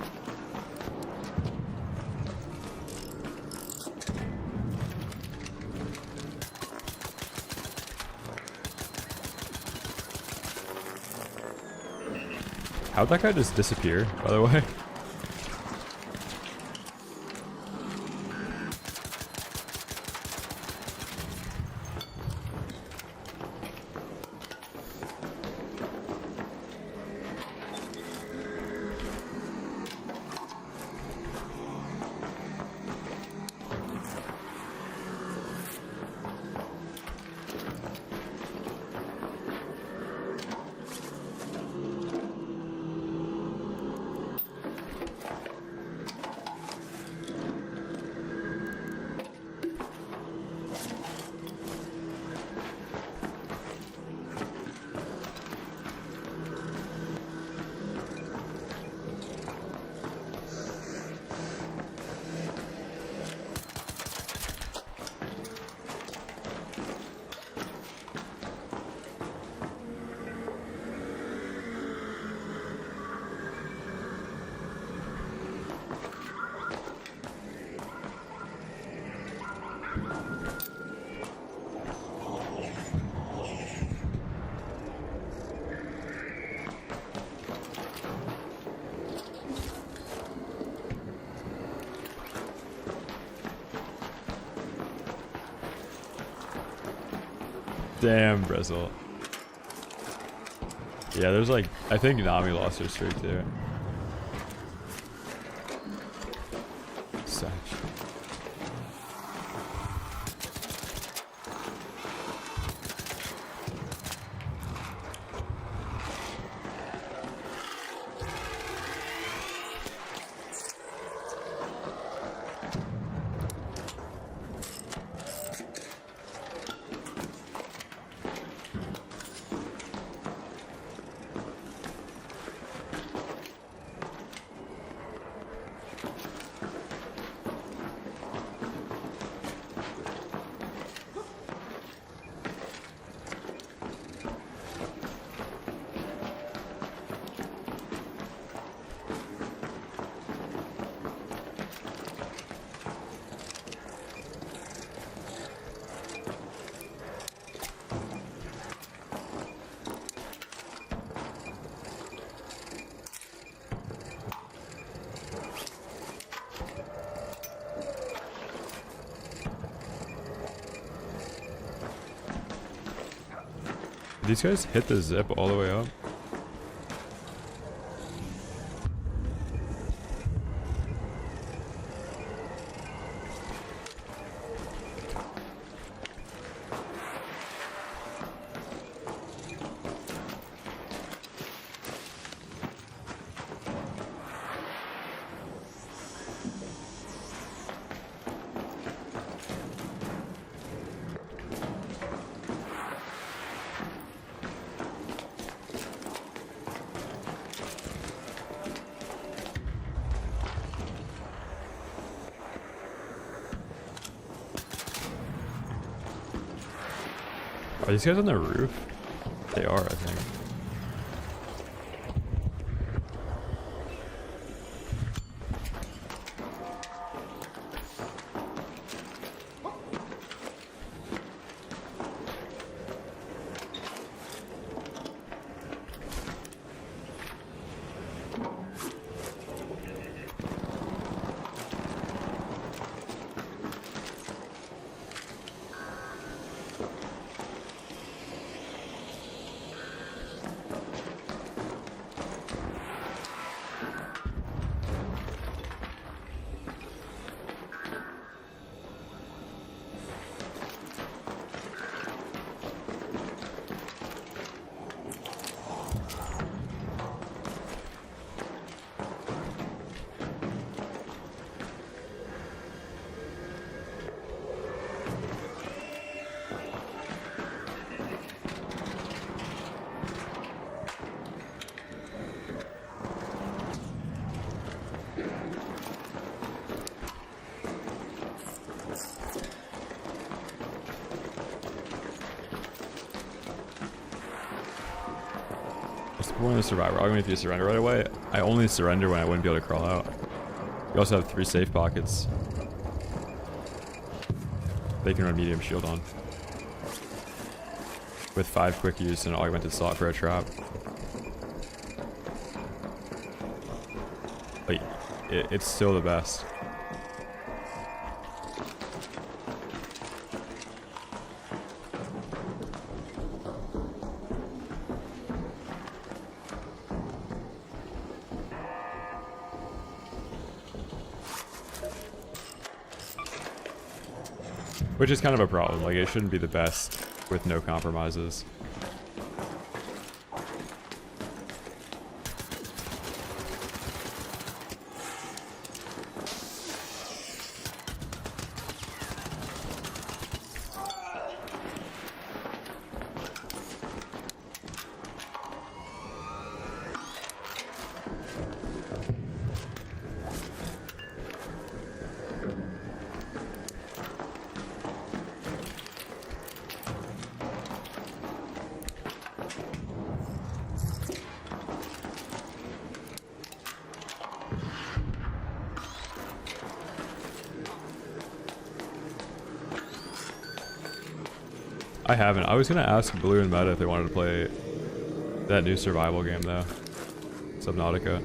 How'd that guy just disappear, by the way? Damn, Brazil. Yeah, there's like, I think Nami lost her streak too. Such. These guys hit the zip all the way up. Are these guys on the roof? They are, I think. We're in the survivor. I'm going to surrender right away. I only surrender when I wouldn't be able to crawl out. You also have 3 safe pockets. They can run medium shield on. With 5 quick use and an augmented slot for a trap. Like, it's still the best. Which is kind of a problem, like it shouldn't be the best with no compromises. I haven't. I was gonna ask Blue and Meta if they wanted to play that new survival game though. Subnautica.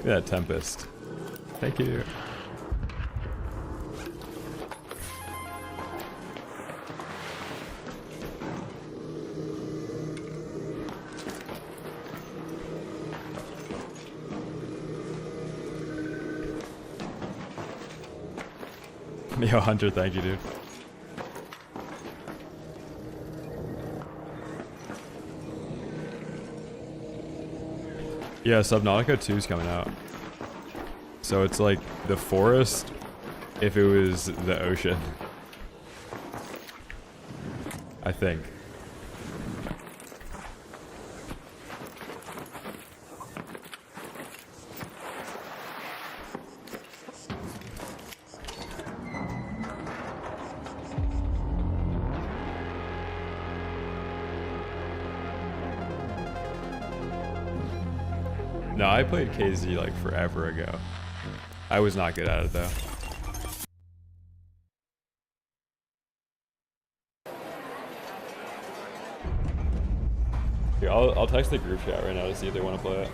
Yeah, Tempest. Thank you. Yo, Hunter, thank you, dude. Yeah, Subnautica 2 is coming out. So it's like the forest if it was the ocean. I think. No, I played KZ like forever ago. I was not good at it though. Here, I'll text the group chat right now to see if they want to play it.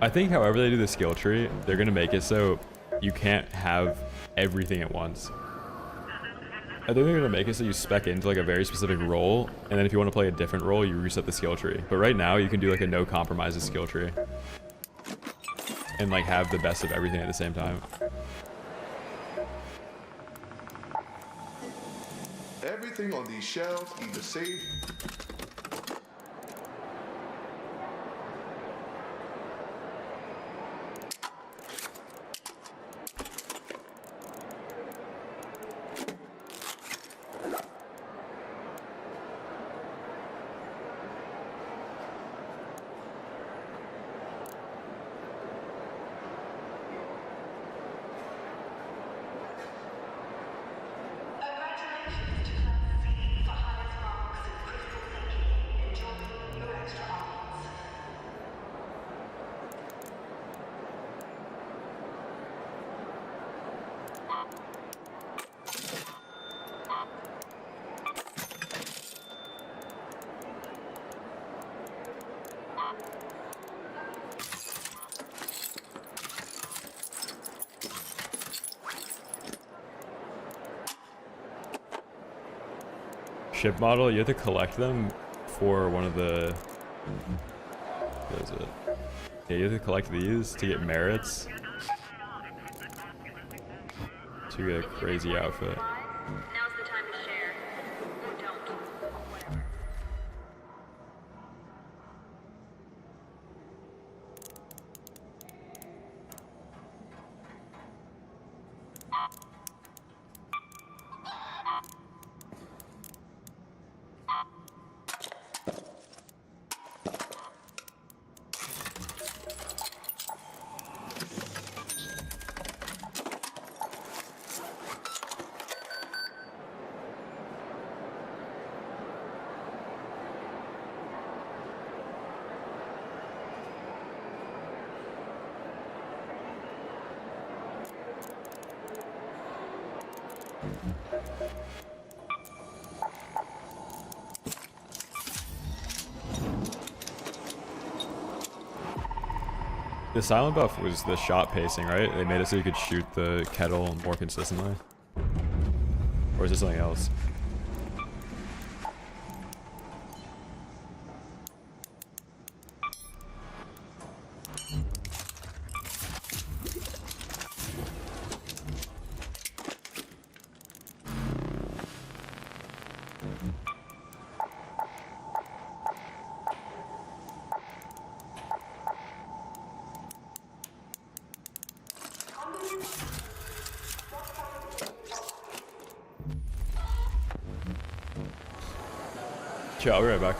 I think however they do the skill tree, they're gonna make it so you can't have everything at once. I think they're gonna make it so you spec into like a very specific role, and then if you want to play a different role, you reset the skill tree. But right now, you can do like a no compromises skill tree, and like have the best of everything at the same time. Everything on these shelves either saved. Ship model, you have to collect them for one of the... What is it? Yeah, you have to collect these to get merits. To get a crazy outfit. Now's the time to share. Or don't. Whatever. The silent buff was the shot pacing, right? They made it so you could shoot the kettle more consistently. Or is it something else? Chill, I'll be right back.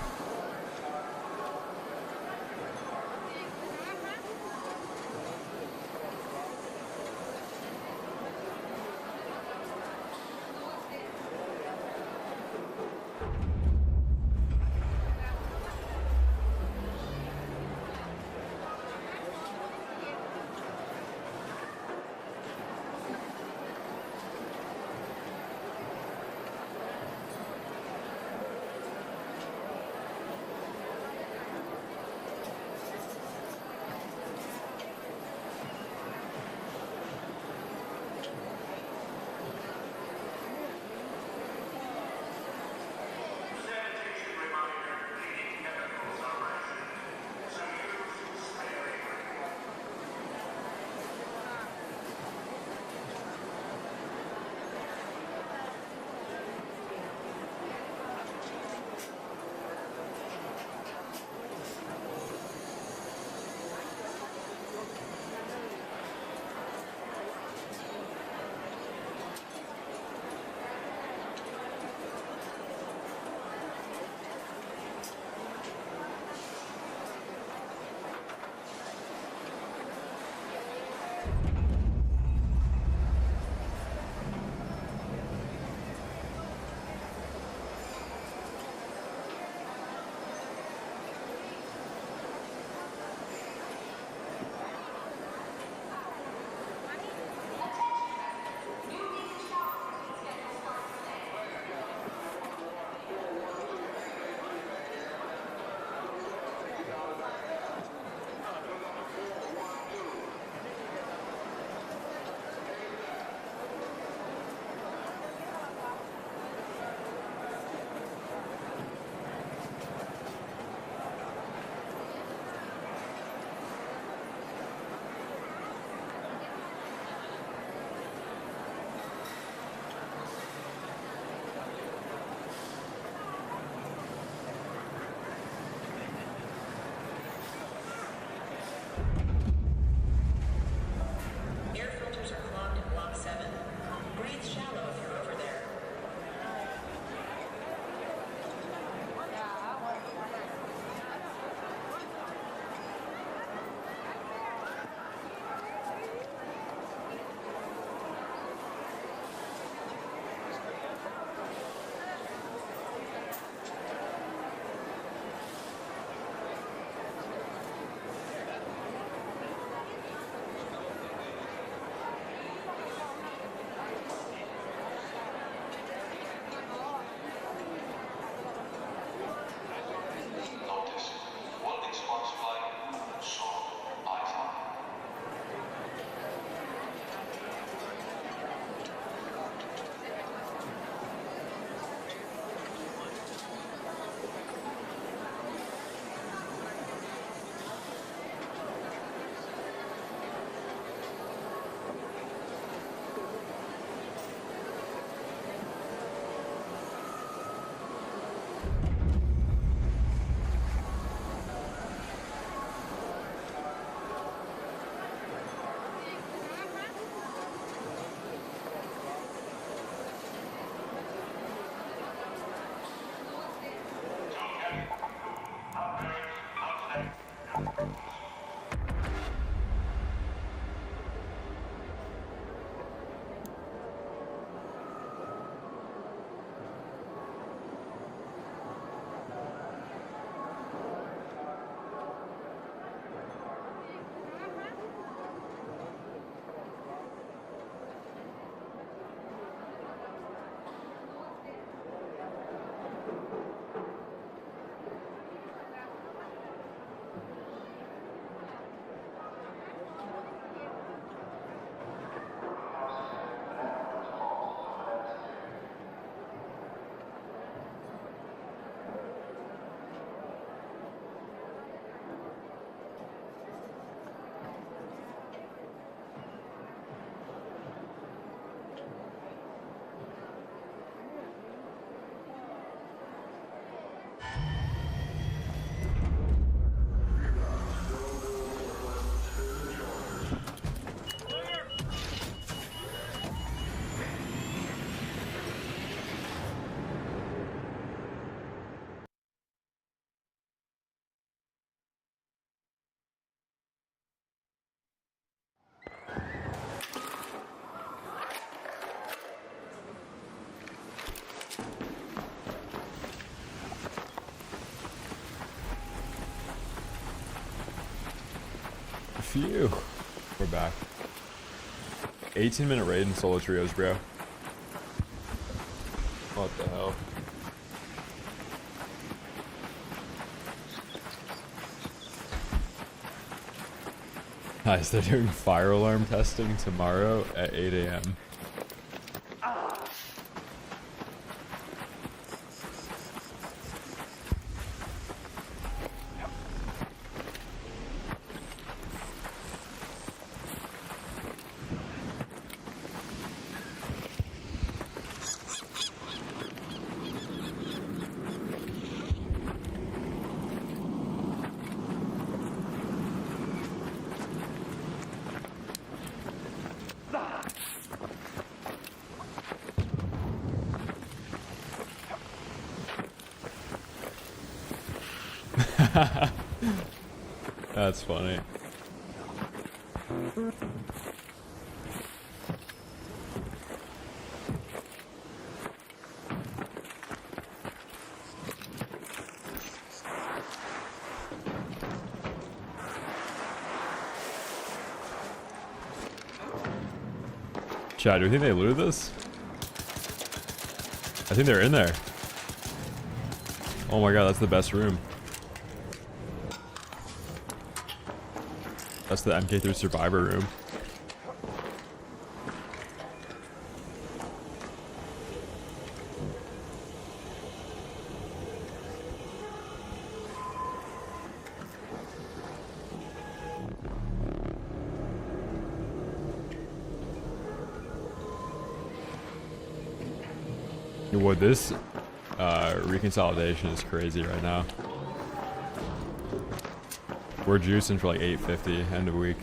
Phew. We're back. 18-minute raid in solo trios, bro. What the hell? Nice, they're doing fire alarm testing tomorrow at 8 a.m. That's funny. Chad, do you think they looted this? I think they're in there. Oh my god, that's the best room. That's the MK3 Survivor room. What this reconsolidation is crazy right now. We're juicing for like 850 end of week.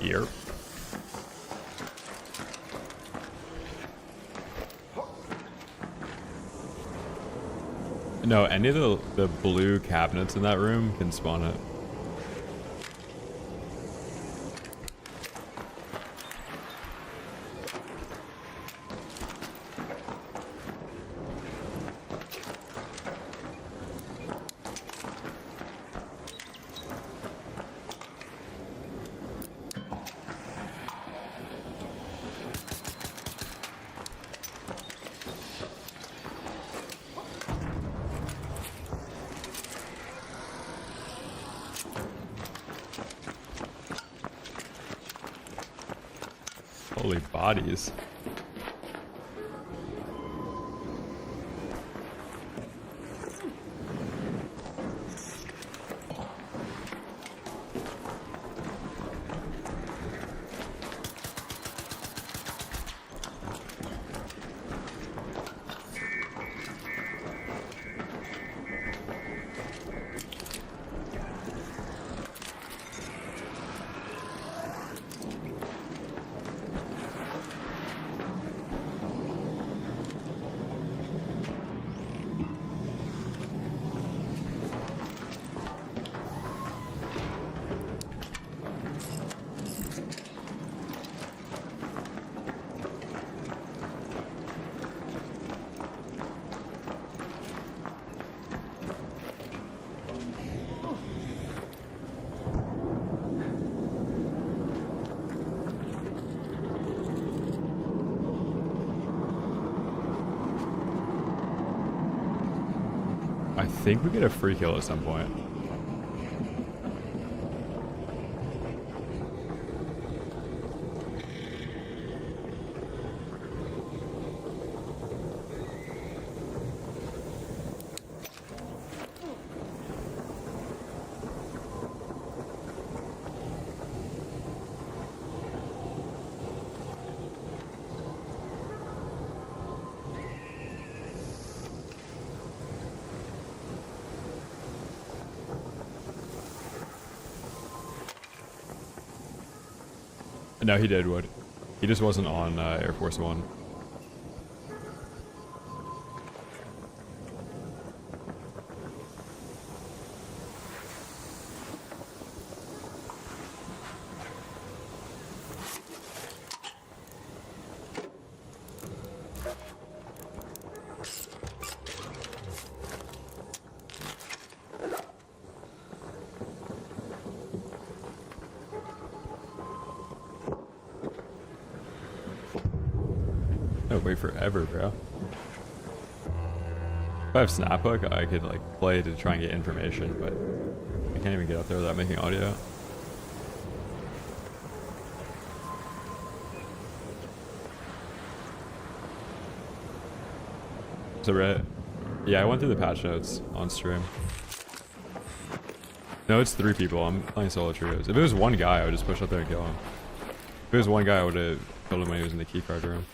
Yep. No, any of the blue cabinets in that room can spawn it. Holy bodies. I think we get a free kill at some point. No, he did, Wood. He just wasn't on Air Force One. That would wait forever, bro. If I have Snap Hook, I could like play to try and get information, but I can't even get up there without making audio. So right? Yeah, I went through the patch notes on stream. No, it's 3 people. I'm playing solo trios. If it was one guy, I would just push up there and kill him. If it was one guy, I would have killed him when he was in the keycard room.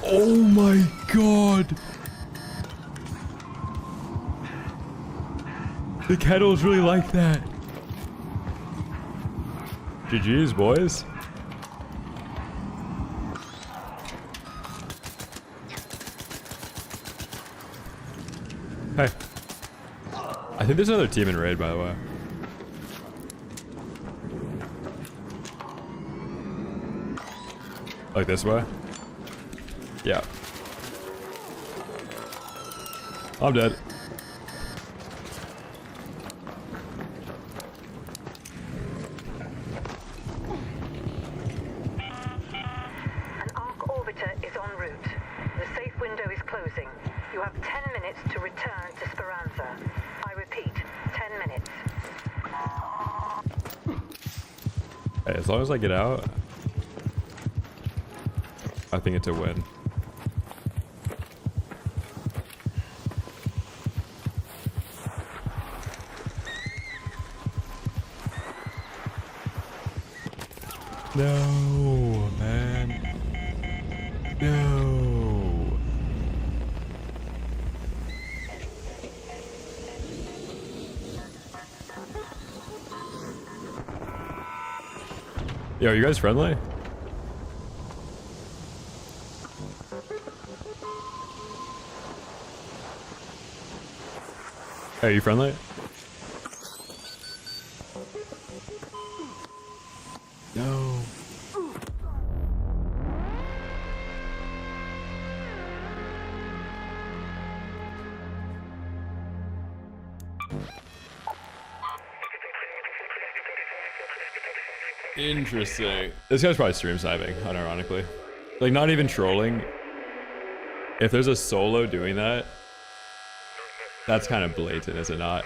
Oh my god! The kettle's really like that. GG's, boys. Hey. I think there's another team in raid, by the way. Like this way? Yeah. I'm dead. An arc orbiter is en route. The safe window is closing. You have 10 minutes to return to Speranza. I repeat, 10 minutes. Hey, as long as I get out, I think it's a win. No, man. No. Yo, are you guys friendly? Hey, are you friendly? No. Interesting. This guy's probably stream sniping, unironically. Like, not even trolling. If there's a solo doing that, that's kind of blatant, is it not?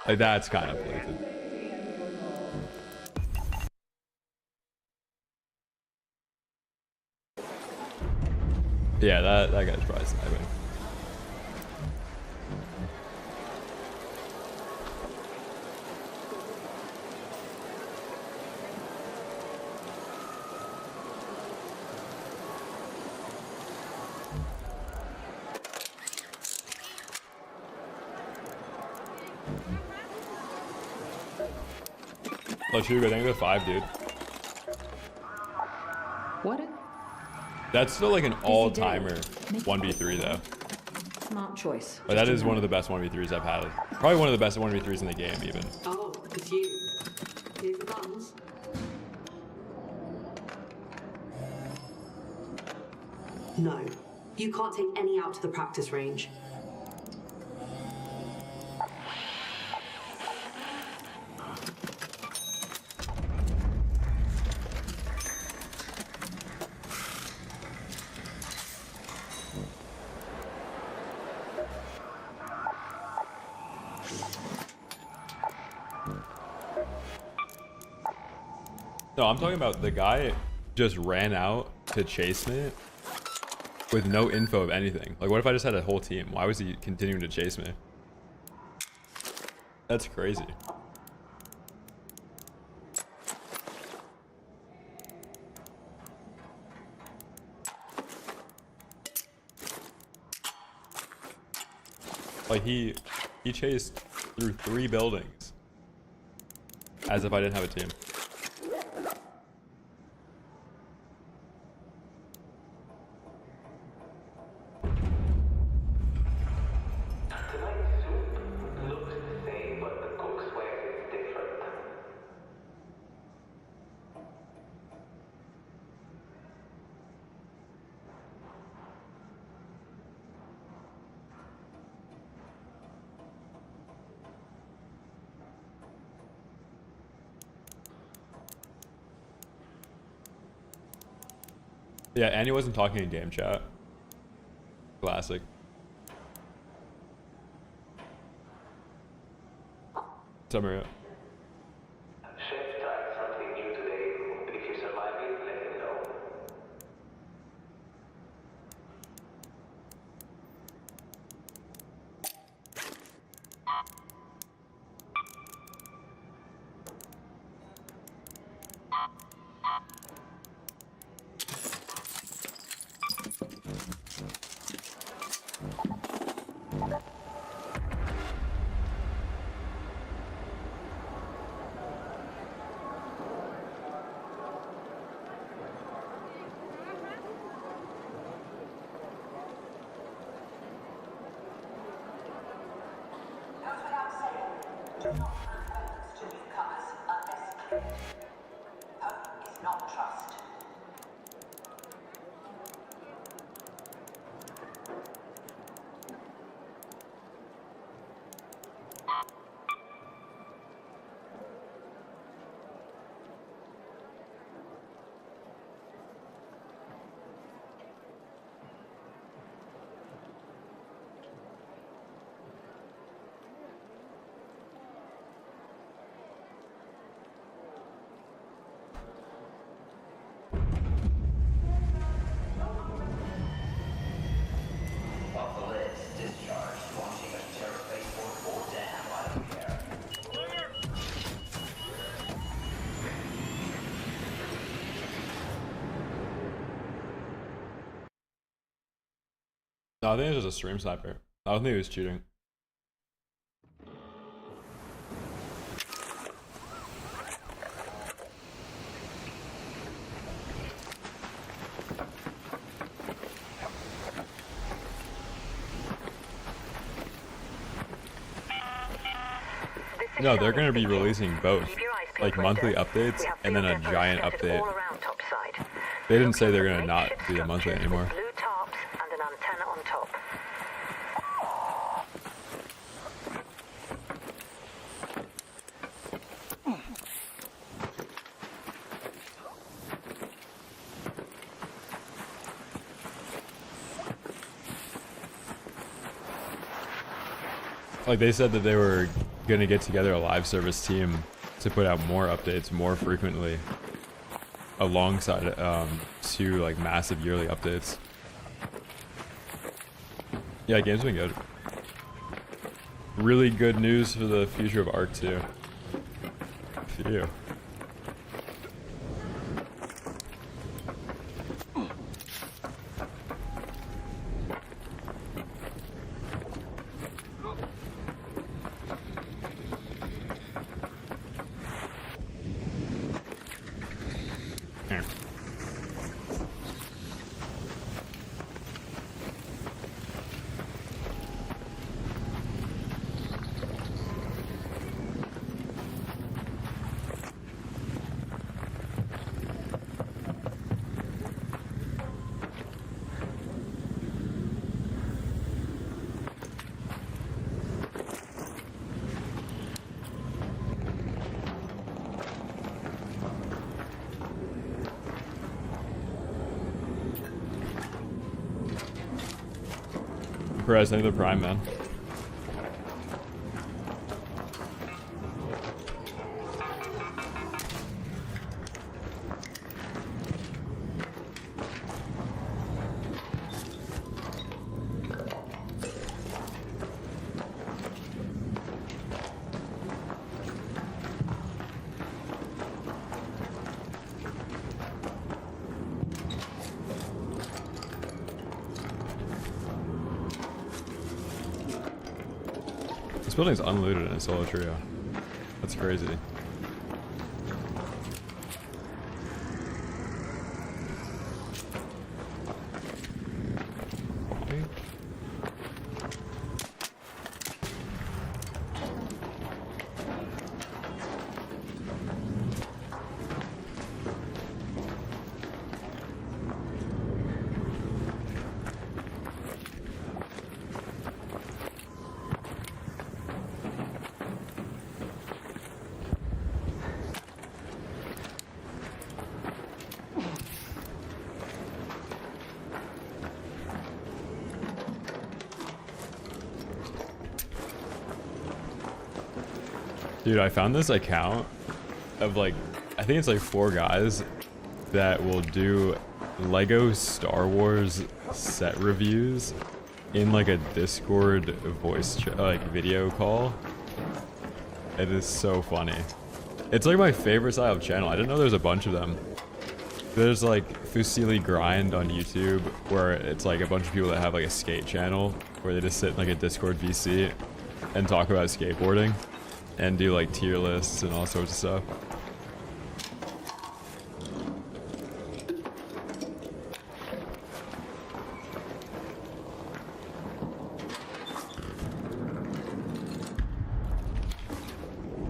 Like, that's kind of blatant. Yeah, that guy's probably sniping. Let's shoot, I think it's a 5, dude. What? That's still like an all-timer 1v3 though. Smart choice. But that is one of the best 1v3s I've had. Probably one of the best 1v3s in the game even. Oh, it's you. Here's the guns. No, you can't take any out to the practice range. No, I'm talking about the guy just ran out to chase me with no info of anything. Like, what if I just had a whole team? Why was he continuing to chase me? That's crazy. Like, he chased through 3 buildings as if I didn't have a team. Yeah, and he wasn't talking in game chat. Classic. Summary. Chef tried something new today. If you survive it, let me know. No, I think it was just a stream sniper. I don't think he was cheating. No, they're going to be releasing both, Keep your eyes peeled, like monthly Raiders. updates We have and then a field depots giant scattered update. all around topside. They didn't say they're Looking going to for not makeshift do the monthly structures anymore. with blue tarps and an antenna on top. Like they said that they were going to get together a live service team to put out more updates more frequently alongside 2 like massive yearly updates. Yeah, game's been good. Really good news for the future of Arc 2. Phew. Here. Perez, I think the prime, man. This building's unlooted in a solo trio. That's crazy. Dude, I found this account of like, I think it's like 4 guys that will do Lego Star Wars set reviews in like a Discord voice like video call. It is so funny. It's like my favorite style of channel. I didn't know there's a bunch of them. There's like Fusili Grind on YouTube, where it's like a bunch of people that have like a skate channel where they just sit in like a Discord VC and talk about skateboarding and do like tier lists and all sorts of stuff.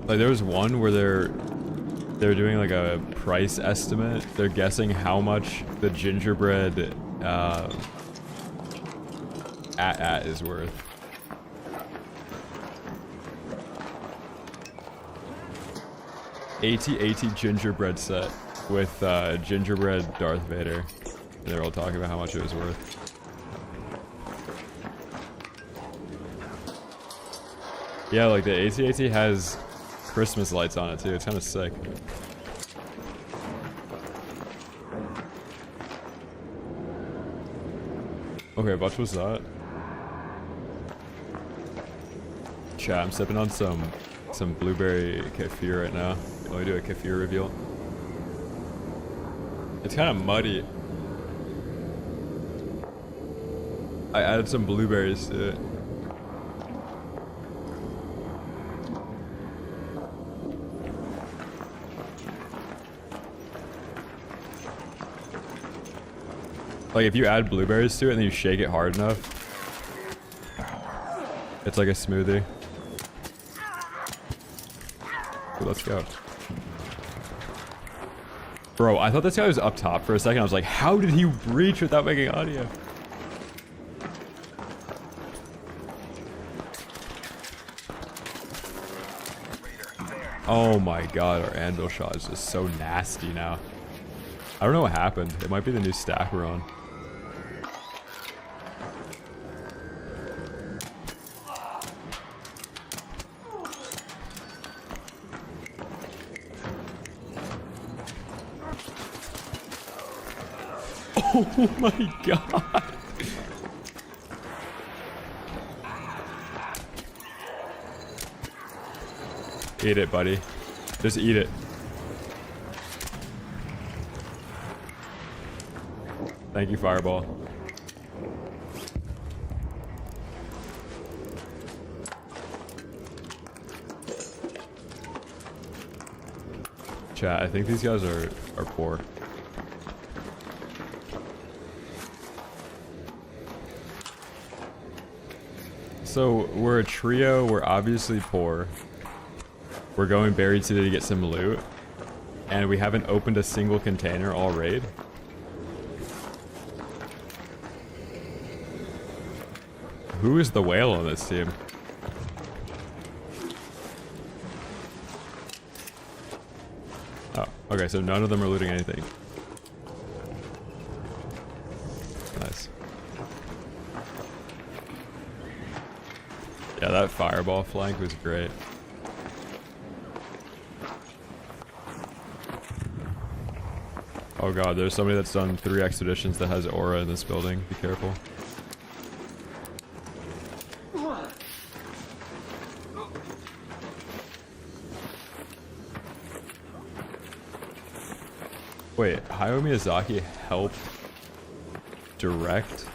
Like there was one where they're doing like a price estimate. They're guessing how much the gingerbread at is worth. AT-AT gingerbread set with gingerbread Darth Vader. And they're all talking about how much it was worth. Yeah, like the AT-AT has Christmas lights on it too. It's kind of sick. Okay, what was that? Chat, I'm sipping on some blueberry kefir right now. Let me do a kefir reveal. It's kind of muddy. I added some blueberries to it. Like if you add blueberries to it and then you shake it hard enough, it's like a smoothie. Let's go. Bro, I thought this guy was up top for a second. I was like, how did he breach without making audio? Oh my god, our anvil shot is just so nasty now. I don't know what happened. It might be the new stack we're on. Oh my god. Eat it, buddy. Just eat it. Thank you, Fireball. Chat, I think these guys are poor. So, we're a trio, we're obviously poor. We're going buried city to get some loot. And we haven't opened a single container all raid. Who is the whale on this team? Oh, okay, so none of them are looting anything. Nice. Yeah, that fireball flank was great. Oh god, there's somebody that's done 3 expeditions that has aura in this building. Be careful. Wait, Hayao Miyazaki helped direct?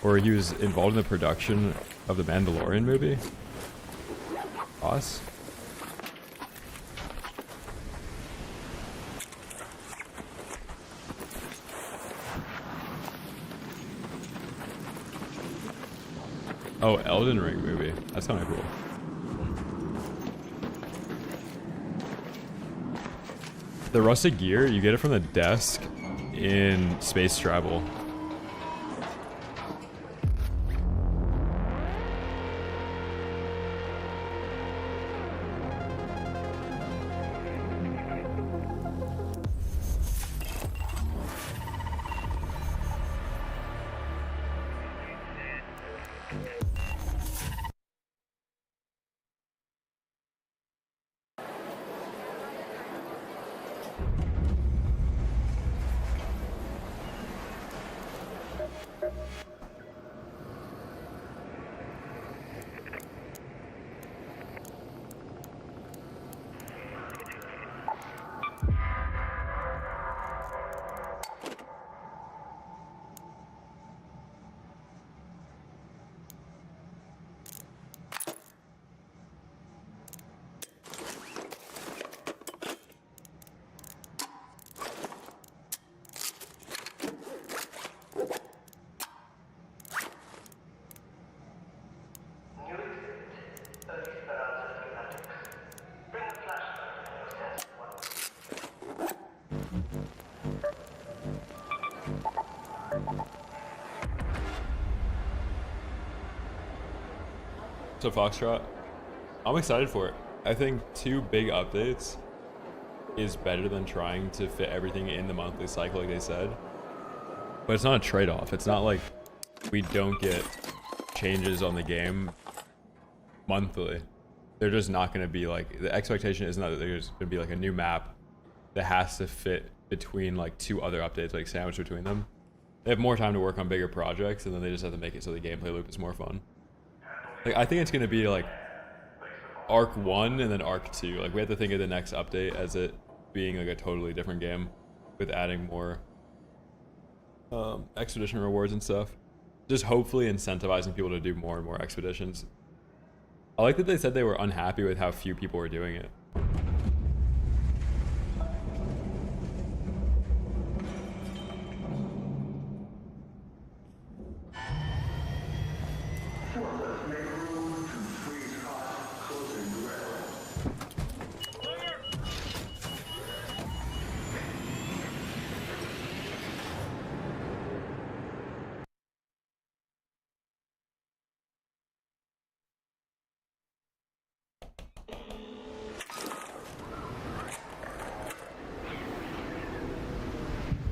Or he was involved in the production of the Mandalorian movie? Us? Oh, Elden Ring movie. That's kind of cool. The rusted gear, you get it from the desk in Space Travel. So Foxtrot, I'm excited for it. I think 2 big updates is better than trying to fit everything in the monthly cycle like they said. But it's not a trade-off. It's not like we don't get changes on the game monthly. They're just not going to be like, the expectation is not that there's going to be like a new map that has to fit between like 2 other updates, like sandwiched between them. They have more time to work on bigger projects, and then they just have to make it so the gameplay loop is more fun. Like, I think it's going to be like Arc 1 and then Arc 2. Like, we have to think of the next update as it being like a totally different game with adding more expedition rewards and stuff. Just hopefully incentivizing people to do more and more expeditions. I like that they said they were unhappy with how few people were doing it.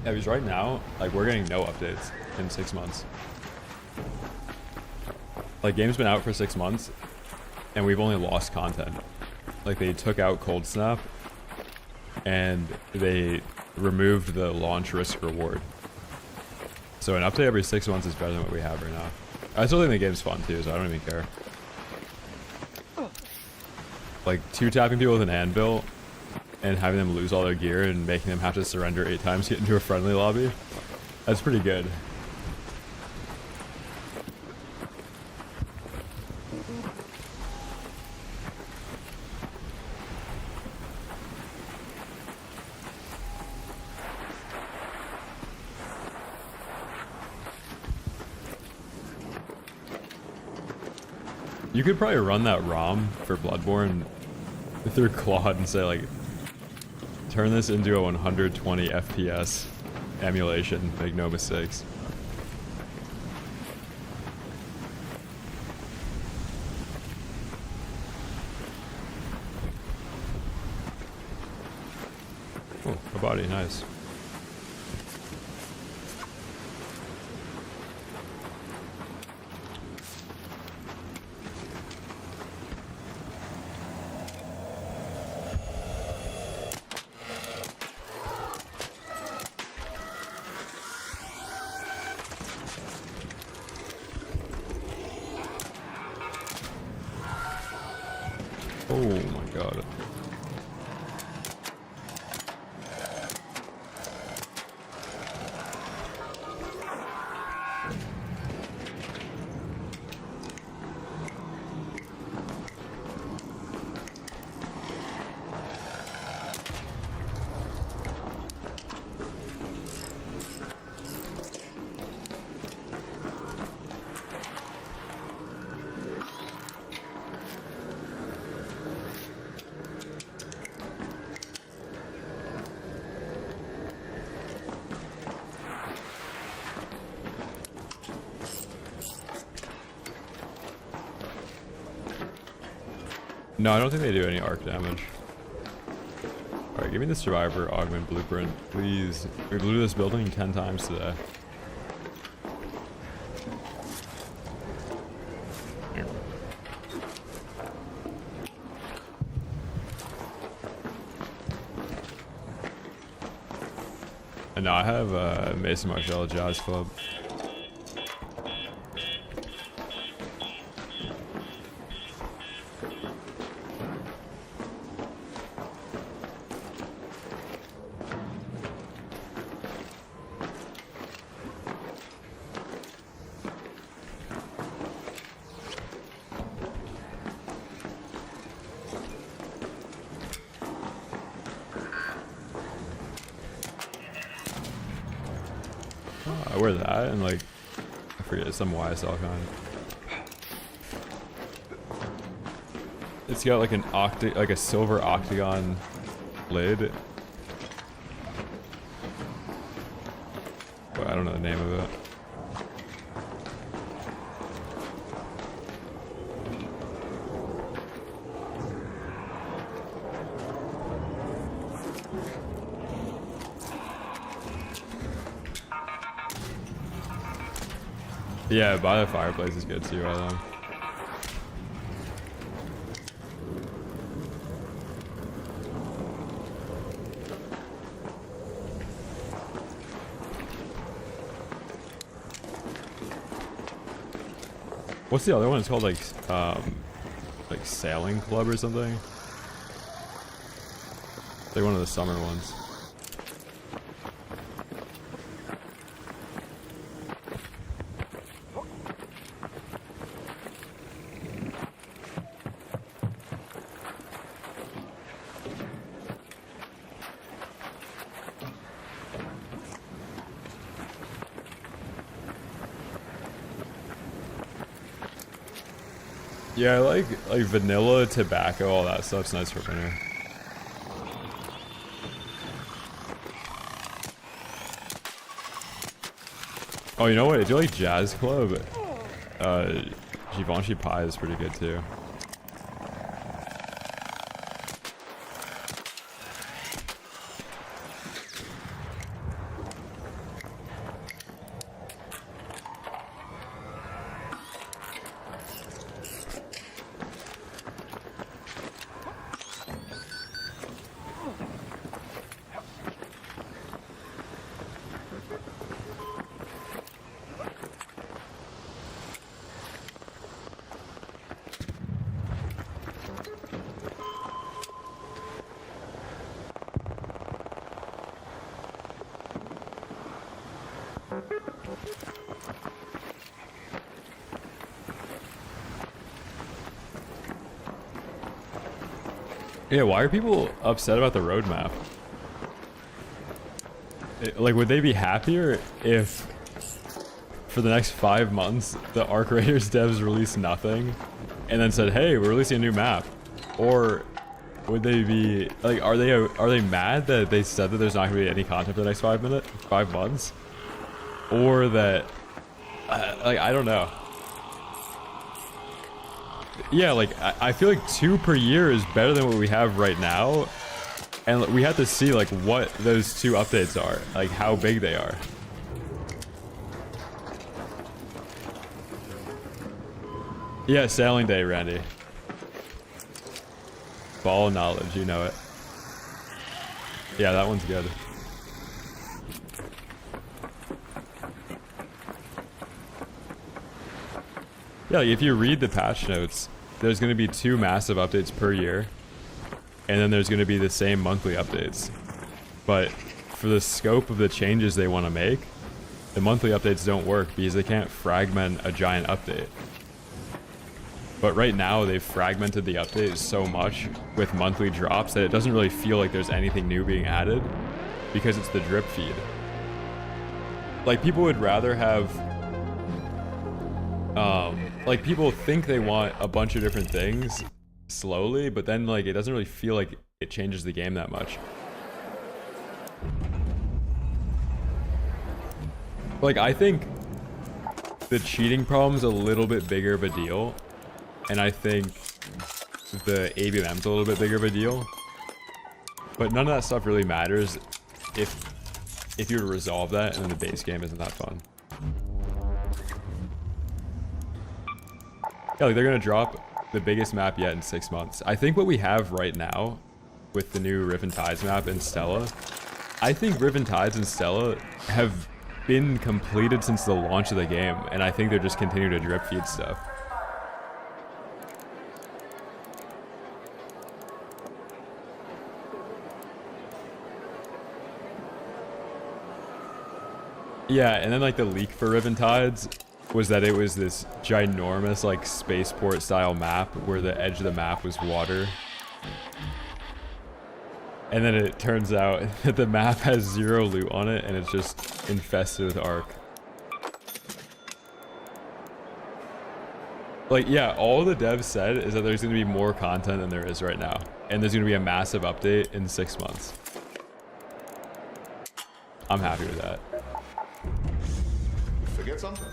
Yeah, because right now, like, we're getting no updates in 6 months. Like, game's been out for 6 months, and we've only lost content. Like, they took out Cold Snap, and they removed the launch risk reward. So an update every 6 months is better than what we have right now. I still think the game's fun too, so I don't even care. Like, 2-tapping people with an anvil and having them lose all their gear and making them have to surrender 8 times to get into a friendly lobby, that's pretty good. You could probably run that ROM for Bloodborne through Claude and say, like, turn this into a 120 FPS emulation, make no mistakes. Oh, a body, nice. Oh my god. No, I don't think they do any arc damage. Alright, give me the Survivor Augment Blueprint, please. We blew this building 10 times today. And now I have Mason Marshall Jazz Club. I wear that and, like, I forget, some YSL kind. It's got like like a silver octagon lid, but I don't know the name of it. Yeah, by the fireplace is good too, right then. What's the other one? It's called like Sailing Club or something. It's like one of the summer ones. Yeah, I like vanilla, tobacco, all that stuff's nice for winter. Oh, you know what? I do like Jazz Club. Givenchy pie is pretty good too. Yeah, why are people upset about the roadmap? Like, would they be happier if for the next 5 months the Arc Raiders devs released nothing and then said, hey, we're releasing a new map? Or would they be like, are they mad that they said that there's not gonna be any content for the next 5 months? Or that like, I don't know. Yeah, like I feel like 2 per year is better than what we have right now. And we have to see like what those 2 updates are, like how big they are. Yeah, sailing day, Randy. Ball knowledge, you know it. Yeah, that one's good. Yeah, like if you read the patch notes, there's going to be 2 massive updates per year. And then there's going to be the same monthly updates. But for the scope of the changes they want to make, the monthly updates don't work because they can't fragment a giant update. But right now they've fragmented the updates so much with monthly drops that it doesn't really feel like there's anything new being added because it's the drip feed. Like people would rather have like people think they want a bunch of different things slowly, but then like it doesn't really feel like it changes the game that much. Like I think the cheating problem's a little bit bigger of a deal, and I think the ABM's a little bit bigger of a deal, but none of that stuff really matters if you were to resolve that and then the base game isn't that fun. Yeah, like they're gonna drop the biggest map yet in 6 months. I think what we have right now with the new Riven Tides map in Stella, I think Riven Tides and Stella have been completed since the launch of the game, and I think they're just continuing to drip feed stuff. Yeah, and then like the leak for Riven Tides was that it was this ginormous like spaceport style map where the edge of the map was water. And then it turns out that the map has 0 loot on it and it's just infested with Arc. Like, yeah, all the devs said is that there's going to be more content than there is right now. And there's going to be a massive update in 6 months. I'm happy with that. Forget something.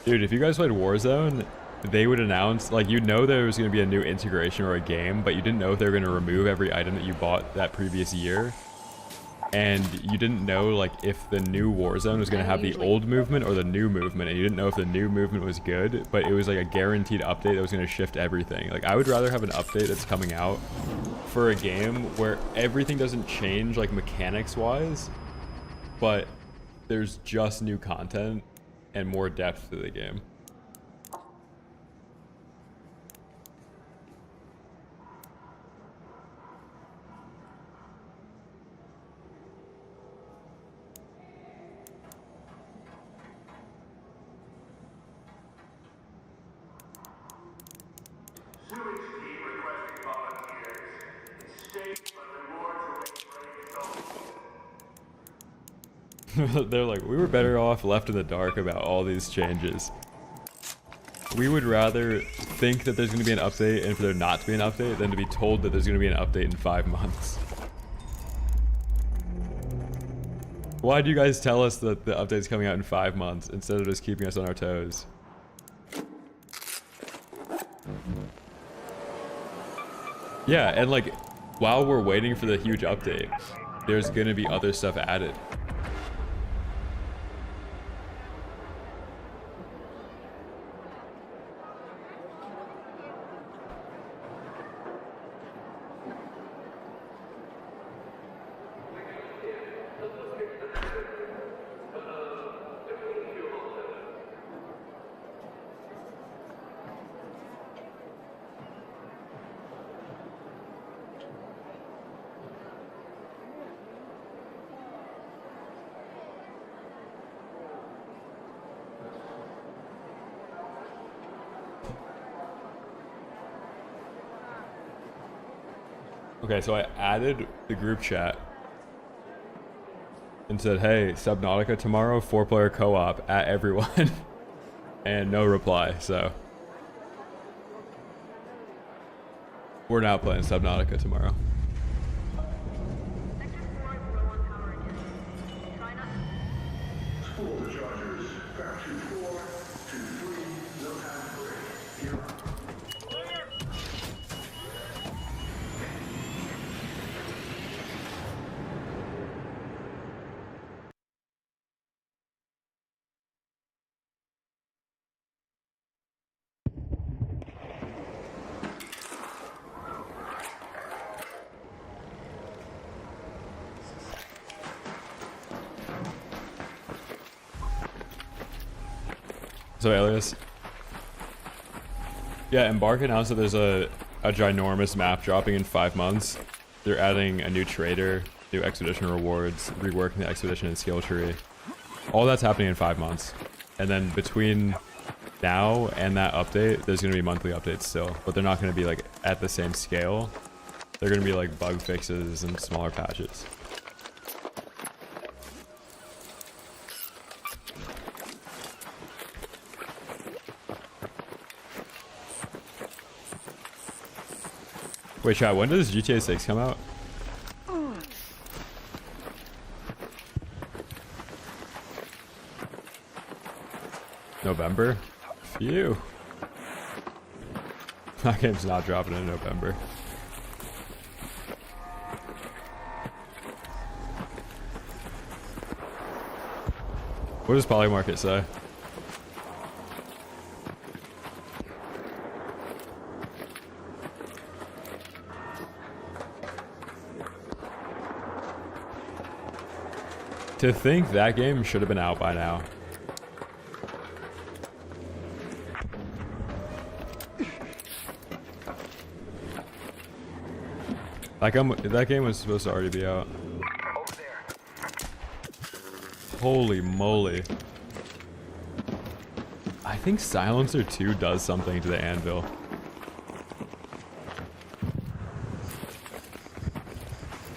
Dude, if you guys played Warzone, they would announce, like, you know there was going to be a new integration or a game, but you didn't know if they were going to remove every item that you bought that previous year. And you didn't know, like, if the new Warzone was going to have the old movement or the new movement, and you didn't know if the new movement was good, but it was, like, a guaranteed update that was going to shift everything. Like, I would rather have an update that's coming out for a game where everything doesn't change, like, mechanics-wise, but there's just new content and more depth to the game. They're like, we were better off left in the dark about all these changes. We would rather think that there's going to be an update and for there not to be an update than to be told that there's going to be an update in 5 months. Why do you guys tell us that the update's coming out in 5 months instead of just keeping us on our toes? Yeah, and like, while we're waiting for the huge update, there's going to be other stuff added. Okay, so I added the group chat and said, hey, Subnautica tomorrow, 4-player co-op at everyone. And no reply, so. We're not playing Subnautica tomorrow. So Alias. Yeah, Embark announced that there's a ginormous map dropping in 5 months. They're adding a new trader, new expedition rewards, reworking the expedition and skill tree. All that's happening in 5 months. And then between now and that update, there's going to be monthly updates still. But they're not going to be like at the same scale. They're going to be like bug fixes and smaller patches. Wait, chat, when does GTA 6 come out? November? Phew. That game's not dropping in November. What does Polymarket say? To think that game should have been out by now. That game was supposed to already be out. Holy moly. I think Silencer 2 does something to the anvil.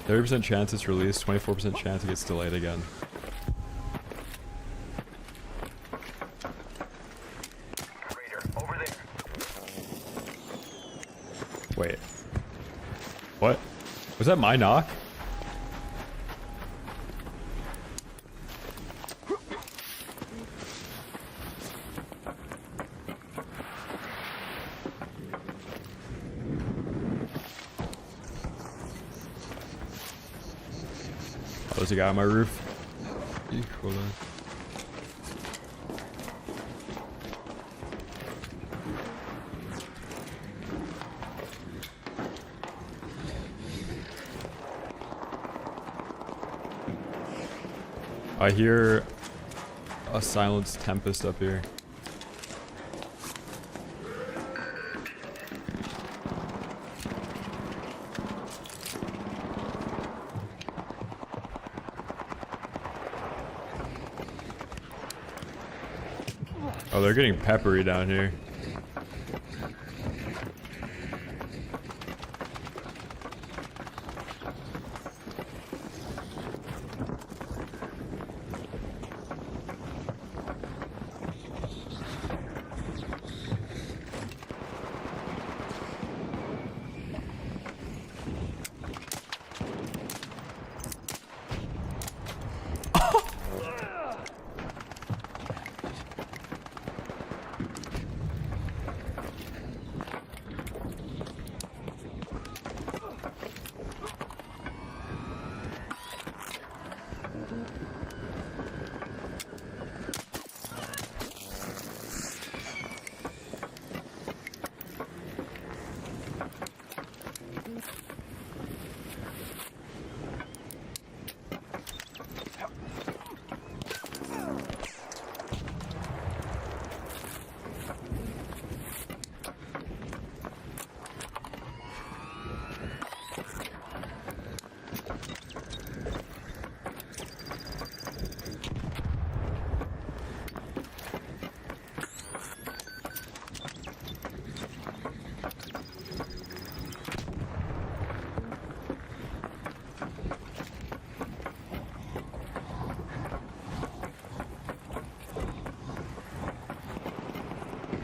%30 chance it's released, 24% chance it gets delayed again. Wait. What? Was that my knock? Oh, there's a guy on my roof. Eek, hold on. I hear a silenced tempest up here. Oh, they're getting peppery down here.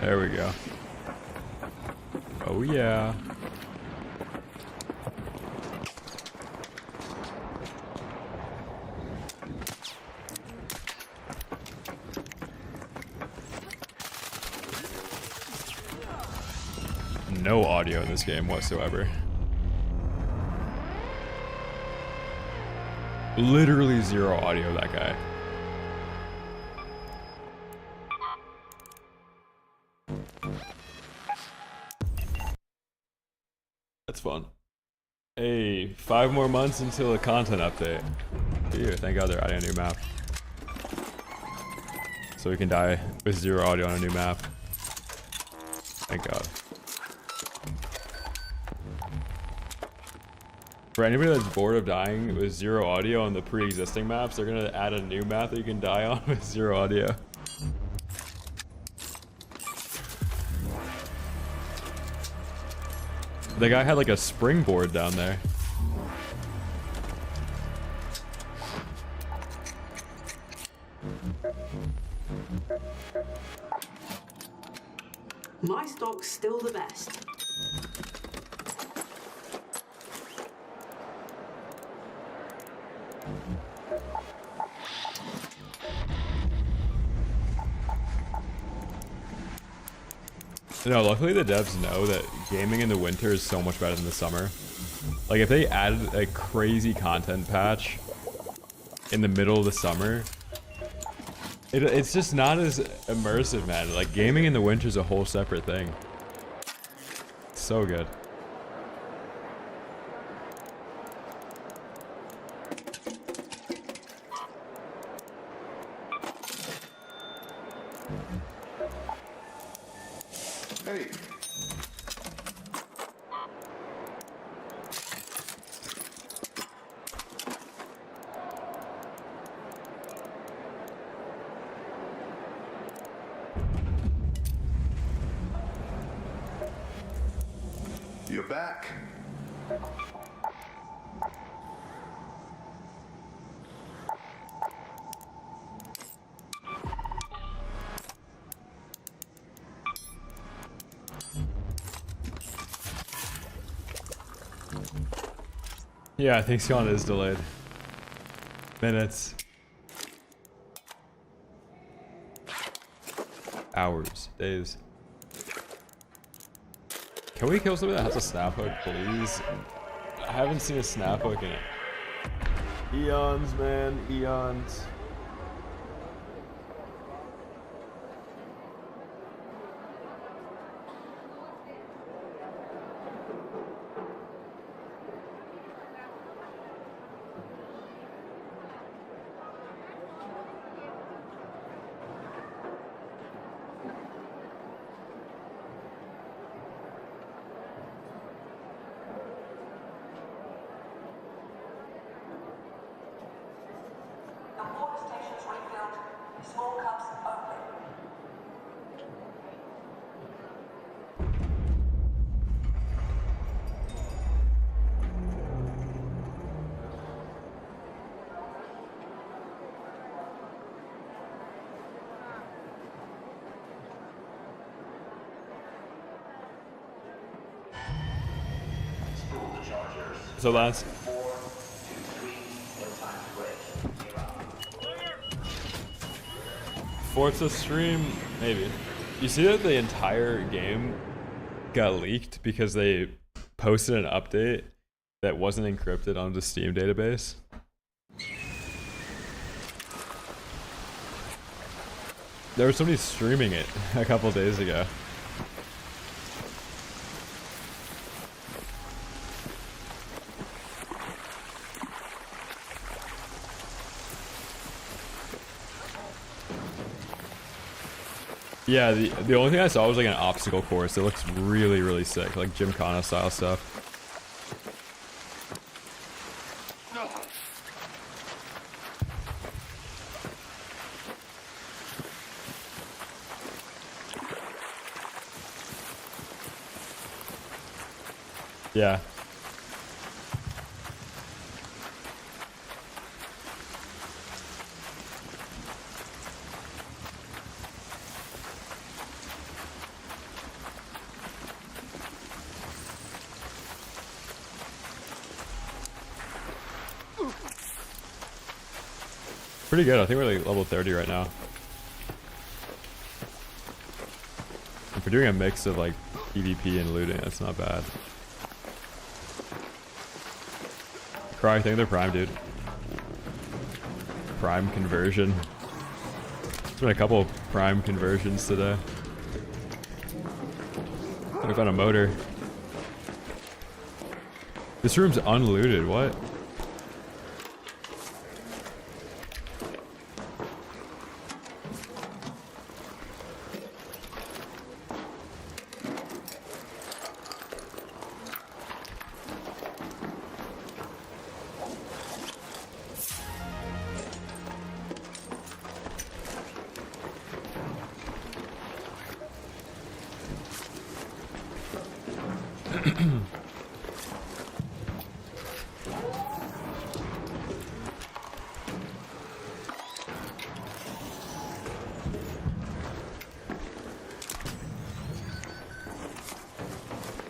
There we go. Oh yeah. No audio in this game whatsoever. Literally zero audio, that guy. That's fun. Hey, 5 more months until a content update. Ew, thank God they're adding a new map. So we can die with zero audio on a new map. Thank God. For anybody that's bored of dying with zero audio on the pre-existing maps, they're gonna add a new map that you can die on with zero audio. The guy had like a springboard down there. My stock's still the best. No, luckily the devs know that gaming in the winter is so much better than the summer. Like if they added a crazy content patch in the middle of the summer, it's just not as immersive, man. Like gaming in the winter is a whole separate thing. So good. Hey. You're back. Yeah, I think Scon is delayed. Minutes. Hours. Days. Can we kill somebody that has a snap hook, please? I haven't seen a snap hook in eons, man. Eons. So Lance, Forza stream, maybe. You see that the entire game got leaked because they posted an update that wasn't encrypted on the Steam database? There was somebody streaming it a couple days ago. Yeah, the only thing I saw was like an obstacle course. It looks really, really sick, like Gymkhana style stuff. Yeah. Pretty good. I think we're like level 30 right now. If we're doing a mix of like PvP and looting, that's not bad. Cry, I think they're prime, dude. Prime conversion. There's been a couple of prime conversions today. I found a motor. This room's unlooted, what?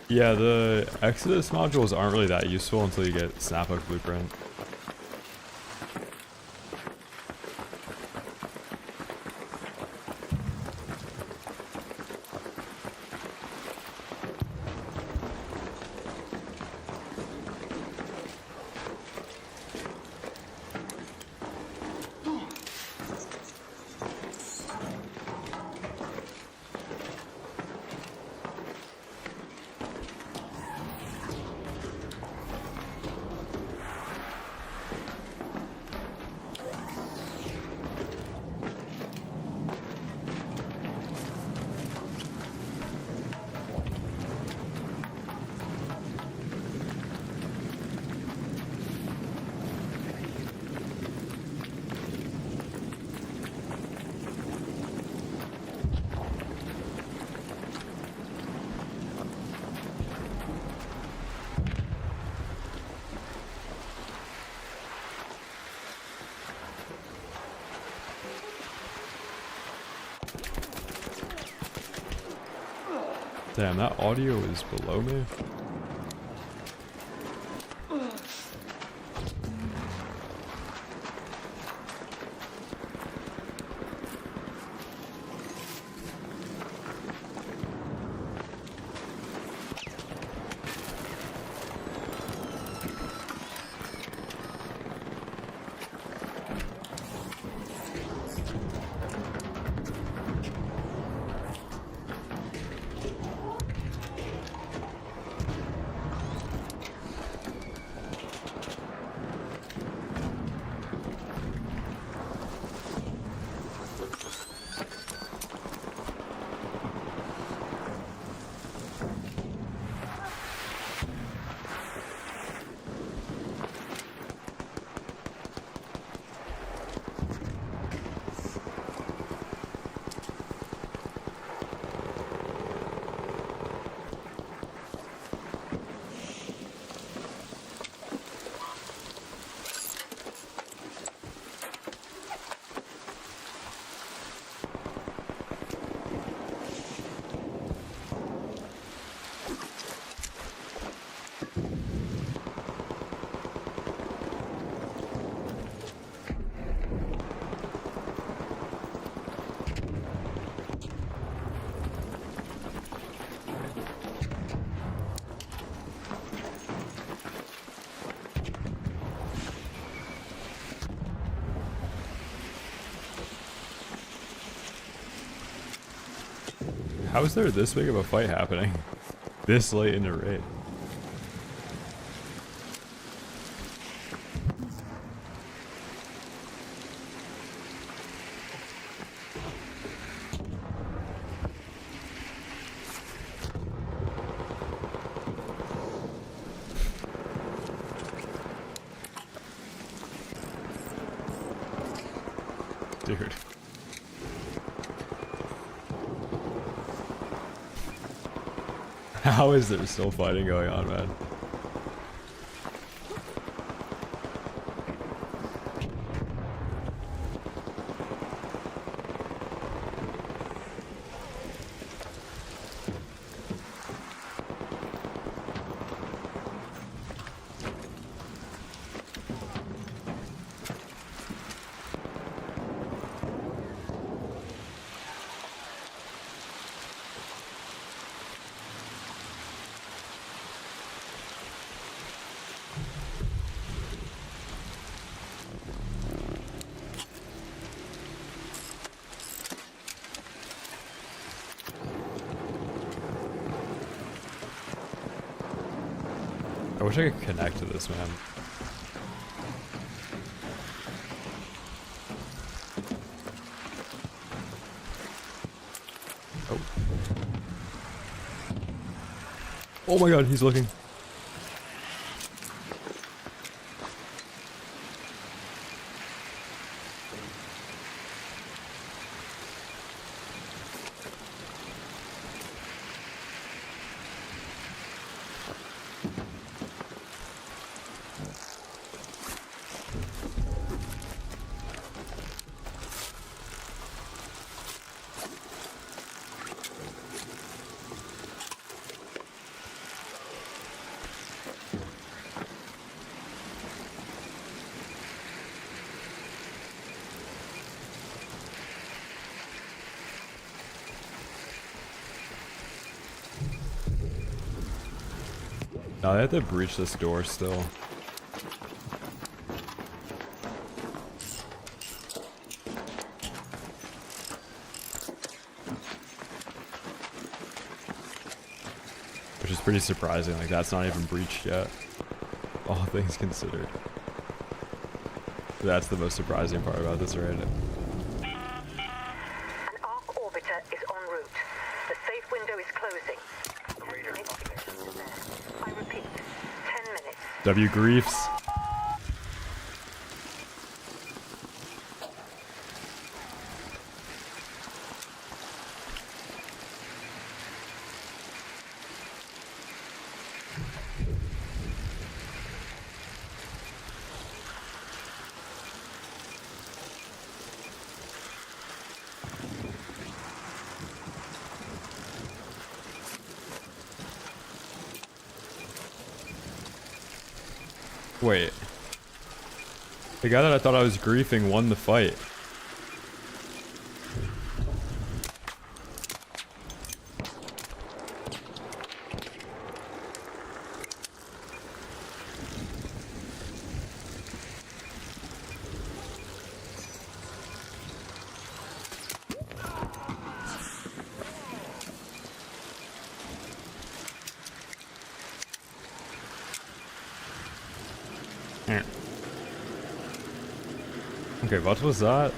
Yeah, the Exodus modules aren't really that useful until you get Snaphook Blueprint. Damn, that audio is below me. How is there this big of a fight happening this late in the raid? Dude. How is there still fighting going on, man? I wish I could connect to this, man. Oh. Oh my god, he's looking. No, they have to breach this door still. Which is pretty surprising, like that's not even breached yet. All things considered. That's the most surprising part about this right now. An arc orbiter is en route. The safe window is closing. I repeat, 10 minutes. W griefs. Wait. The guy that I thought I was griefing won the fight. Okay, what was that?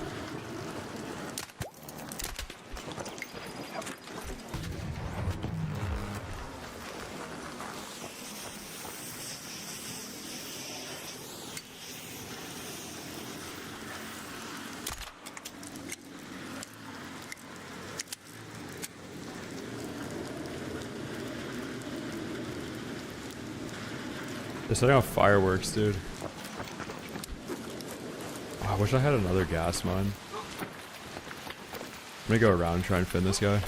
They're setting off fireworks, dude. I wish I had another gas mine. I'm gonna go around and try and fin this guy.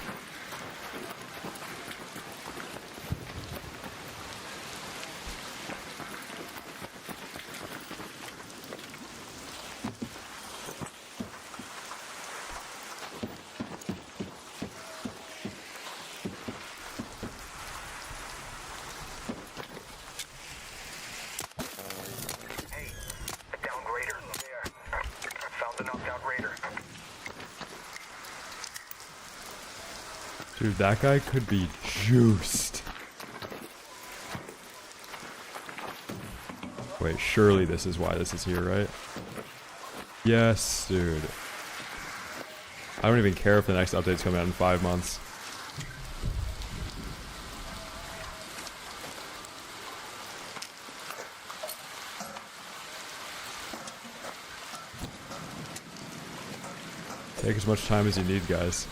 Dude, that guy could be juiced. Wait, surely this is why this is here, right? Yes, dude. I don't even care if the next update's coming out in 5 months. Take as much time as you need, guys.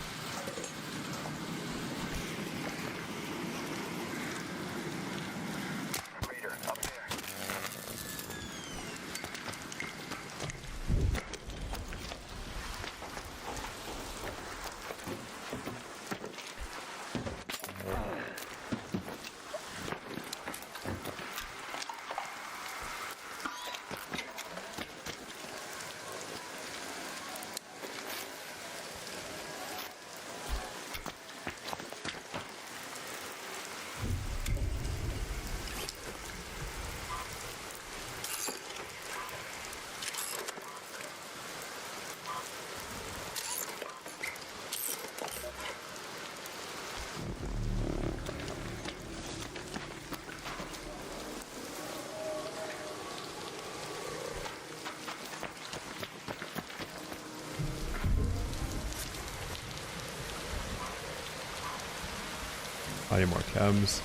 I need more chems.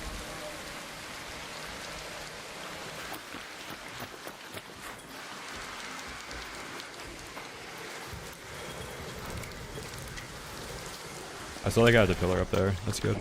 I saw that guy at the pillar up there. That's good.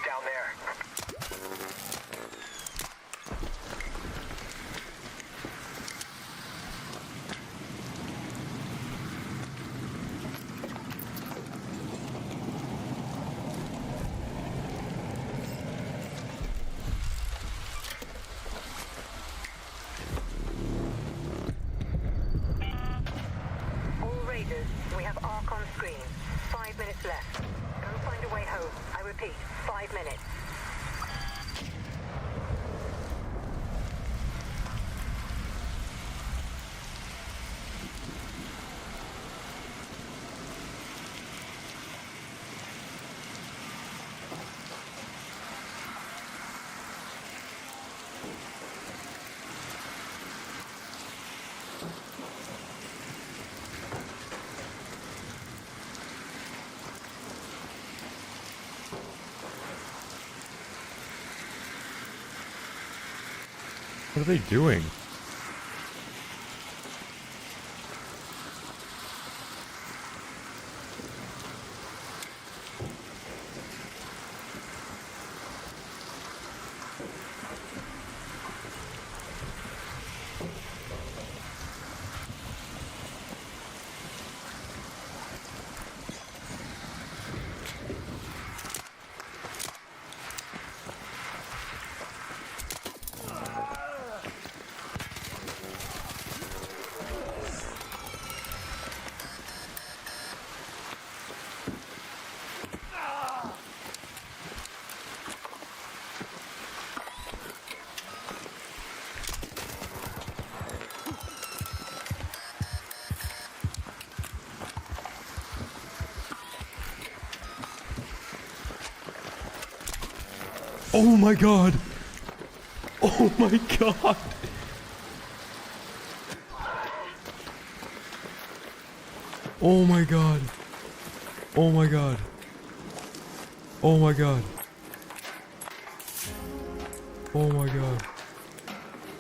Down there. All raiders, we have ARC on screen. 5 minutes left. Go find a way home. I repeat, 5 minutes. What are they doing? Oh my god! Oh my god! Oh my god! Oh my god! Oh my god! Oh my god!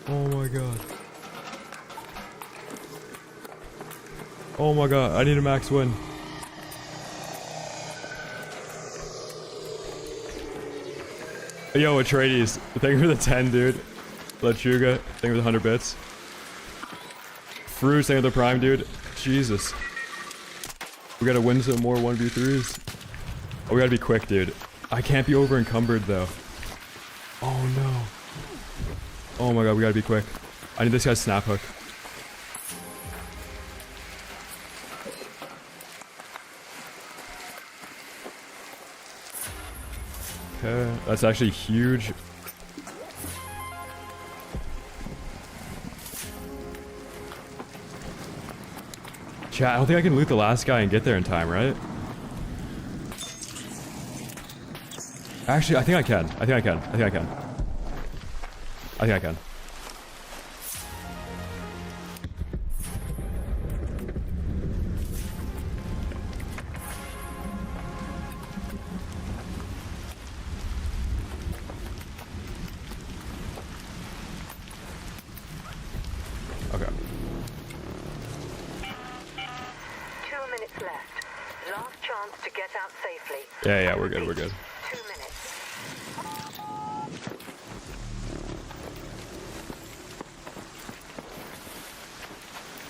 Oh my god! Oh my god, I need a max win. Yo, Atreides, thank you for the 10, dude. Lechuga, thank you for the 100 bits. Fruits, thank you for the prime, dude. Jesus. We gotta win some more 1v3s. Oh, we gotta be quick, dude. I can't be over encumbered, though. Oh, no. Oh my god, we gotta be quick. I need this guy's snap hook. Okay, that's actually huge. Chat, I don't think I can loot the last guy and get there in time, right? Actually, I think I can. I think I can. I think I can. I think I can. Okay. 2 minutes left. Last chance to get out safely. Yeah, we're good, we're good. 2 minutes.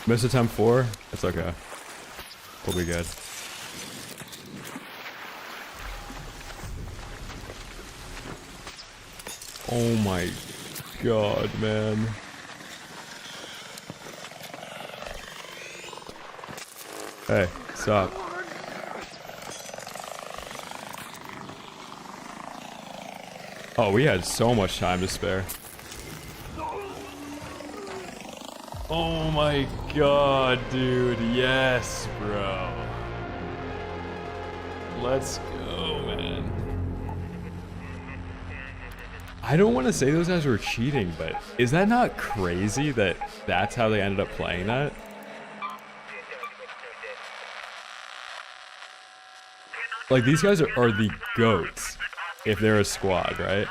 Missed attempt 4? It's okay. We'll be good. Oh my god, man. Hey, stop. Oh, we had so much time to spare. Oh my god, dude. Yes, bro. Let's go, man. I don't want to say those guys were cheating, but is that not crazy that that's how they ended up playing that? Like, these guys are the GOATs if they're a squad, right?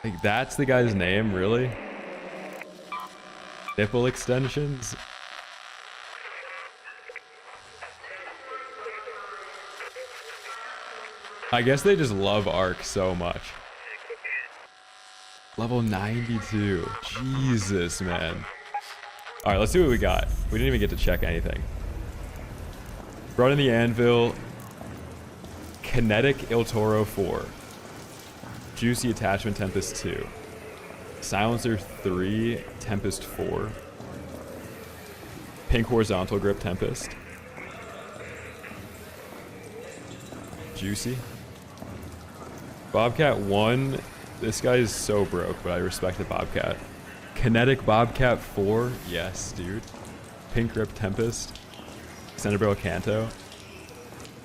Like, that's the guy's name, really? Nipple extensions? I guess they just love Ark so much. Level 92. Jesus, man. Alright, let's see what we got. We didn't even get to check anything. Brought in the anvil. Kinetic Il Toro 4. Juicy attachment Tempest 2. Silencer 3, Tempest 4. Pink horizontal grip Tempest. Juicy. Bobcat 1. This guy is so broke, but I respect the Bobcat. Kinetic Bobcat 4. Yes, dude. Pink grip Tempest. Extended barrel Canto.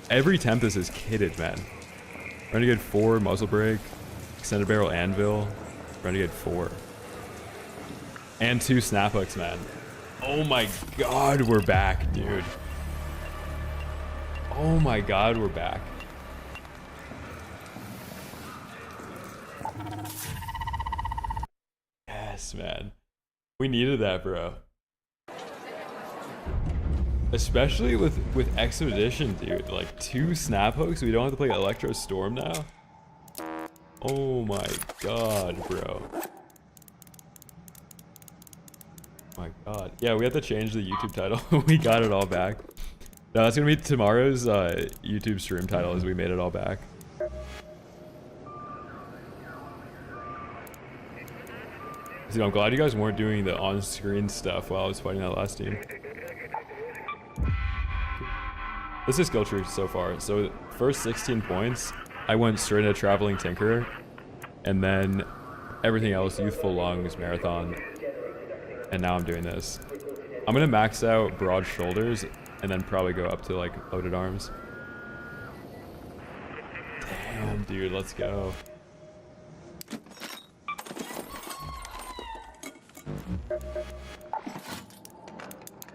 Every Tempest is kitted, man. Renegade 4, muzzle brake. Extended barrel Anvil. Renegade 4. And 2 snap hooks, man. Oh my god, we're back, dude. Oh my god, we're back. Yes, man. We needed that, bro. Especially with Expedition, dude. Like, 2 snap hooks, we don't have to play Electro Storm now? Oh my god, bro. My god. Yeah, we have to change the YouTube title. We got it all back. No, that's gonna be tomorrow's YouTube stream title, as we made it all back. So I'm glad you guys weren't doing the on-screen stuff while I was fighting that last team. This is skill tree so far. So first 16 points, I went straight into Traveling Tinkerer, and then everything else, Youthful Lungs, Marathon, and now I'm doing this. I'm gonna max out Broad Shoulders, and then probably go up to like Loaded Arms. Damn, dude, let's go.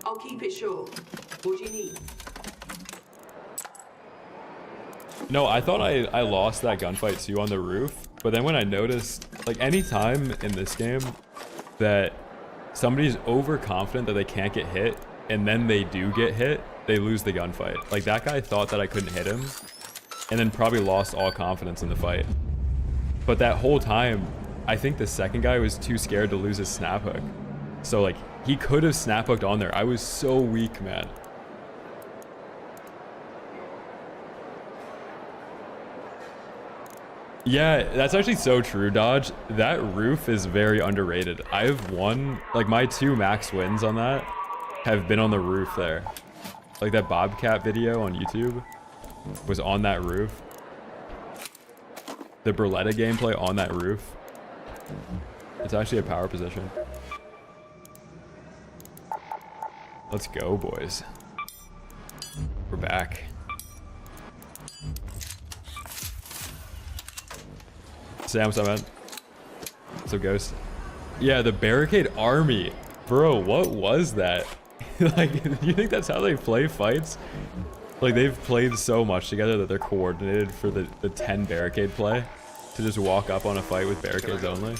I'll keep it short. What do you need? No, I thought I lost that gunfight too on the roof, but then when I noticed, like, any time in this game that somebody's overconfident that they can't get hit, and then they do get hit, they lose the gunfight. Like, that guy thought that I couldn't hit him, and then probably lost all confidence in the fight. But that whole time, I think the second guy was too scared to lose his snap hook. So, like, he could have snap hooked on there. I was so weak, man. Yeah, that's actually so true, Dodge. That roof is very underrated. I've won, like, my 2 max wins on that have been on the roof there. Like, that Bobcat video on YouTube was on that roof. The Berletta gameplay on that roof. It's actually a power position. Let's go, boys. We're back. Sam, what's up, man? What's up, Ghost? Yeah, the Barricade Army. Bro, what was that? Like, you think that's how they play fights? Like, they've played so much together that they're coordinated for the 10 barricade play to just walk up on a fight with barricades only.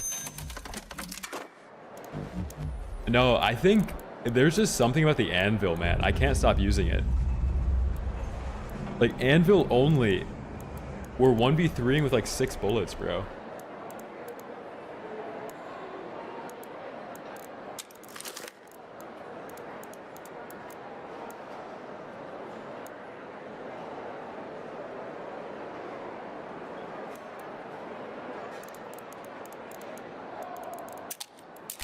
No, I think there's just something about the anvil, man. I can't stop using it. Like, anvil only. We're 1v3ing with like 6 bullets, bro.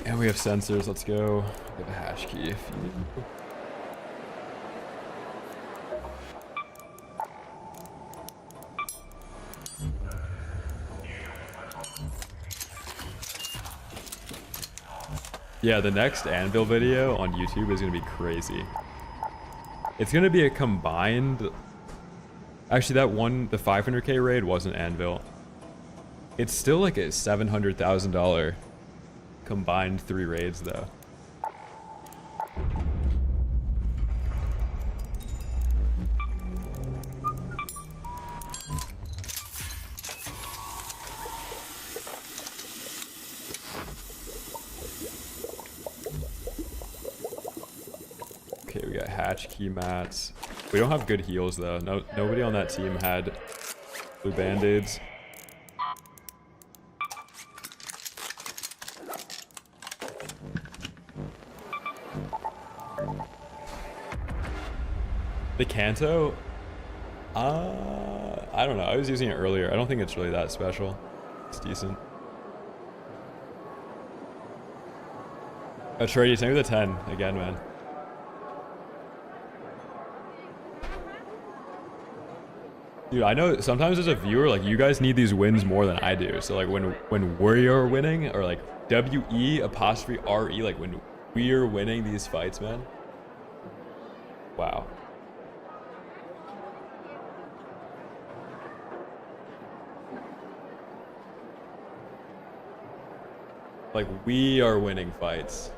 And we have sensors. Let's go. We have a hash key if you need. Yeah, the next Anvil video on YouTube is gonna be crazy. It's gonna be a combined... Actually, that one, the 500k raid wasn't Anvil. It's still like a $700,000 combined 3 raids though. Okay, we got hatch key mats. We don't have good heals though. Nobody on that team had blue band-aids. The Kanto? I don't know. I was using it earlier. I don't think it's really that special. It's decent. Atreides, maybe the 10 again, man. Dude, I know sometimes as a viewer, like, you guys need these wins more than I do. So, like, when we're winning, or, like, W-E''RE, like, when we're winning these fights, man. Wow. Like, we are winning fights.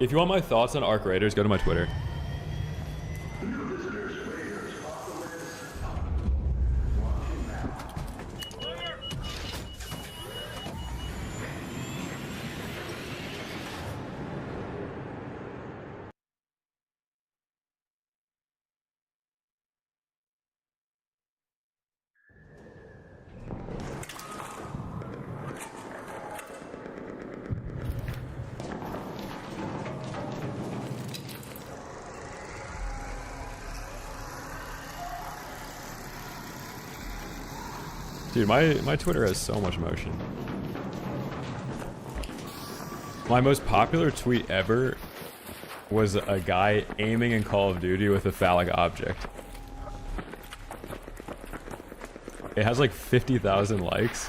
If you want my thoughts on Arc Raiders, go to my Twitter. Dude, my Twitter has so much motion. My most popular tweet ever was a guy aiming in Call of Duty with a phallic object. It has like 50,000 likes.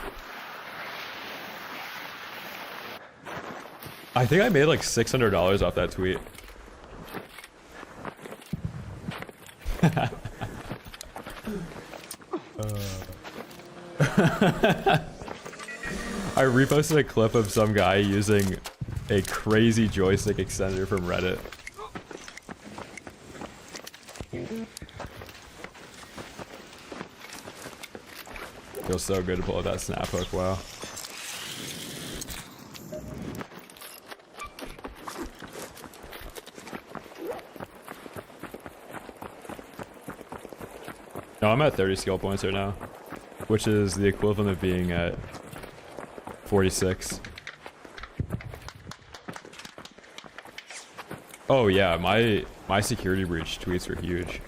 I think I made like $600 off that tweet. I reposted a clip of some guy using a crazy joystick extender from Reddit. Feels so good to pull out that snap hook, wow. No, I'm at 30 skill points right now, which is the equivalent of being at 46. Oh yeah, my security breach tweets were huge.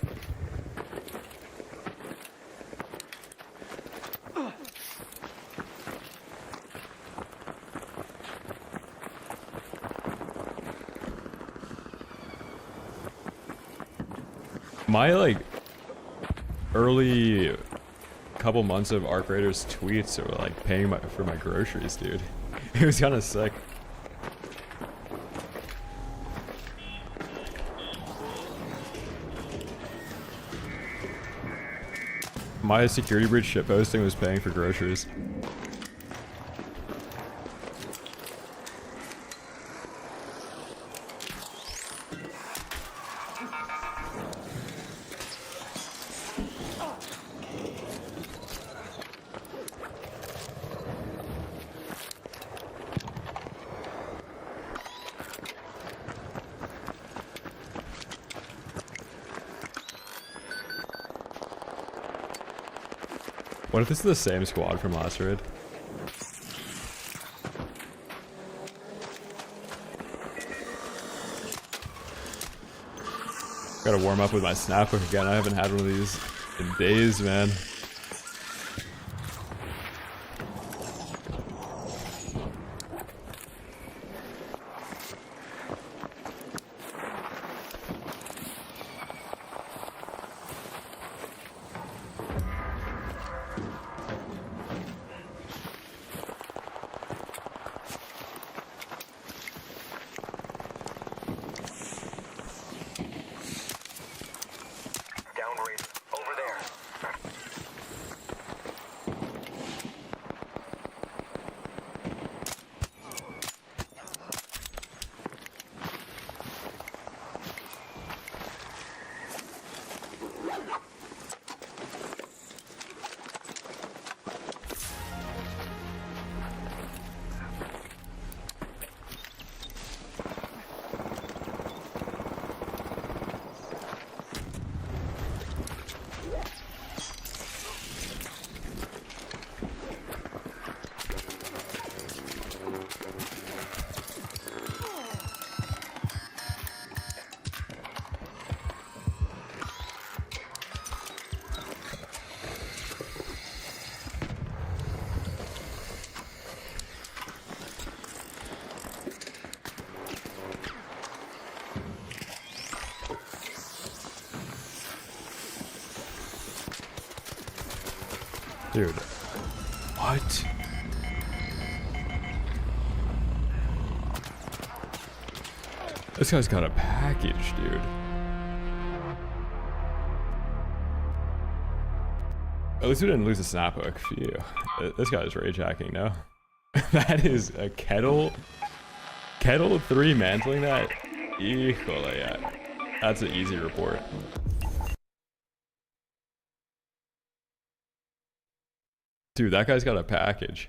My like early couple months of Arc Raiders tweets were like paying for my groceries, dude. It was kind of sick. My security breach shitposting was paying for groceries. What if this is the same squad from last raid? Gotta warm up with my snap hook again. I haven't had one of these in days, man. Dude. What? This guy's got a package, dude. At least we didn't lose a snap hook. Phew. This guy's rage hacking, no? That is a kettle. Kettle 3 mantling that? Equally, yeah. That's an easy report. Dude, that guy's got a package.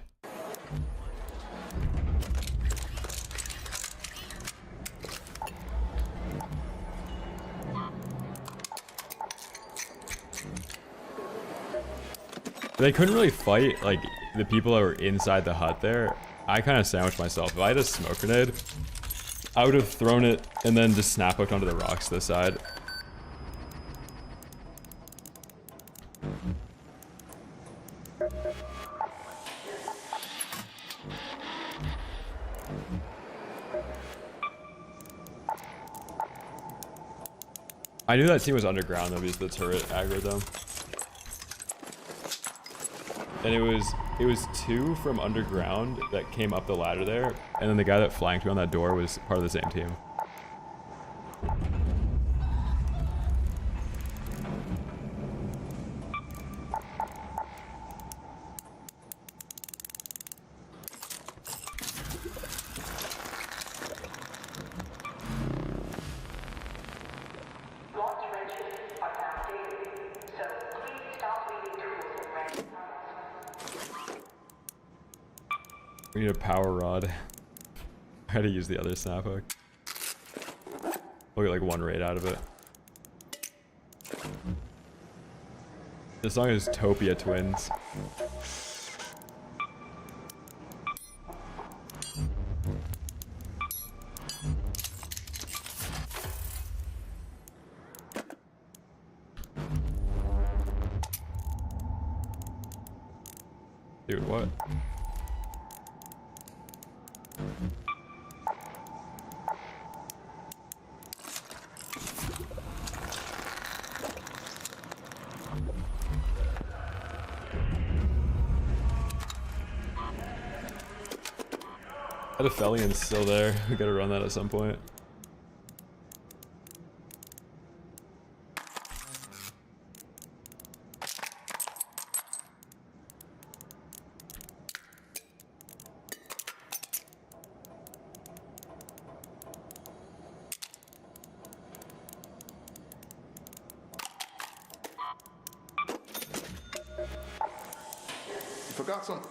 They couldn't really fight, like, the people that were inside the hut there. I kind of sandwiched myself. If I had a smoke grenade, I would have thrown it and then just snap hooked onto the rocks to the side. I knew that team was underground though because the turret aggroed them. And it was 2 from underground that came up the ladder there, and then the guy that flanked me on that door was part of the same team. Launch registers are now daily, so please stop leaving tools in random tunnels. We need a power rod. I had to use the other snap hook. We'll get like 1 raid out of it. This song is Topia Twins. Dude, what? That Aphelian's still there. We gotta run that at some point. You forgot something.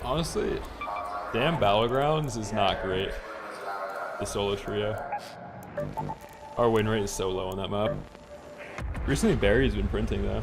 Honestly, damn Battlegrounds is not great. The solo trio. Our win rate is so low on that map. Recently Barry's been printing though.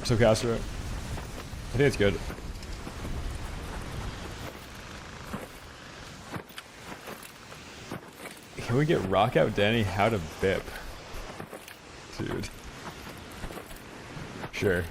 So Castro, I think it's good. Can we get Rock Out Danny how to bip? Dude. Sure.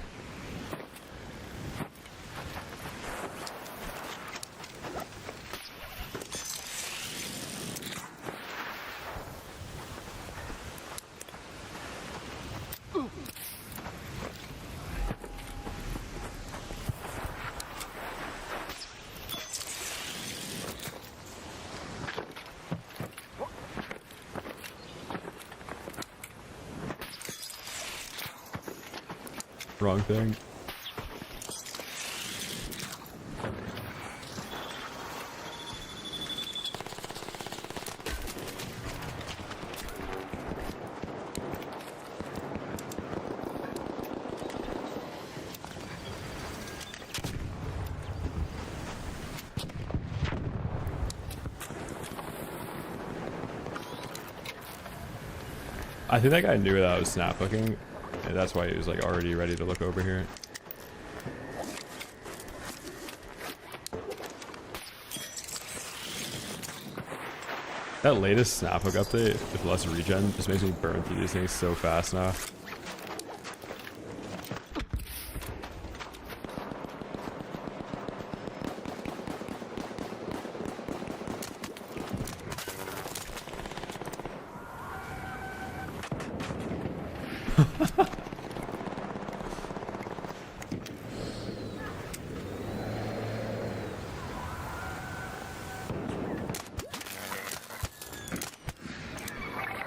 Wrong thing. I think that guy knew that I was snap hooking, and that's why he was like already ready to look over here. That latest snap hook update with less regen just makes me burn through these things so fast now.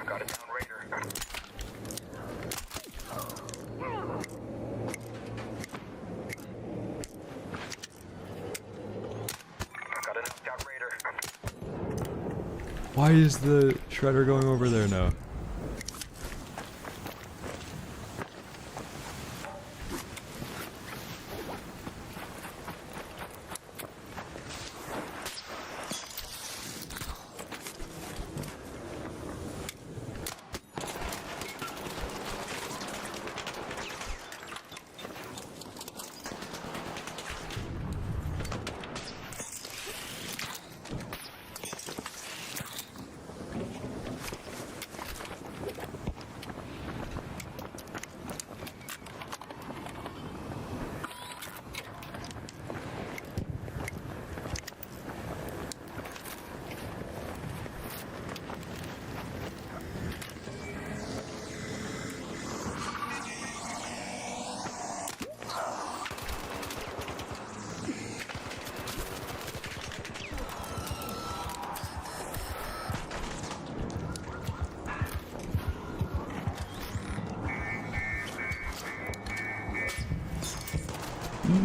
Got it down, Raider. Got a knocked out Raider. Why is the shredder going over there now?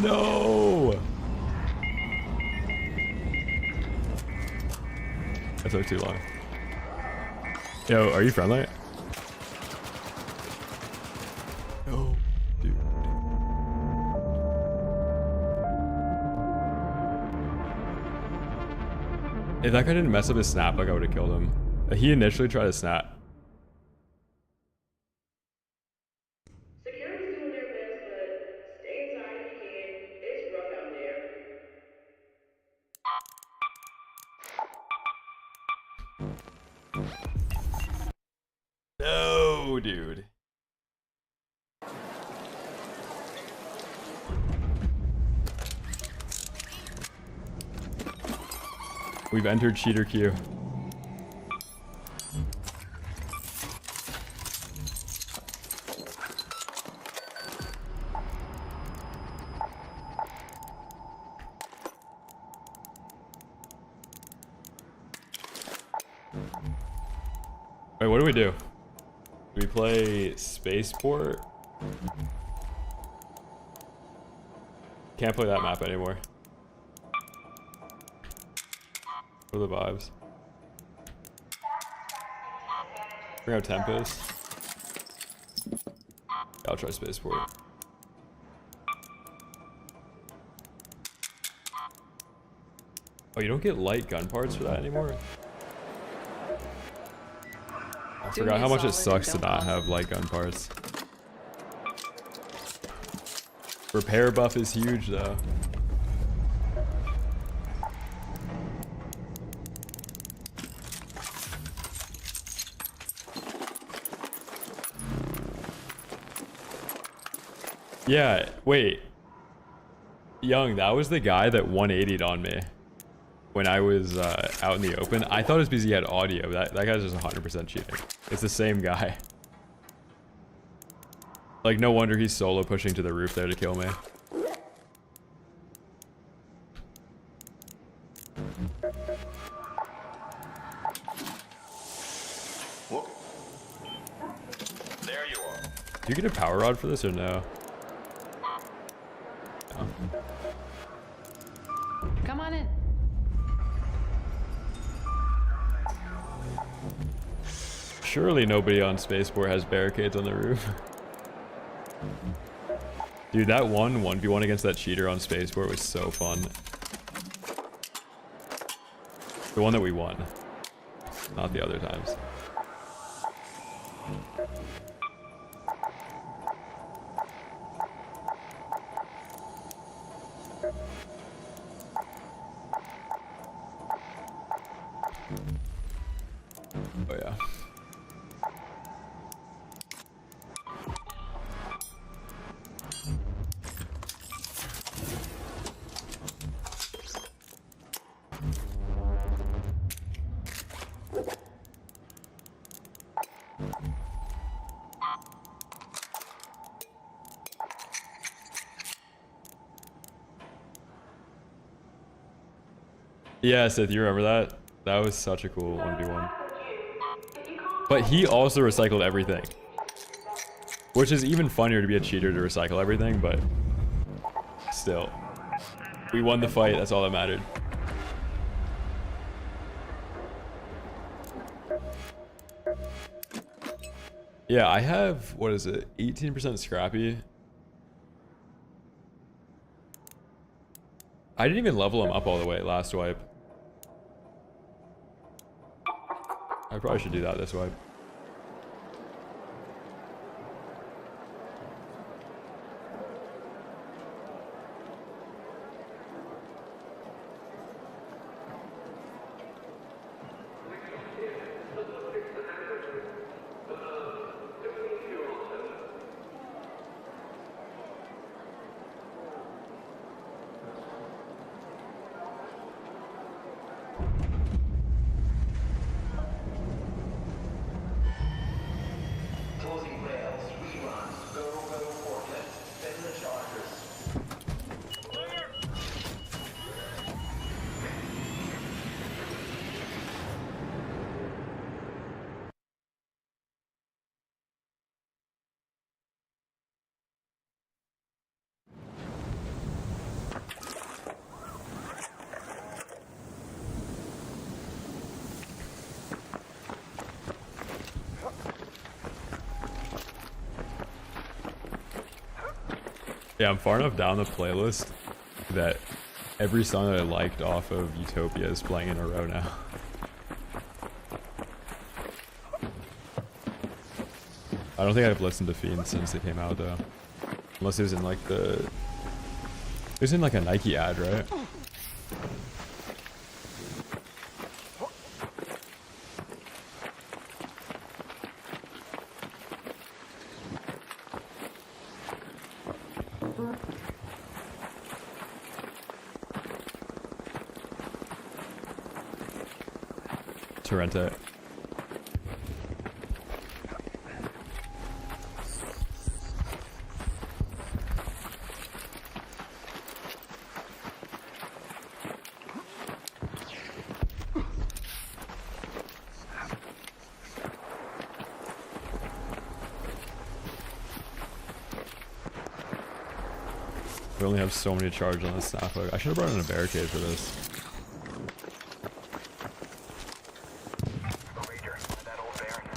No! That took too long. Yo, are you friendly? No, dude. If that guy didn't mess up his snap, like I would have killed him. He initially tried to snap. Security's doing their best, but stay inside if you can. It's rough out there. No, dude. We've entered cheater queue. Wait, what do we do? Do we play Spaceport? Can't play that map anymore. What are the vibes? Bring out Tempest. I'll try Spaceport. Oh, you don't get light gun parts for that anymore? I forgot how much it sucks to not have light gun parts. Repair buff is huge though. Yeah, wait. Young, that was the guy that 180'd on me when I was out in the open. I thought it was because he had audio. That guy's just 100% cheating. It's the same guy. Like, no wonder he's solo pushing to the roof there to kill me. There you are. Do you get a power rod for this or no? Come on in. Surely nobody on Spaceport has barricades on the roof. Dude, that 1v1 against that cheater on Spaceport was so fun. The one that we won. Not the other times. Oh yeah. Yeah, Sith, you remember that? That was such a cool 1v1. But he also recycled everything. Which is even funnier to be a cheater to recycle everything, but still. We won the fight, that's all that mattered. Yeah, I have, what is it, 18% scrappy. I didn't even level him up all the way last wipe. I probably should do that this wipe. Closing rails, reruns, go, forklifts, send the chargers. Yeah, I'm far enough down the playlist that every song that I liked off of Utopia is playing in a row now. I don't think I've listened to Fiend since it came out though. Unless it was in like the... It was in like a Nike ad, right? To rent it. We only have so many charges on this snap hook. I should have brought in a barricade for this. Ranger, that old Baron.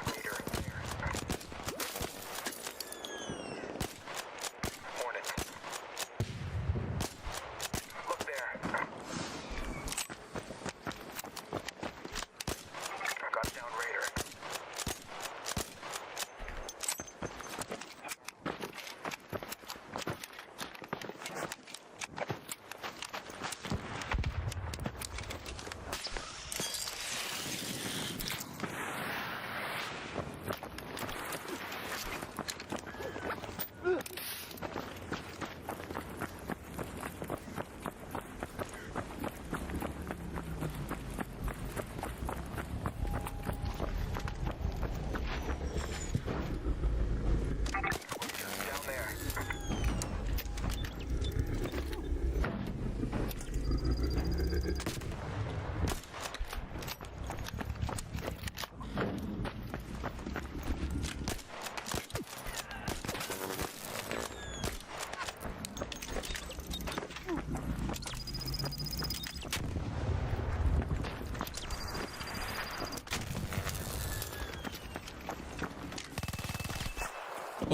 Raider. Hornet. Look there. I got down Raider.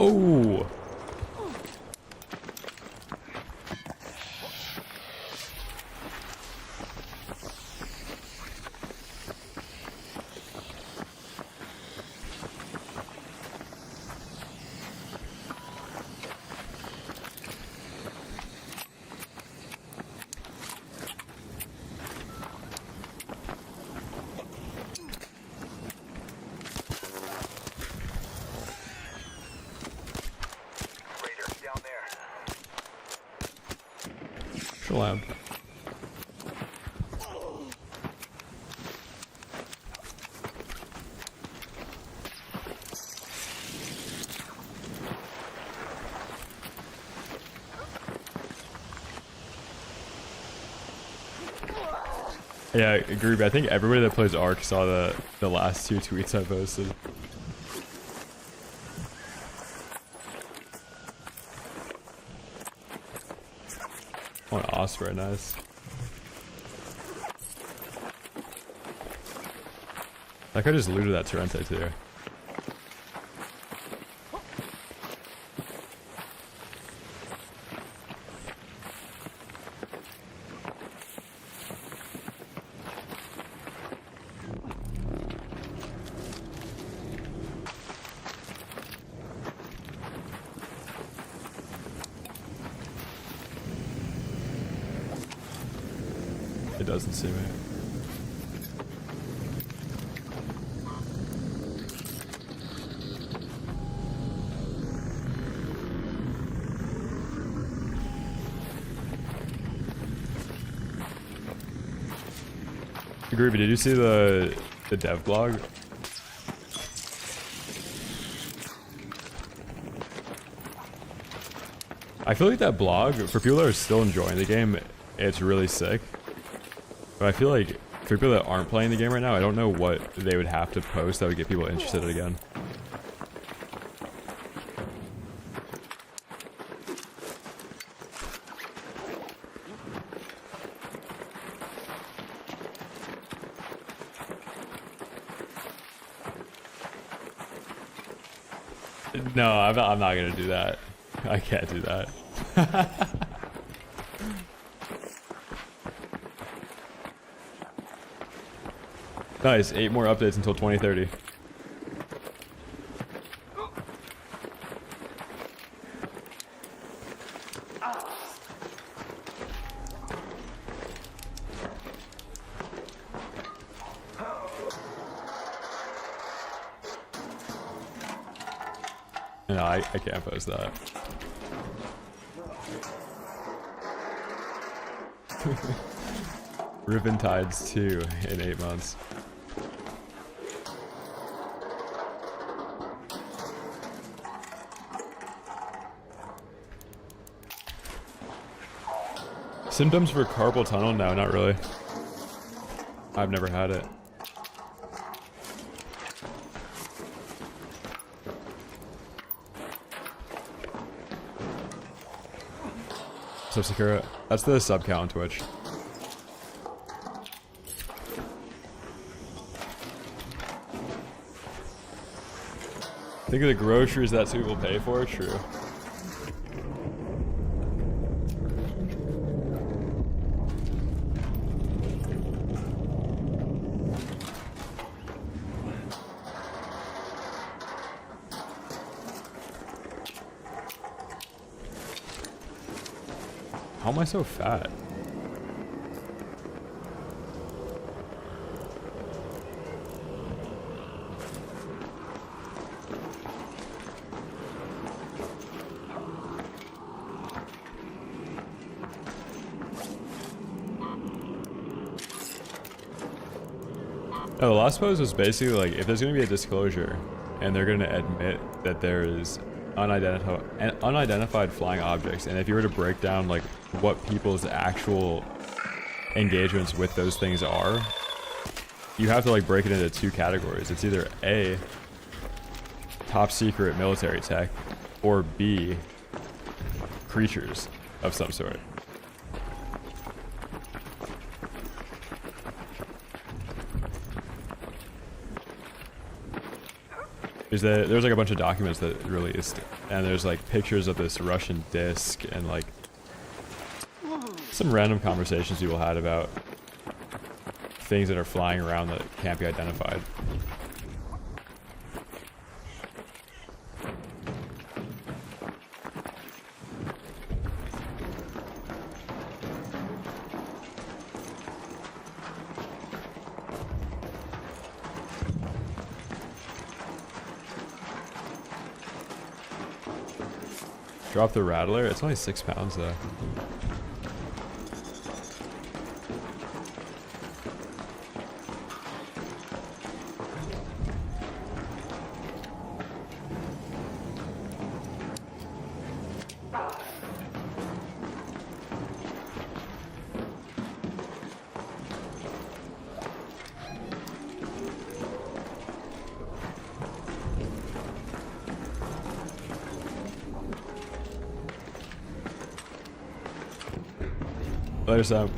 Oh! Raider, down there. Shalom. Yeah, agree. But I think everybody that plays Ark saw the last 2 tweets I posted. Oh, an Osprey, nice. Like I just looted that Torrente too. It doesn't see me. Groovy, did you see the dev blog? I feel like that blog, for people that are still enjoying the game, it's really sick. But I feel like for people that aren't playing the game right now, I don't know what they would have to post that would get people interested again. No, I'm not gonna do that. I can't do that. Nice, 8 more updates until 2030. No, I can't post that. Ribbon Tides 2 in 8 months. Symptoms for carpal tunnel? No, not really. I've never had it. So Sakura, that's the sub count on Twitch. Think of the groceries that people pay for? True. How am I so fat? Oh, the last post was basically like, if there's going to be a disclosure and they're going to admit that there is unidentified flying objects, and if you were to break down like what people's actual engagements with those things are, you have to like break it into 2 categories. It's either A, top secret military tech, or B, creatures of some sort. there's like a bunch of documents that released, and there's like pictures of this Russian disc and like some random conversations people had about things that are flying around that can't be identified. Drop the Rattler? It's only 6 pounds though. Later, Sam.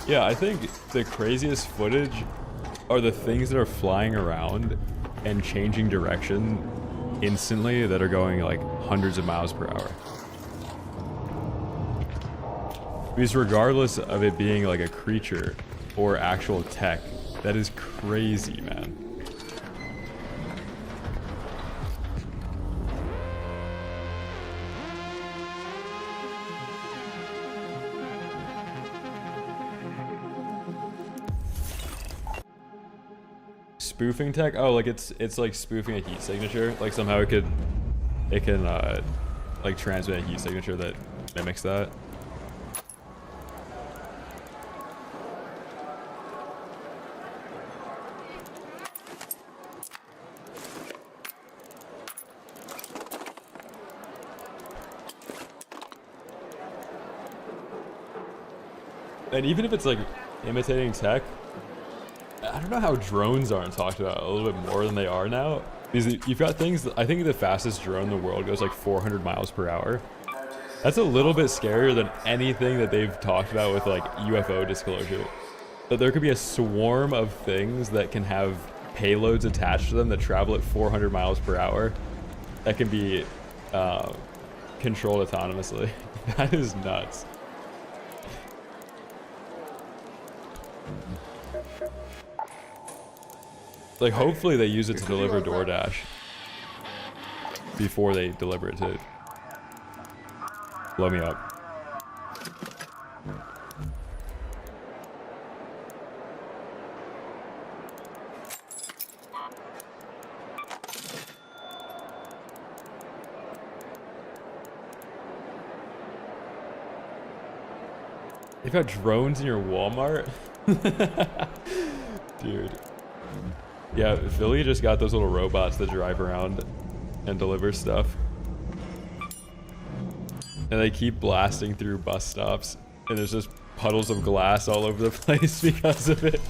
Yeah, I think the craziest footage are the things that are flying around and changing direction instantly that are going like hundreds of miles per hour. Because regardless of it being like a creature or actual tech, that is crazy, man. Spoofing tech? Oh, like it's like spoofing a heat signature. Like somehow it can like transmit a heat signature that mimics that. And even if it's like imitating tech, I don't know how drones aren't talked about a little bit more than they are now. Because you've got things that, I think the fastest drone in the world goes like 400 miles per hour. That's a little bit scarier than anything that they've talked about with like UFO disclosure. But there could be a swarm of things that can have payloads attached to them that travel at 400 miles per hour that can be controlled autonomously. That is nuts. Like, hopefully they use it to deliver DoorDash before they deliver it to blow me up. They've got drones in your Walmart? Dude. Yeah, Philly just got those little robots that drive around and deliver stuff. And they keep blasting through bus stops. And there's just puddles of glass all over the place because of it.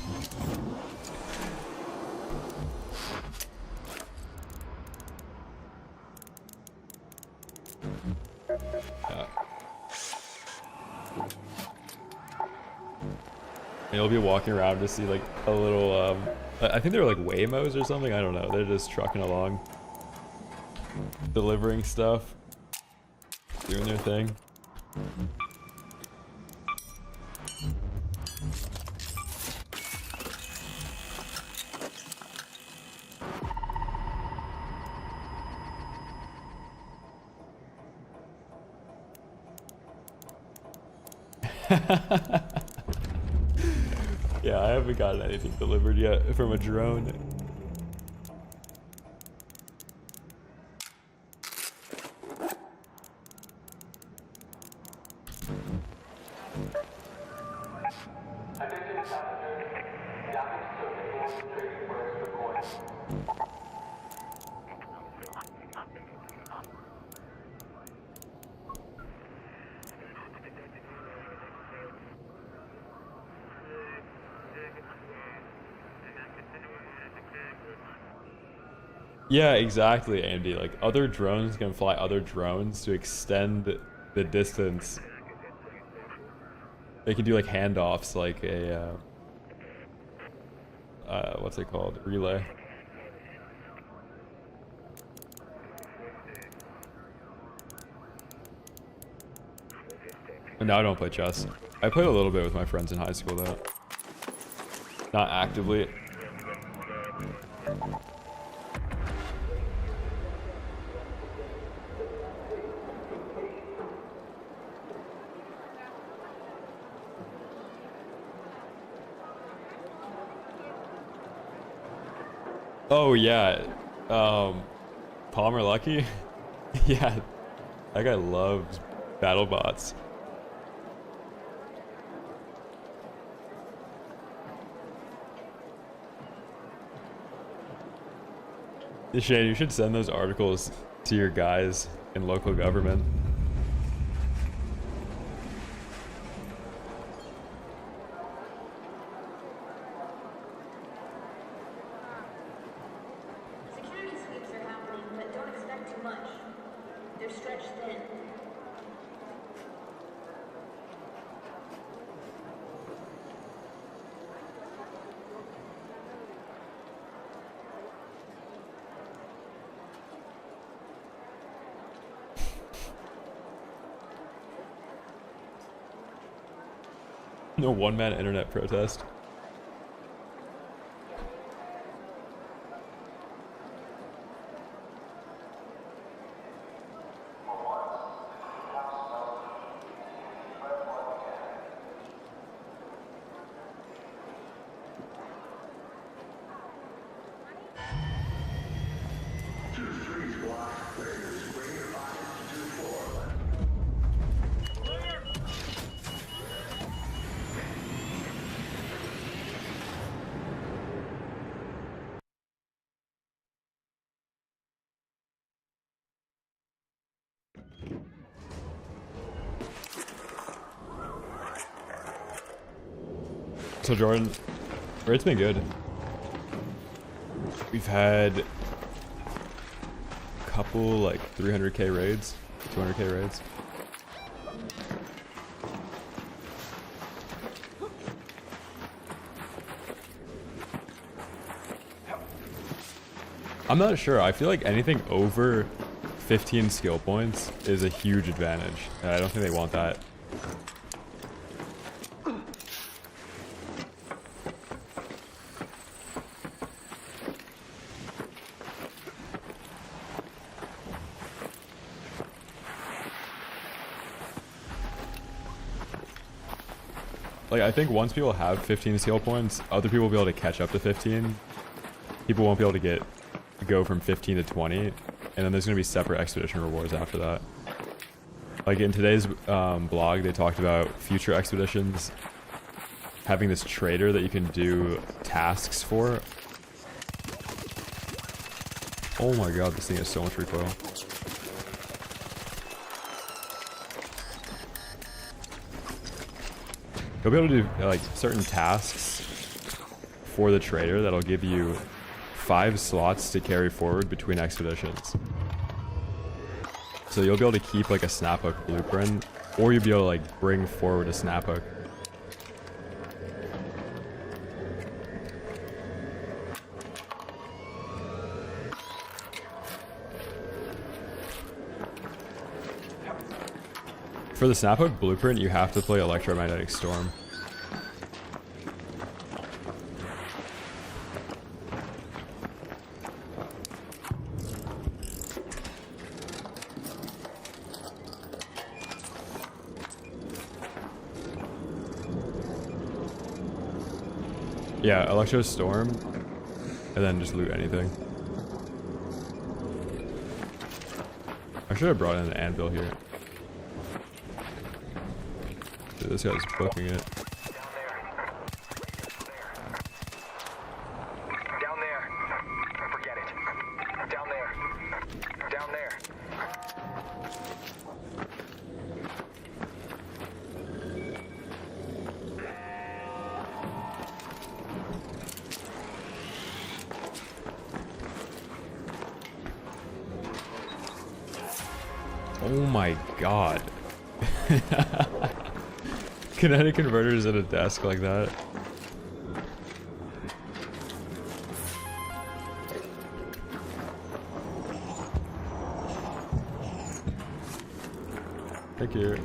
You'll be walking around to see like a little I think they're like Waymos or something, I don't know. They're just trucking along, delivering stuff, doing their thing. Yeah, I haven't gotten anything delivered yet from a drone. Yeah, exactly, Andy. Like, other drones can fly other drones to extend the distance. They can do like handoffs, like a what's it called? Relay. But now I don't play chess. I played a little bit with my friends in high school though. Not actively. Oh yeah, Palmer Lucky? Yeah, that guy loves battle bots. Shane, you should send those articles to your guys in local government. Security sweeps are happening, but don't expect too much. They're stretched thin. No one-man internet protest. So Jordan, rate's been good. We've had a couple like 300k raids, 200k raids. I'm not sure. I feel like anything over 15 skill points is a huge advantage. And I don't think they want that. Like, I think once people have 15 skill points, other people will be able to catch up to 15. People won't be able to go from 15 to 20, and then there's going to be separate expedition rewards after that. Like in today's blog, they talked about future expeditions having this trader that you can do tasks for. Oh my god, this thing has so much recoil. You'll be able to do like certain tasks for the trader that'll give you 5 slots to carry forward between expeditions. So you'll be able to keep like a snaphook blueprint, or you'll be able to like bring forward a snaphook. For the snaphook blueprint, you have to play Electromagnetic Storm. Yeah, Electro Storm, and then just loot anything. I should have brought in an anvil here. Dude, this guy's booking it. Down there. Forget it. Down there. Down there. Oh my god. Kinetic converters at a desk like that. Thank you.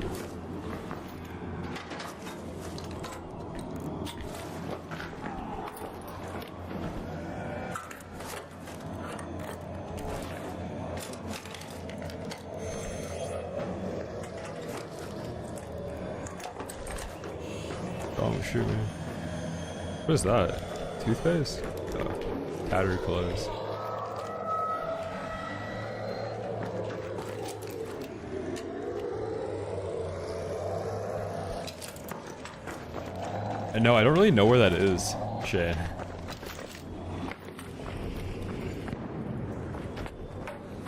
Oh, shoot me. What is that? Toothpaste? Oh, tattered clothes. And no, I don't really know where that is, Shane.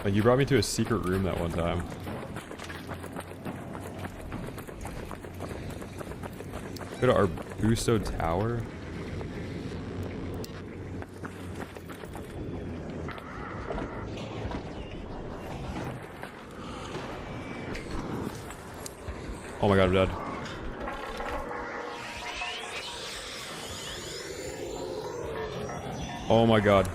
Like, you brought me to a secret room that one time. Go to Arbusto Tower? Oh my god, I'm dead. Oh my god.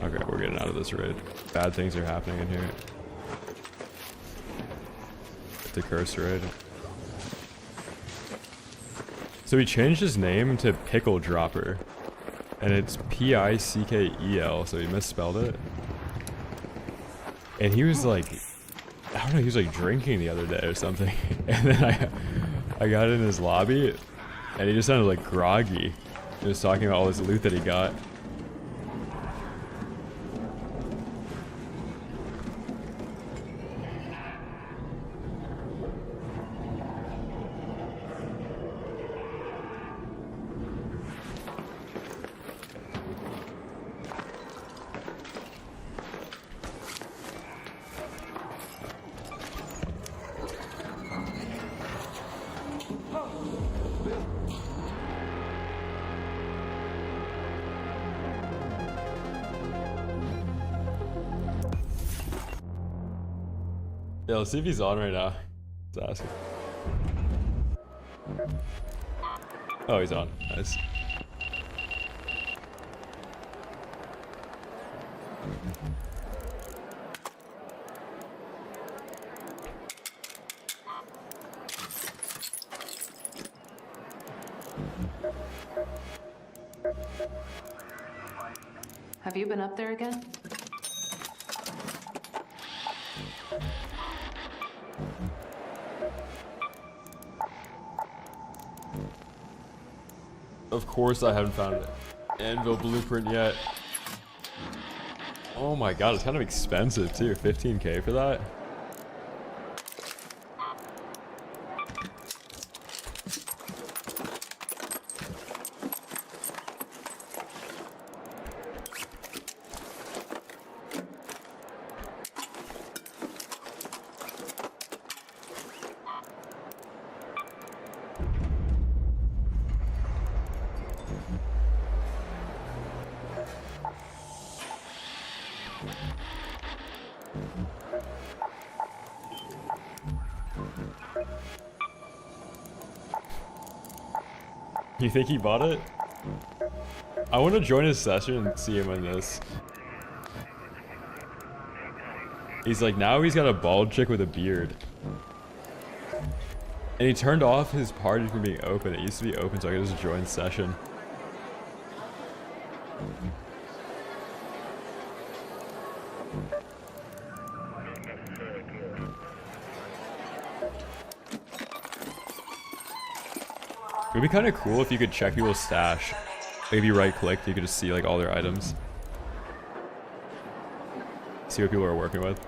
Okay, we're getting out of this raid. Bad things are happening in here. It's a curse raid. So he changed his name to Pickle Dropper. And it's P-I-C-K-E-L, so he misspelled it. And he was like, I don't know, he was like drinking the other day or something. And then I got in his lobby, and he just sounded like groggy. He was talking about all this loot that he got. Yeah, let's see if he's on right now. Let's ask him. Oh, he's on. Nice. Have you been up there again? Of course I haven't found an anvil blueprint yet. Oh my god, it's kind of expensive too. 15k for that? You think he bought it? I want to join his session and see him on this. He's like, now he's got a bald chick with a beard. And he turned off his party from being open. It used to be open so I could just join session. It would be kind of cool if you could check people's stash. Like if you right clicked, you could just see like all their items. see what people are working with.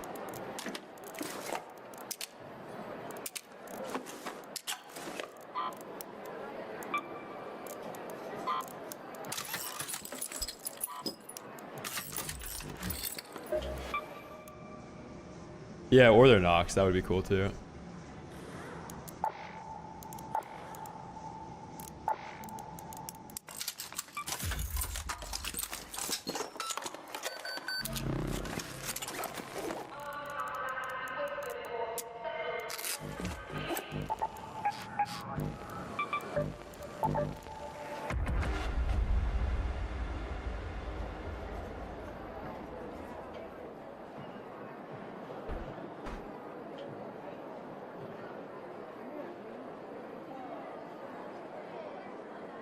Yeah, or their knocks, that would be cool too.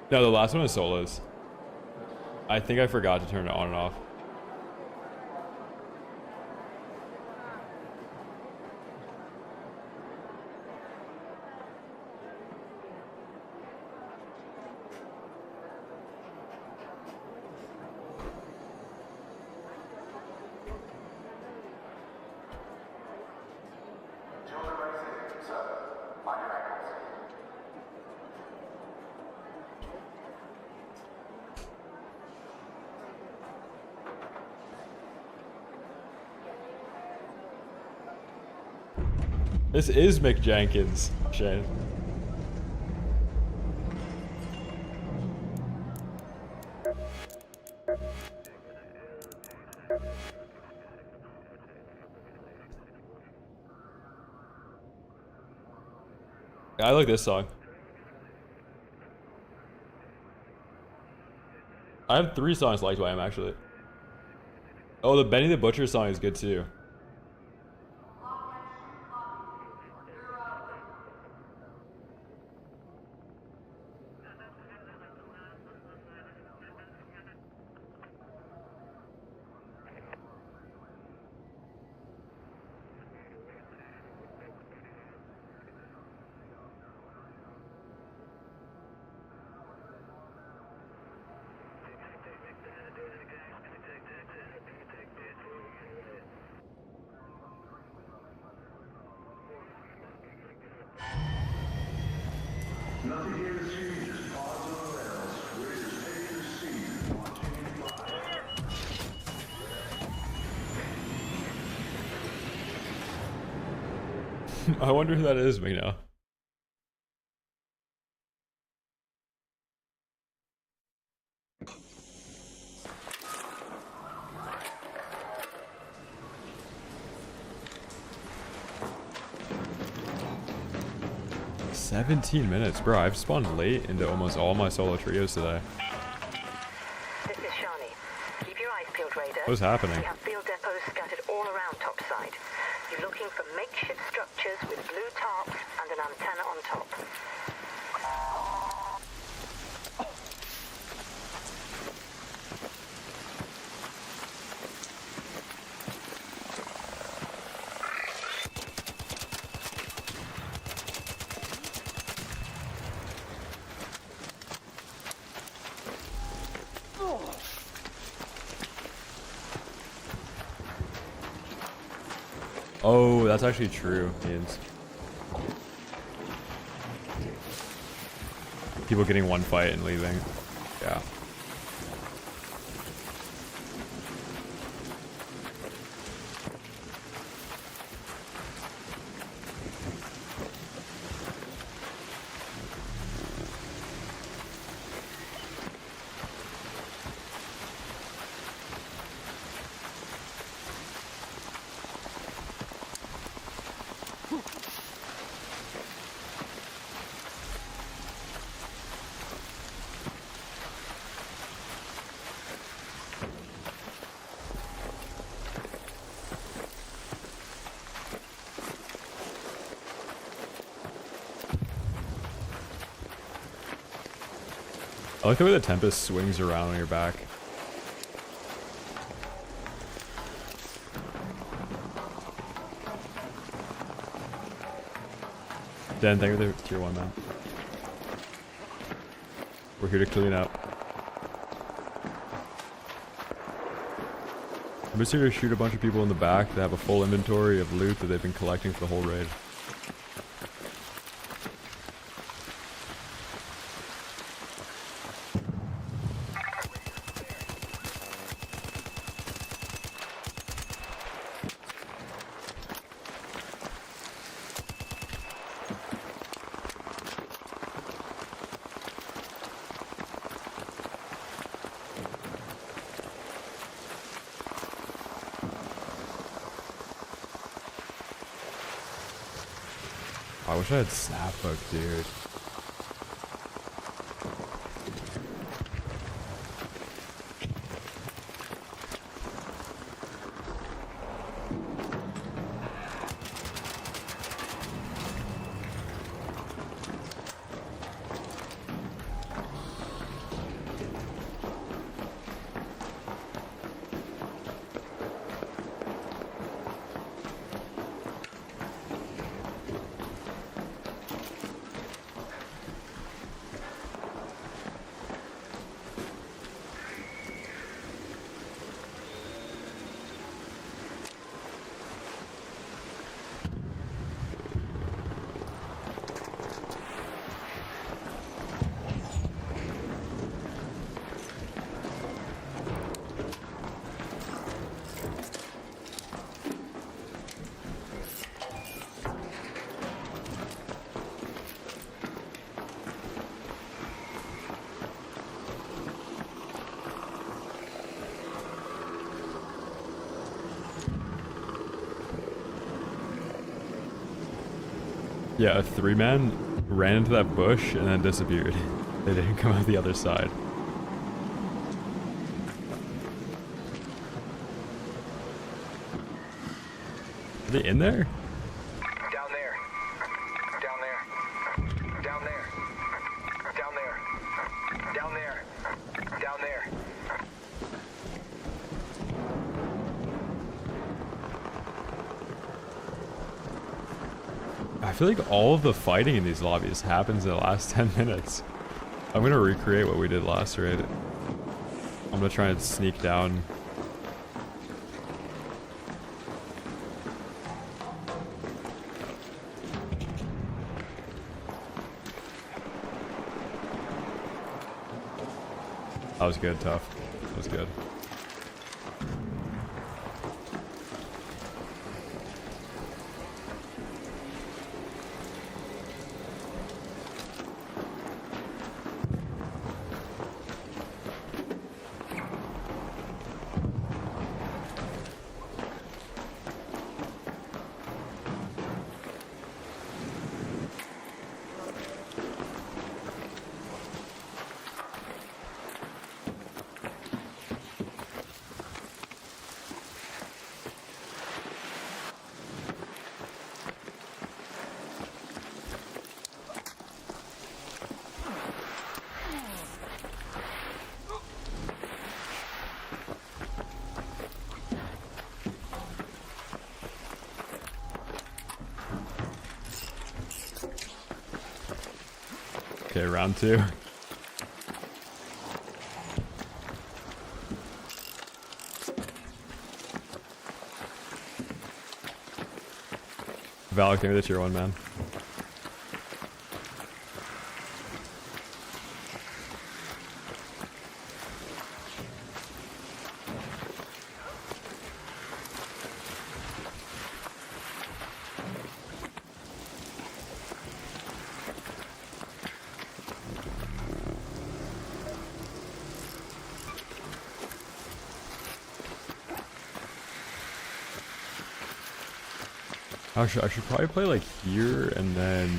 No, the last one is solos. I think I forgot to turn it on and off. This is Mick Jenkins, Shane. I like this song. I have 3 songs liked by him actually. Oh, the Benny the Butcher song is good too. Nothing here to see, just pods on the rails. Raiders take the sea, watching you fly. I wonder who that is, me now. "17 minutes, bro. I've spawned late into almost all my solo trios today." This is Shani. Keep your eyes peeled, Raider. What's happening? We have field depots scattered all around topside. You're looking for makeshift structures with blue tarps and an antenna on top. Oh, that's actually true, Ian's. People getting one fight and leaving. Yeah. I like the way the Tempest swings around on your back. Dan, thank you for the tier 1, man. We're here to clean up. I'm just here to shoot a bunch of people in the back that have a full inventory of loot that they've been collecting for the whole raid. I wish I had snapbook, dude. Yeah, a 3-man ran into that bush and then disappeared. They didn't come out the other side. Are they in there? Down there. Down there. Down there. Down there. Down there. Down there. I feel like all of the fighting in these lobbies happens in the last 10 minutes. I'm gonna recreate what we did last raid. I'm gonna try and sneak down. That was good, tough. That was good. Okay, round 2. Valak, maybe that's your one, man. I should probably play like here and then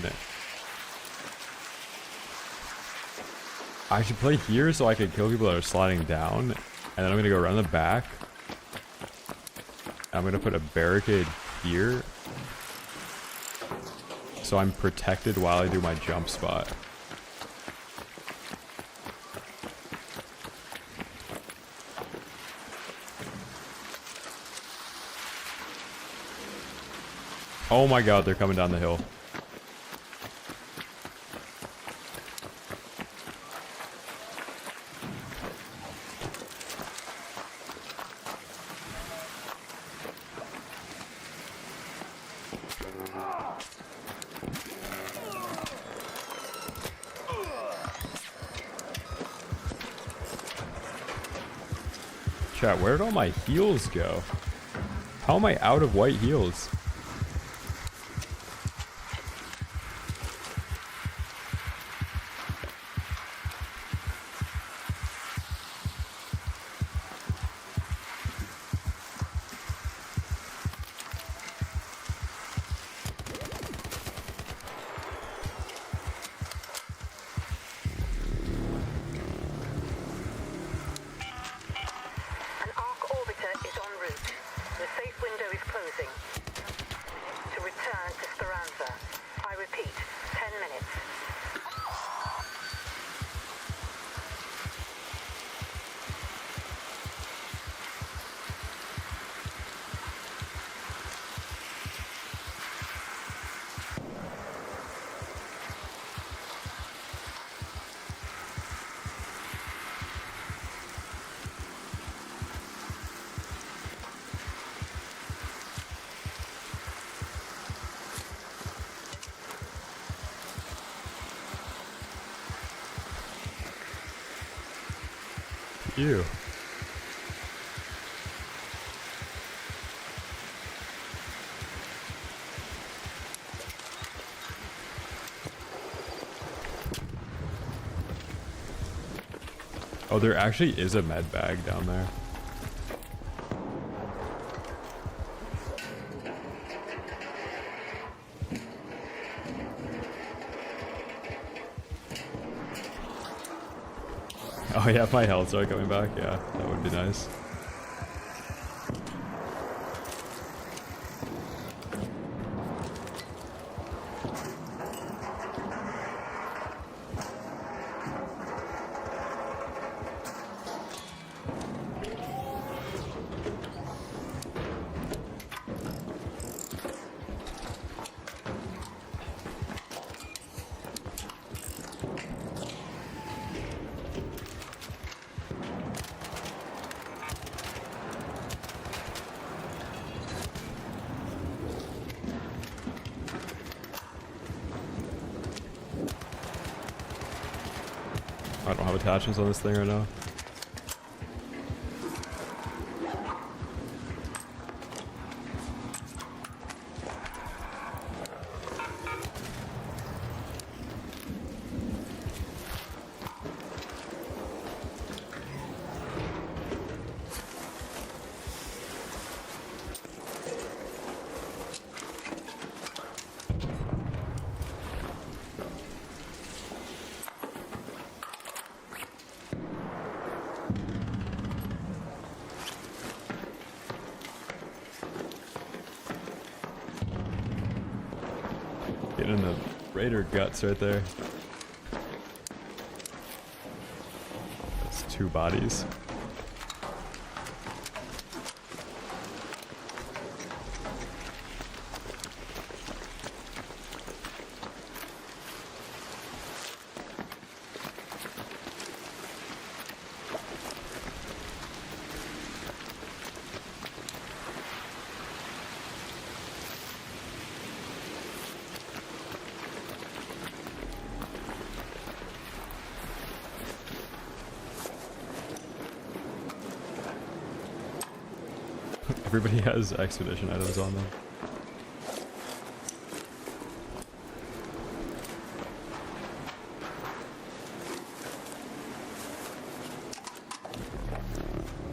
I should play here so I can kill people that are sliding down, and then I'm gonna go around the back. I'm gonna put a barricade here so I'm protected while I do my jump spot. Oh my god, they're coming down the hill. Chat, where did all my heals go? How am I out of white heals? An arc orbiter is en route. The safe window is closing. To return to Speranza. I repeat, 10 minutes. Ew. Oh, there actually is a med bag down there. Oh yeah, if my health started coming back, yeah, that would be nice. I don't have attachments on this thing right now. Getting in the raider guts right there. That's 2 bodies. Everybody has expedition items on them.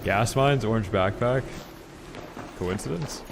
Gas mines, orange backpack. Coincidence?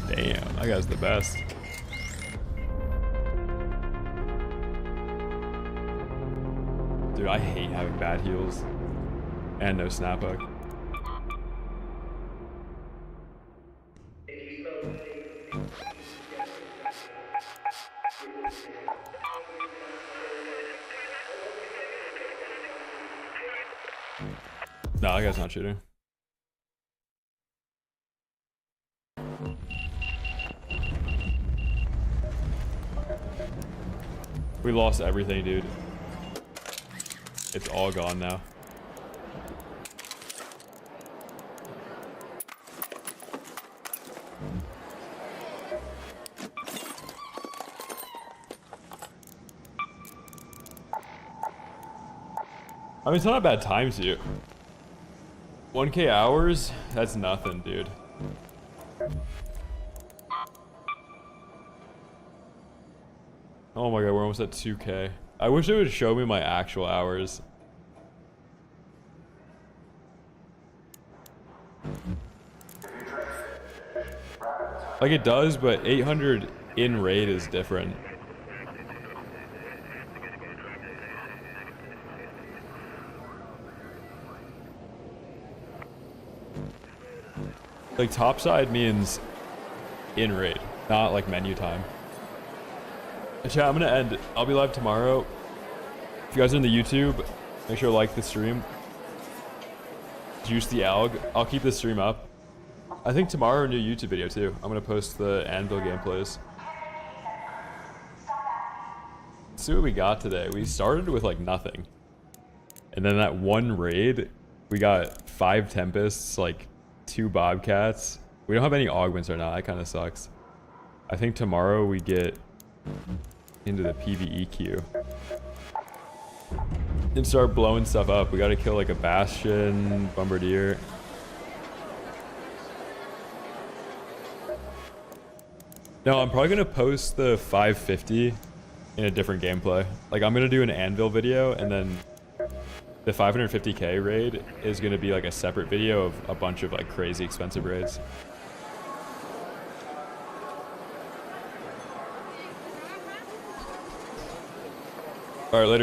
Damn, that guy's the best. Dude, I hate having bad heals. And no snap hook. No, that guy's not shooting. We lost everything, dude. It's all gone now. I mean, it's not a bad time to. 1K hours? That's nothing, dude. Oh my god, we're almost at 2K. I wish it would show me my actual hours. Like it does, but 800 in raid is different. Like topside means in raid, not like menu time. Chat, I'm gonna end. I'll be live tomorrow. If you guys are in the YouTube, make sure to like the stream. Juice the alg. I'll keep the stream up. I think tomorrow a new YouTube video too. I'm gonna post the Anvil gameplays. Let's see what we got today. We started with like nothing. And then that one raid, we got 5 Tempests, like 2 Bobcats. We don't have any augments right now. That kind of sucks. I think tomorrow we get into the PvE queue and start blowing stuff up. We got to kill like a Bastion, Bombardier. No, I'm probably going to post the 550 in a different gameplay. Like I'm going to do an Anvil video, and then the 550k raid is going to be like a separate video of a bunch of like crazy expensive raids. All right, later.